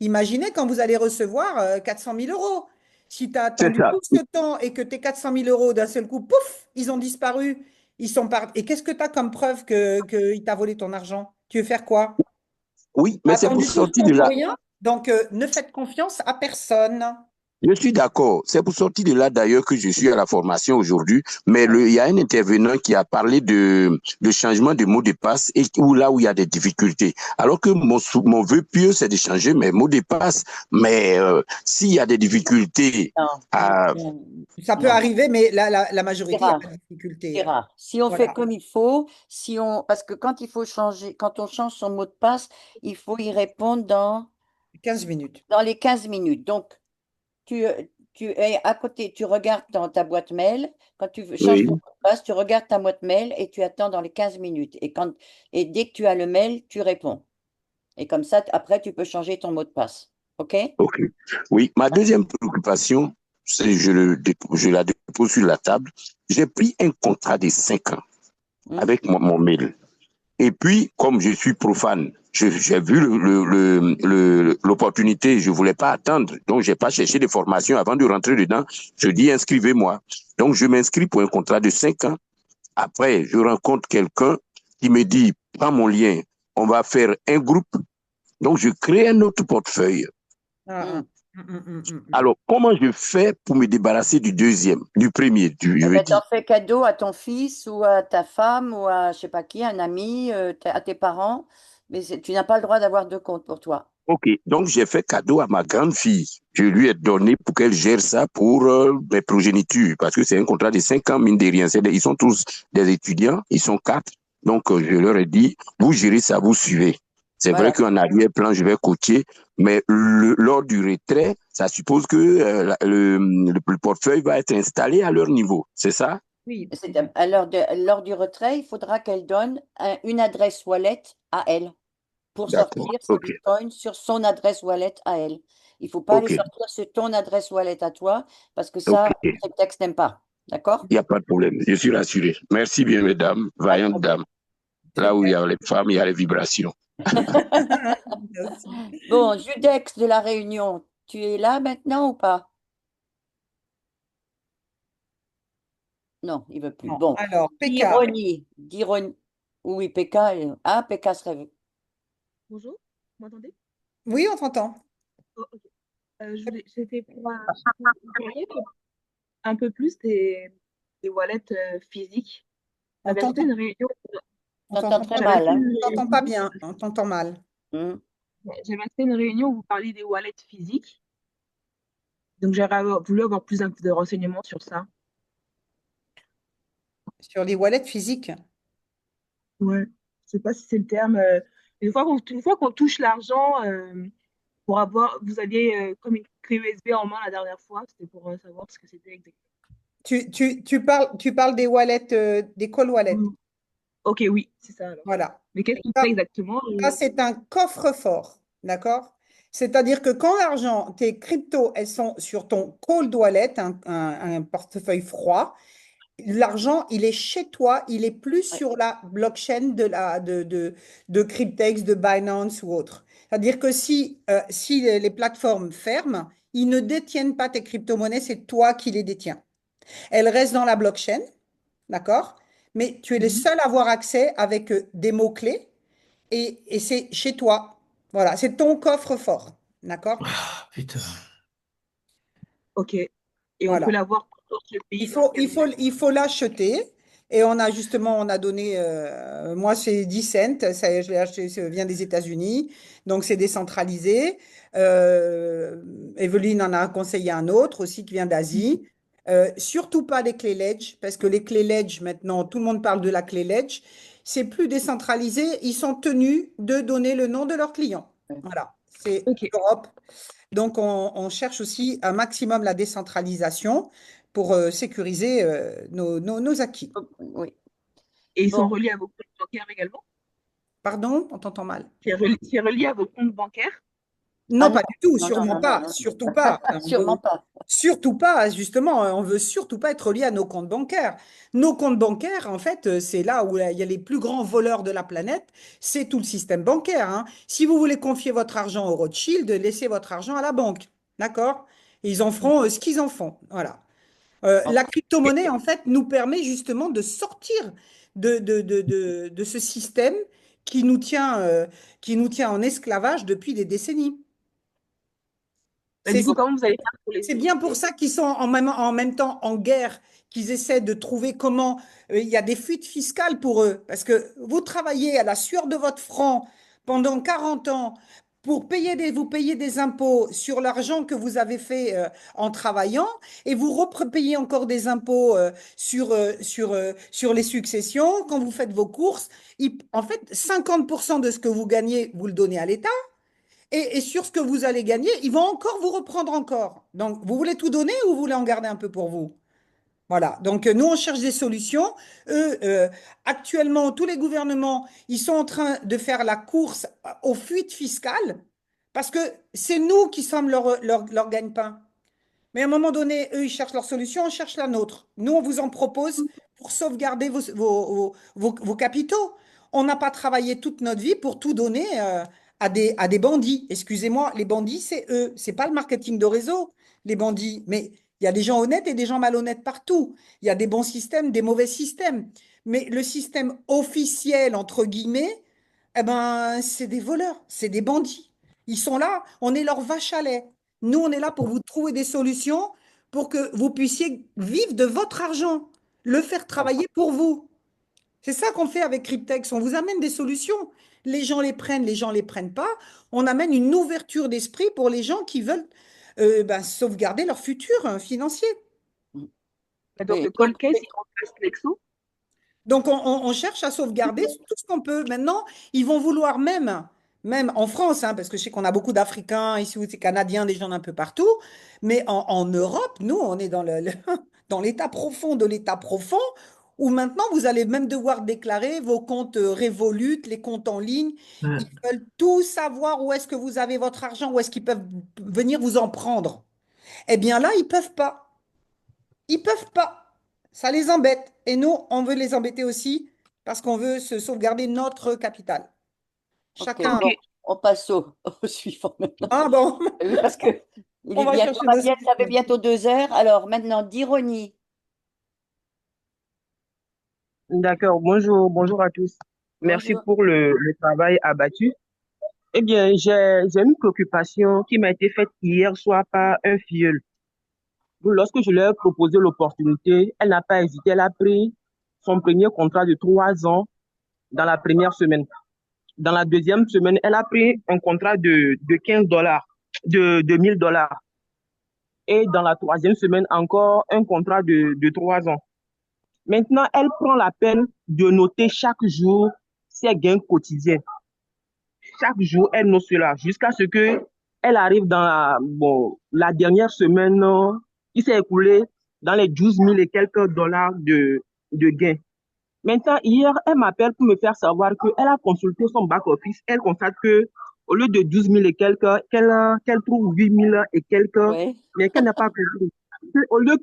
Imaginez quand vous allez recevoir 400 000 euros. Si tu as C'est attendu ça. tout ce temps et que tes 400 000 euros, d'un seul coup, pouf, ils ont disparu. Et qu'est-ce que tu as comme preuve qu'il t'a volé ton argent? Tu veux faire quoi? Oui, Tu as mais c'est pour attendu tout ce sortir temps de pour là. rien? Donc, ne faites confiance à personne. Je suis d'accord. C'est pour sortir de là d'ailleurs que je suis à la formation aujourd'hui. Mais il y a un intervenant qui a parlé de changement de mot de passe et là où il y a des difficultés. Alors que mon vœu pieux, c'est de changer mes mots de passe. Mais s'il y a des difficultés Non, à... non, Ça peut non. arriver, mais la C'est majorité, il n'y a rare. pas de difficulté. C'est rare. Si on fait Voilà. comme il faut, parce que quand il faut changer, quand on change son mot de passe, il faut y répondre 15 minutes. dans les 15 minutes. Donc, tu, tu es à côté, tu regardes dans ta boîte mail. Quand tu changes Oui, ton mot de passe, tu regardes ta boîte mail et tu attends dans les 15 minutes. Et dès que tu as le mail, tu réponds. Et comme ça, après, tu peux changer ton mot de passe. OK? ok. Oui, ma deuxième préoccupation, c'est je la dépose sur la table. J'ai pris un contrat de 5 ans avec mon mail. Et puis, comme je suis profane, j'ai vu l'opportunité, je voulais pas attendre. Donc, j'ai pas cherché de formation avant de rentrer dedans. Je dis, inscrivez-moi. Donc, je m'inscris pour un contrat de 5 ans. Après, je rencontre quelqu'un qui me dit, prends mon lien, on va faire un groupe. Donc, je crée un autre portefeuille. Alors, comment je fais pour me débarrasser du premier, je Eh veux ben, dire. t'en fais cadeau à ton fils ou à ta femme ou à, je sais pas qui, un ami, à tes parents. Mais tu n'as pas le droit d'avoir deux comptes pour toi. Ok, donc j'ai fait cadeau à ma grande fille. Je lui ai donné pour qu'elle gère ça pour mes progénitures, parce que c'est un contrat de 5 ans, mine de rien. Ils sont tous des étudiants, ils sont 4. Donc je leur ai dit, vous gérez ça, vous suivez. C'est Voilà. vrai qu'en arrière-plan, je vais coacher, mais lors du retrait, ça suppose que le portefeuille va être installé à leur niveau. C'est ça? Oui. Lors du retrait, il faudra qu'elle donne une adresse wallet à elle pour D'accord, sortir ses ok. bitcoins sur son adresse wallet à elle. Il ne faut pas Ok, les sortir sur ton adresse wallet à toi parce que ça, ok. Cryptex n'aime pas. D'accord? Il n'y a pas de problème, je suis rassuré. Merci bien, mesdames, Pas de vaillantes problème. dames. Là où il y a les femmes, il y a les vibrations. Bon, Judex de la Réunion, tu es là maintenant ou pas? Non, il ne veut plus. Non. Bon, Alors, PK. d'ironie. Oui, PK. PK se réveille. Bonjour, vous m'entendez? Oui, on t'entend. Oh, ok. C'était pour parler un peu plus des wallets physiques. On J'avais t'entend. fait une réunion. On t'entend t'entend très pas mal. bien. Hein. On t'entend pas bien. On t'entend mal. J'avais fait une réunion où vous parliez des wallets physiques. Donc, j'aurais voulu avoir plus de renseignements sur ça. Sur les wallets physiques. Ouais, je ne sais pas si c'est le terme. Une fois qu'on touche l'argent, vous aviez comme une clé USB en main la dernière fois. C'était pour savoir ce que c'était exactement. Tu parles des wallets, des call wallets. Ok, oui, c'est ça alors. Voilà. Mais qu'est-ce qu'il fait exactement? Ça, c'est un coffre-fort. D'accord? C'est-à-dire que quand l'argent, tes cryptos, elles sont sur ton cold wallet, un portefeuille froid, l'argent, il est chez toi, il est plus sur la blockchain de Cryptex, de Binance ou autre. C'est-à-dire que si les plateformes ferment, ils ne détiennent pas tes crypto-monnaies, c'est toi qui les détiens. Elles restent dans la blockchain, d'accord? Mais tu es le seul à avoir accès avec des mots-clés et c'est chez toi. Voilà, c'est ton coffre-fort, d'accord? Putain. Ok. Et on Voilà. peut l'avoir pour ce pays. Il faut l'acheter. Et on a donné, moi c'est 10 cents, ça, je l'ai acheté, ça vient des États-Unis, donc c'est décentralisé. Evelyne en a conseillé un autre aussi qui vient d'Asie. Surtout pas les clés Ledge, parce que les clés Ledge, maintenant, tout le monde parle de la clé Ledge. C'est plus décentralisé. Ils sont tenus de donner le nom de leurs clients. Voilà, c'est Ok. l'Europe. Donc, on cherche aussi un maximum la décentralisation pour sécuriser nos acquis. Oui. Et ils sont Bon, reliés à vos comptes bancaires également? Pardon, on t'entend mal. C'est relié à vos comptes bancaires? Non, ah pas non, du tout, non, non, sûrement non, non, pas, non, surtout pas. sûrement pas. Surtout pas, justement, on veut surtout pas être lié à nos comptes bancaires. Nos comptes bancaires, en fait, c'est là où il y a les plus grands voleurs de la planète, c'est tout le système bancaire, hein. Si vous voulez confier votre argent au Rothschild, laissez votre argent à la banque, d'accord? Ils en feront ce qu'ils en font, voilà. Bon. La crypto-monnaie, en fait, nous permet justement de sortir de ce système qui nous tient en esclavage depuis des décennies. Bah, C'est du coup, comment vous allez faire pour les c'est bien pour éviter? ça qu'ils sont en même temps en guerre, qu'ils essaient de trouver comment il y a des fuites fiscales pour eux. Parce que vous travaillez à la sueur de votre front pendant 40 ans pour vous payez des impôts sur l'argent que vous avez fait en travaillant et vous repayez encore des impôts sur les successions quand vous faites vos courses. En fait, 50% de ce que vous gagnez, vous le donnez à l'État. Et sur ce que vous allez gagner, ils vont encore vous reprendre encore. Donc, vous voulez tout donner ou vous voulez en garder un peu pour vous? Voilà. Donc, nous, on cherche des solutions. Eux, actuellement, tous les gouvernements, ils sont en train de faire la course aux fuites fiscales parce que c'est nous qui sommes leur gagne-pain. Mais à un moment donné, eux, ils cherchent leur solution, on cherche la nôtre. Nous, on vous en propose pour sauvegarder vos capitaux. On n'a pas travaillé toute notre vie pour tout donner à des bandits. Excusez-moi, les bandits, c'est eux. C'est pas le marketing de réseau, les bandits. Mais il y a des gens honnêtes et des gens malhonnêtes partout. Il y a des bons systèmes, des mauvais systèmes. Mais le système officiel, entre guillemets, eh ben, c'est des voleurs, c'est des bandits. Ils sont là, on est leur vache à lait. Nous, on est là pour vous trouver des solutions pour que vous puissiez vivre de votre argent, le faire travailler pour vous. C'est ça qu'on fait avec Cryptex. On vous amène des solutions. Les gens les gens les prennent pas. On amène une ouverture d'esprit pour les gens qui veulent sauvegarder leur futur financier. Donc, le cold case, il remplace Lexo? Donc, on cherche à sauvegarder tout ce qu'on peut. Maintenant, ils vont vouloir même en France, hein, parce que je sais qu'on a beaucoup d'Africains ici, ou des Canadiens, des gens d'un peu partout, mais en Europe, nous, on est dans l'état profond de l'état profond, où maintenant, vous allez même devoir déclarer vos comptes Revolut, les comptes en ligne. Ils veulent tout savoir où est-ce que vous avez votre argent, où est-ce qu'ils peuvent venir vous en prendre. Eh bien là, ils peuvent pas. Ils peuvent pas. Ça les embête. Et nous, on veut les embêter aussi parce qu'on veut se sauvegarder notre capital. Ok, Chacun. bon, on passe au suivant maintenant. Ah bon, Oui, parce que il on est va bientôt, chercher nos ça fait bientôt 2 heures. Alors maintenant, d'ironie. D'accord, bonjour à tous. Merci Bonjour. pour le travail abattu. Eh bien, j'ai une préoccupation qui m'a été faite hier soir par un filleul. Lorsque je lui ai proposé l'opportunité, elle n'a pas hésité. Elle a pris son premier contrat de 3 ans dans la première semaine. Dans la deuxième semaine, elle a pris un contrat de $15, de $1000. Et dans la troisième semaine, encore un contrat de 3 ans. Maintenant, elle prend la peine de noter chaque jour ses gains quotidiens. Chaque jour, elle note cela jusqu'à ce que elle arrive dans la dernière semaine qui s'est écoulée dans les 12 000 et quelques dollars de gains. Maintenant, hier, elle m'appelle pour me faire savoir qu'elle a consulté son back-office. Elle constate que au lieu de 12 000 et quelques, qu'elle trouve 8 000 et quelques, Ouais. mais qu'elle n'a pas compris. Au lieu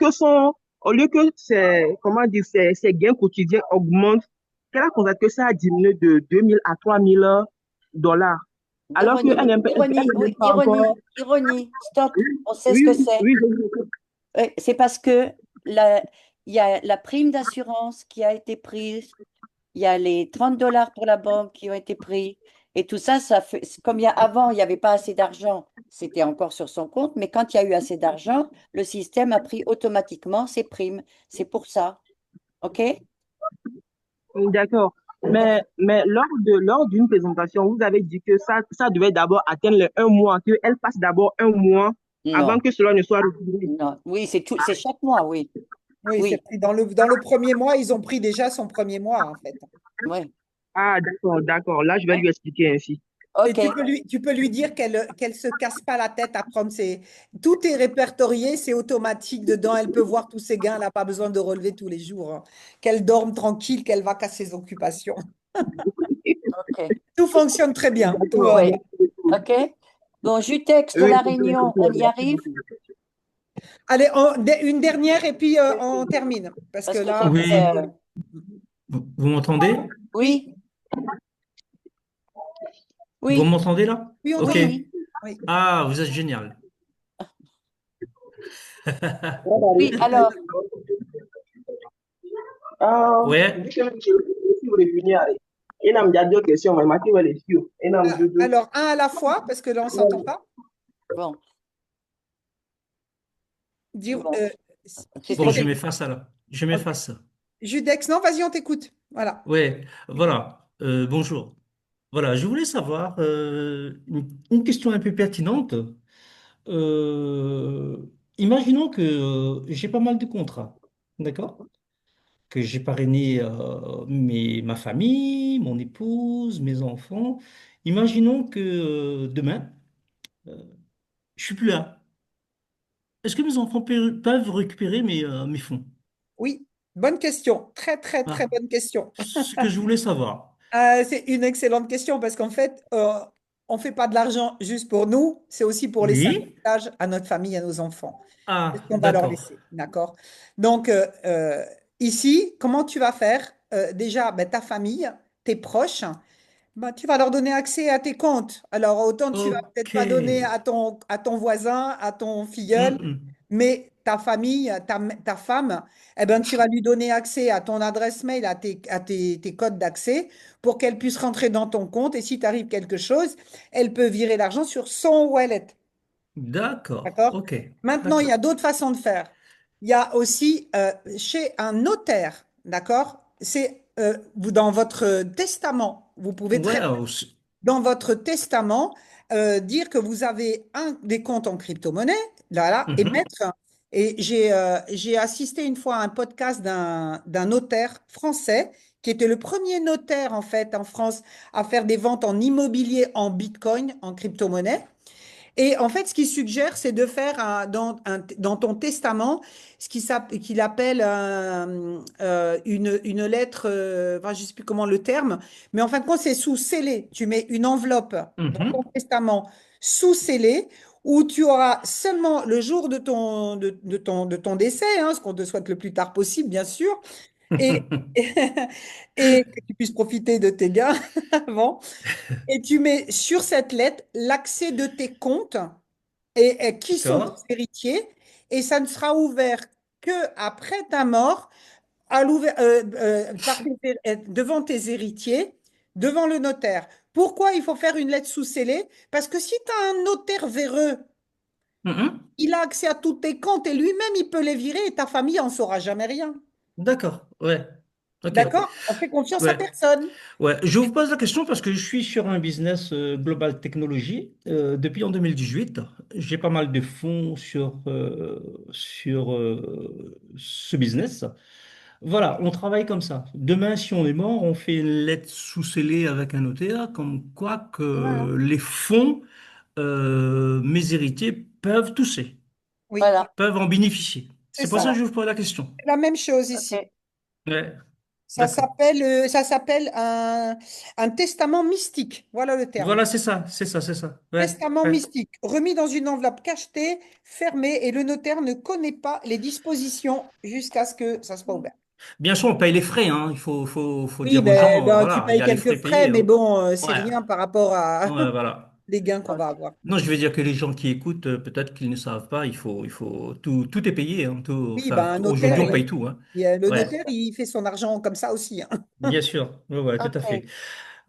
que ses gains quotidiens augmentent, qu'elle a constaté que ça a diminué de 2 000 à 3 000 dollars. Alors D'ironie, qu'elle n'aime oui, pas encore. ironie, stop, on sait ce Oui, que c'est. oui, C'est parce que il y a la prime d'assurance qui a été prise, il y a les 30 dollars pour la banque qui ont été pris, et tout ça, ça fait, comme avant, il n'y avait pas assez d'argent, c'était encore sur son compte, mais quand il y a eu assez d'argent, le système a pris automatiquement ses primes. C'est pour ça. OK? d'accord. Mais lors d'une présentation, vous avez dit que ça devait d'abord atteindre les 1 mois, qu'elle passe d'abord 1 mois avant Non, que cela ne soit retiré. non. Oui, c'est chaque mois, oui. Oui, c'est Oui, pris dans le premier mois, ils ont pris déjà son premier mois, en fait. oui. Ah, d'accord, d'accord. Là, je vais Hein? lui expliquer ainsi. Et Ok. tu peux lui dire qu'elle se casse pas la tête à prendre ses... Tout est répertorié, c'est automatique dedans. Elle peut voir tous ses gains, elle n'a pas besoin de relever tous les jours, hein. Qu'elle dorme tranquille, qu'elle va qu'à ses occupations. Ok. Tout fonctionne très bien. Tout, D'accord, Oui. merci beaucoup. Ok. Bon, Jutex de Oui, La complet, Réunion, complet. on y Merci arrive? beaucoup. Allez, une dernière et puis on termine. Parce que Parce que là, Oui, j'aimerais. vous m'entendez? Oui, Vous oui, m'entendez là? oui, on Ok. t'entend. oui, Oui. Ah, vous êtes génial. oui. Alors, Ah, Ouais. vu que si vous revenez à il a mis deux questions, mais Mathieu va les suivre. Il a mis deux. Alors, un à la fois, parce que là, on ne s'entend pas. bon, Dire, bon, qui Bon, c'est je c'était. qui- m'efface alors. Je Ok. m'efface. Judex, non, vas-y, on t'écoute. Voilà. Ouais, voilà. Bonjour. Voilà, je voulais savoir une question un peu pertinente. Euh, Imaginons que j'ai pas mal de contrats, d'accord? Que j'ai parrainé ma famille, mon épouse, mes enfants. Imaginons que demain, euh, je suis plus là. Est-ce que mes enfants peuvent récupérer mes fonds? Oui, bonne question. Très, très, très Ah, bonne question. ce que je voulais savoir. C'est une excellente question parce qu'en fait, on ne fait pas de l'argent juste pour nous, c'est aussi pour laisser un Oui? héritage à notre famille, à nos enfants. C'est ce Ah, qu'on va leur d'accord. laisser, d'accord? Donc, ici, comment tu vas faire? Déjà, ben, ta famille, tes proches, ben, tu vas leur donner accès à tes comptes. Alors, autant tu vas peut-être Ok. pas donner à ton voisin, à ton filleul, Mm. mais ta famille, ta femme, eh ben, tu vas lui donner accès à ton adresse mail, tes codes d'accès pour qu'elle puisse rentrer dans ton compte. Et si t'arrive quelque chose, elle peut virer l'argent sur son wallet. D'accord. D'accord? Ok. Maintenant, il y a D'accord. d'autres façons de faire. Il y a aussi chez un notaire, d'accord? C'est dans votre testament, vous pouvez Ouais. très dans votre testament dire que vous avez des comptes en crypto-monnaie, là, et Mhm. mettre. Et j'ai assisté une fois à un podcast d'un notaire français qui était le premier notaire en fait en France à faire des ventes en immobilier en Bitcoin, en crypto-monnaie. Et en fait, ce qu'il suggère, c'est de faire dans ton testament qu'il appelle une lettre, enfin, je ne sais plus comment le terme, mais en fin de compte, c'est sous scellé. Tu mets une enveloppe dans ton Mhm. testament sous scellé où tu auras seulement le jour de ton décès, hein, ce qu'on te souhaite le plus tard possible, bien sûr, et, et que tu puisses profiter de tes gains avant. Et tu mets sur cette lettre l'accès de tes comptes et qui sont tes D'accord. héritiers. Et ça ne sera ouvert que après ta mort, devant tes héritiers, devant le notaire. Pourquoi il faut faire une lettre sous scellée? Parce que si tu as un notaire véreux, Mhm. il a accès à tous tes comptes et lui-même, il peut les virer et ta famille en saura jamais rien. D'accord. Ouais. Ok. D'accord? On fait confiance à Ouais. personne. Ouais. Je vous pose la question parce que je suis sur un business global technologie depuis en 2018. J'ai pas mal de fonds sur ce business. Voilà, on travaille comme ça. Demain, si on est mort, on fait une lettre sous scellée avec un notaire, comme quoi Voilà. que les fonds, mes héritiers peuvent toucher, Oui, Voilà. peuvent en bénéficier. c'est C'est pour ça ça. que je vous pose la question. La même chose ici. Ok. Ouais, d'accord. Ça s'appelle un testament mystique. Voilà le terme. Voilà, c'est ça, c'est ça, c'est ça. Ouais, Testament ouais. mystique, remis dans une enveloppe cachetée, fermée, et le notaire ne connaît pas les dispositions jusqu'à ce que ça soit ouvert. Bien sûr, on paye les frais, hein. Il faut Oui, dire aux gens, ben, tu voilà, il y payes a les quelques frais frais, payés, mais hein. bon, c'est Ouais, rien par rapport à ouais, voilà. les gains qu'on va Ok. avoir. Non, je veux dire que les gens qui écoutent, peut-être qu'ils ne savent pas, il faut, tout est payé, hein, tout, Oui, ben, enfin, un aujourd'hui, notaire, on paye tout, hein. le Ouais, notaire, il fait son argent comme ça aussi, hein. bien sûr, ouais, ouais, tout à fait. Ok.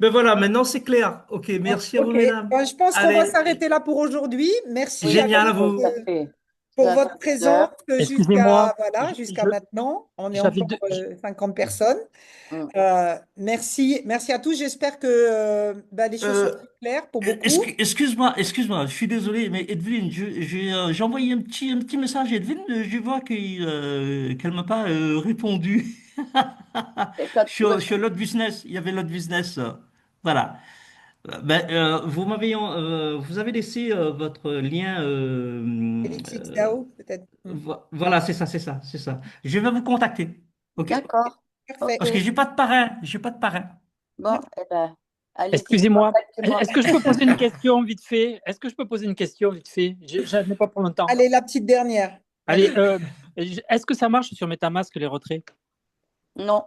Ben voilà, maintenant c'est clair. Ok, merci à vous, Ok, mesdames. ben, je pense qu'on va Allez, s'arrêter là pour aujourd'hui. Merci à génial à Oui, vous tout à vous. fait. pour Chers votre auditeurs, présence Excusez-moi, jusqu'à maintenant. On est j'avais encore deux. 50 personnes. Mm. Merci à tous. J'espère que les choses sont très claires pour beaucoup. Excuse-moi, je suis désolé, mais Edwin, j'ai envoyé un petit message à Edwin, je vois qu'elle m'a pas répondu. Et quand- Sur l'autre business, il y avait l'autre business. Voilà. Vous avez laissé votre lien. Elixix DAO, peut-être. Voilà, c'est ça. Je vais vous contacter. OK? D'accord. Parfait. Parce que j'ai pas de parrain. Bon, eh ben, allez-y, Excusez-moi, contactez-moi. est-ce que je peux poser une question vite fait? Je n'ai pas pour longtemps. Allez, la petite dernière. Allez, est-ce que ça marche sur MetaMask les retraits? Non,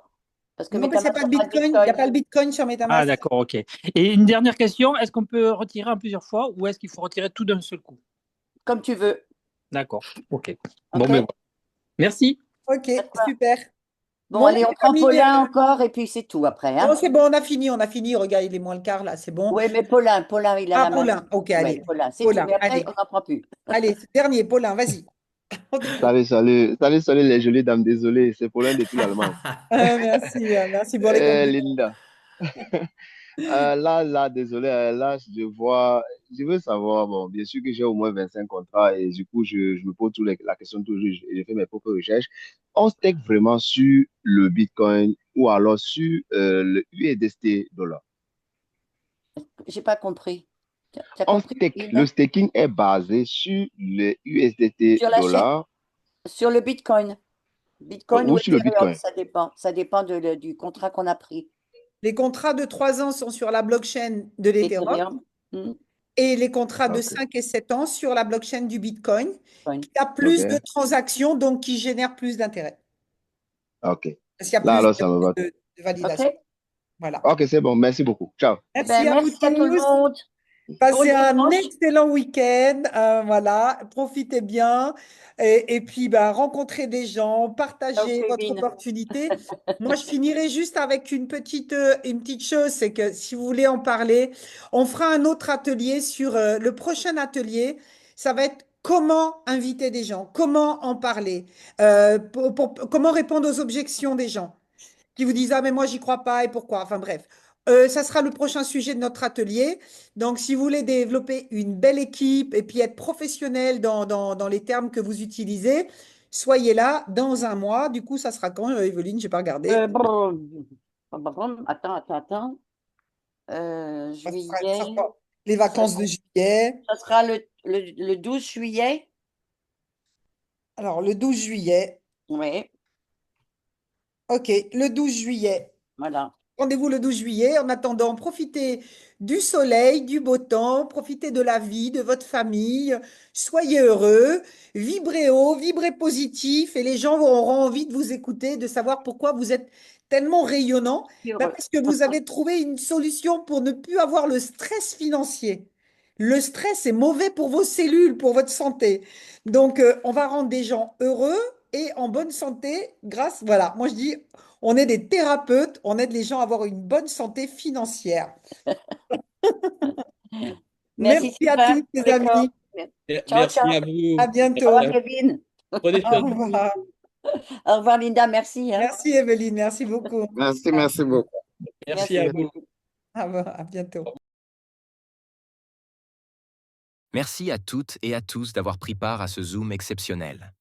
parce que Non, mais c'est MetaMask pas le n'a pas de Bitcoin. Il n'y a pas le Bitcoin sur Ah, MetaMask. d'accord, ok. Et une dernière question, est-ce qu'on peut retirer en plusieurs fois ou est-ce qu'il faut retirer tout d'un seul coup? Comme tu veux. D'accord, ok. Ok. Bon, mais voilà. Merci. Ok, super. Bon, allez, on les prend familles, Paulin encore et puis c'est tout après. Hein. Non, c'est bon, on a fini. Regarde, il est moins le quart là, c'est bon. Oui, mais Paulin, il a la main. Paulin, ok, Ouais, allez. Paulin, c'est Paulin, tout. Mais après, allez. on n'en prend plus. Allez, dernier, Paulin, vas-y. Salut les jolies dames, désolé, c'est Paulin depuis l'Allemagne. Merci pour les compliments. Linda. Désolé, là, je veux savoir, bon, bien sûr que j'ai au moins 25 contrats et du coup, je me pose la question tous les jours et je fais mes propres recherches. On stake vraiment sur le Bitcoin ou alors sur le USDT dollar? J'ai pas compris. Le staking est basé sur le USDT dollar. Sur le Bitcoin. Bitcoin ou sur le Ethereum, Bitcoin. ça dépend. Ça dépend du contrat qu'on a pris. Les contrats de 3 ans sont sur la blockchain de l'Ethereum. Et les contrats de 5 et 7 ans sur la blockchain du Bitcoin, qui a plus de transactions, donc qui génère plus d'intérêt. Ok. Parce qu'il y a plus alors, ça me va. de validation. Voilà. Ok, c'est bon. Merci beaucoup. Ciao. Merci à vous tout le monde. Passez un excellent week-end. Voilà, profitez bien. Et puis, rencontrez des gens, partagez votre opportunité. Moi, je finirai juste avec une petite chose, c'est que si vous voulez en parler, on fera un autre atelier sur le prochain atelier. Ça va être comment inviter des gens, comment en parler, comment répondre aux objections des gens qui vous disent « Ah, mais moi, j'y crois pas et pourquoi ?» Enfin bref, ça sera le prochain sujet de notre atelier. Donc, si vous voulez développer une belle équipe et puis être professionnel dans les termes que vous utilisez, soyez là dans un mois. Du coup, ça sera quand, Evelyne? Je n'ai pas regardé. Attends. Juillet. Les vacances de juillet. Ça sera le 12 juillet. Alors, le 12 juillet. Oui. OK, le 12 juillet. Voilà. Rendez-vous le 12 juillet. En attendant, profitez du soleil, du beau temps, profitez de la vie, de votre famille. Soyez heureux, vibrez haut, vibrez positif et les gens auront envie de vous écouter, de savoir pourquoi vous êtes tellement rayonnant. Parce que vous avez trouvé une solution pour ne plus avoir le stress financier. Le stress est mauvais pour vos cellules, pour votre santé. Donc, on va rendre des gens heureux et en bonne santé grâce, voilà, moi je dis, on est des thérapeutes, on aide les gens à avoir une bonne santé financière. Merci à tous, les amis. Merci à vous. À bientôt. Au revoir, Kevin. Prenez soin de vous. Au revoir. Au revoir, Linda. Merci. Merci, Evelyne. Merci beaucoup. Merci beaucoup. Merci à vous. À bientôt. Merci à toutes et à tous d'avoir pris part à ce Zoom exceptionnel.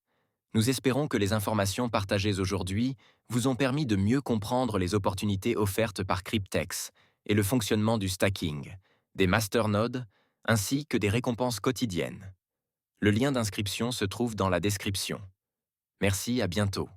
Nous espérons que les informations partagées aujourd'hui vous ont permis de mieux comprendre les opportunités offertes par Cryptex et le fonctionnement du stacking, des masternodes, ainsi que des récompenses quotidiennes. Le lien d'inscription se trouve dans la description. Merci, à bientôt.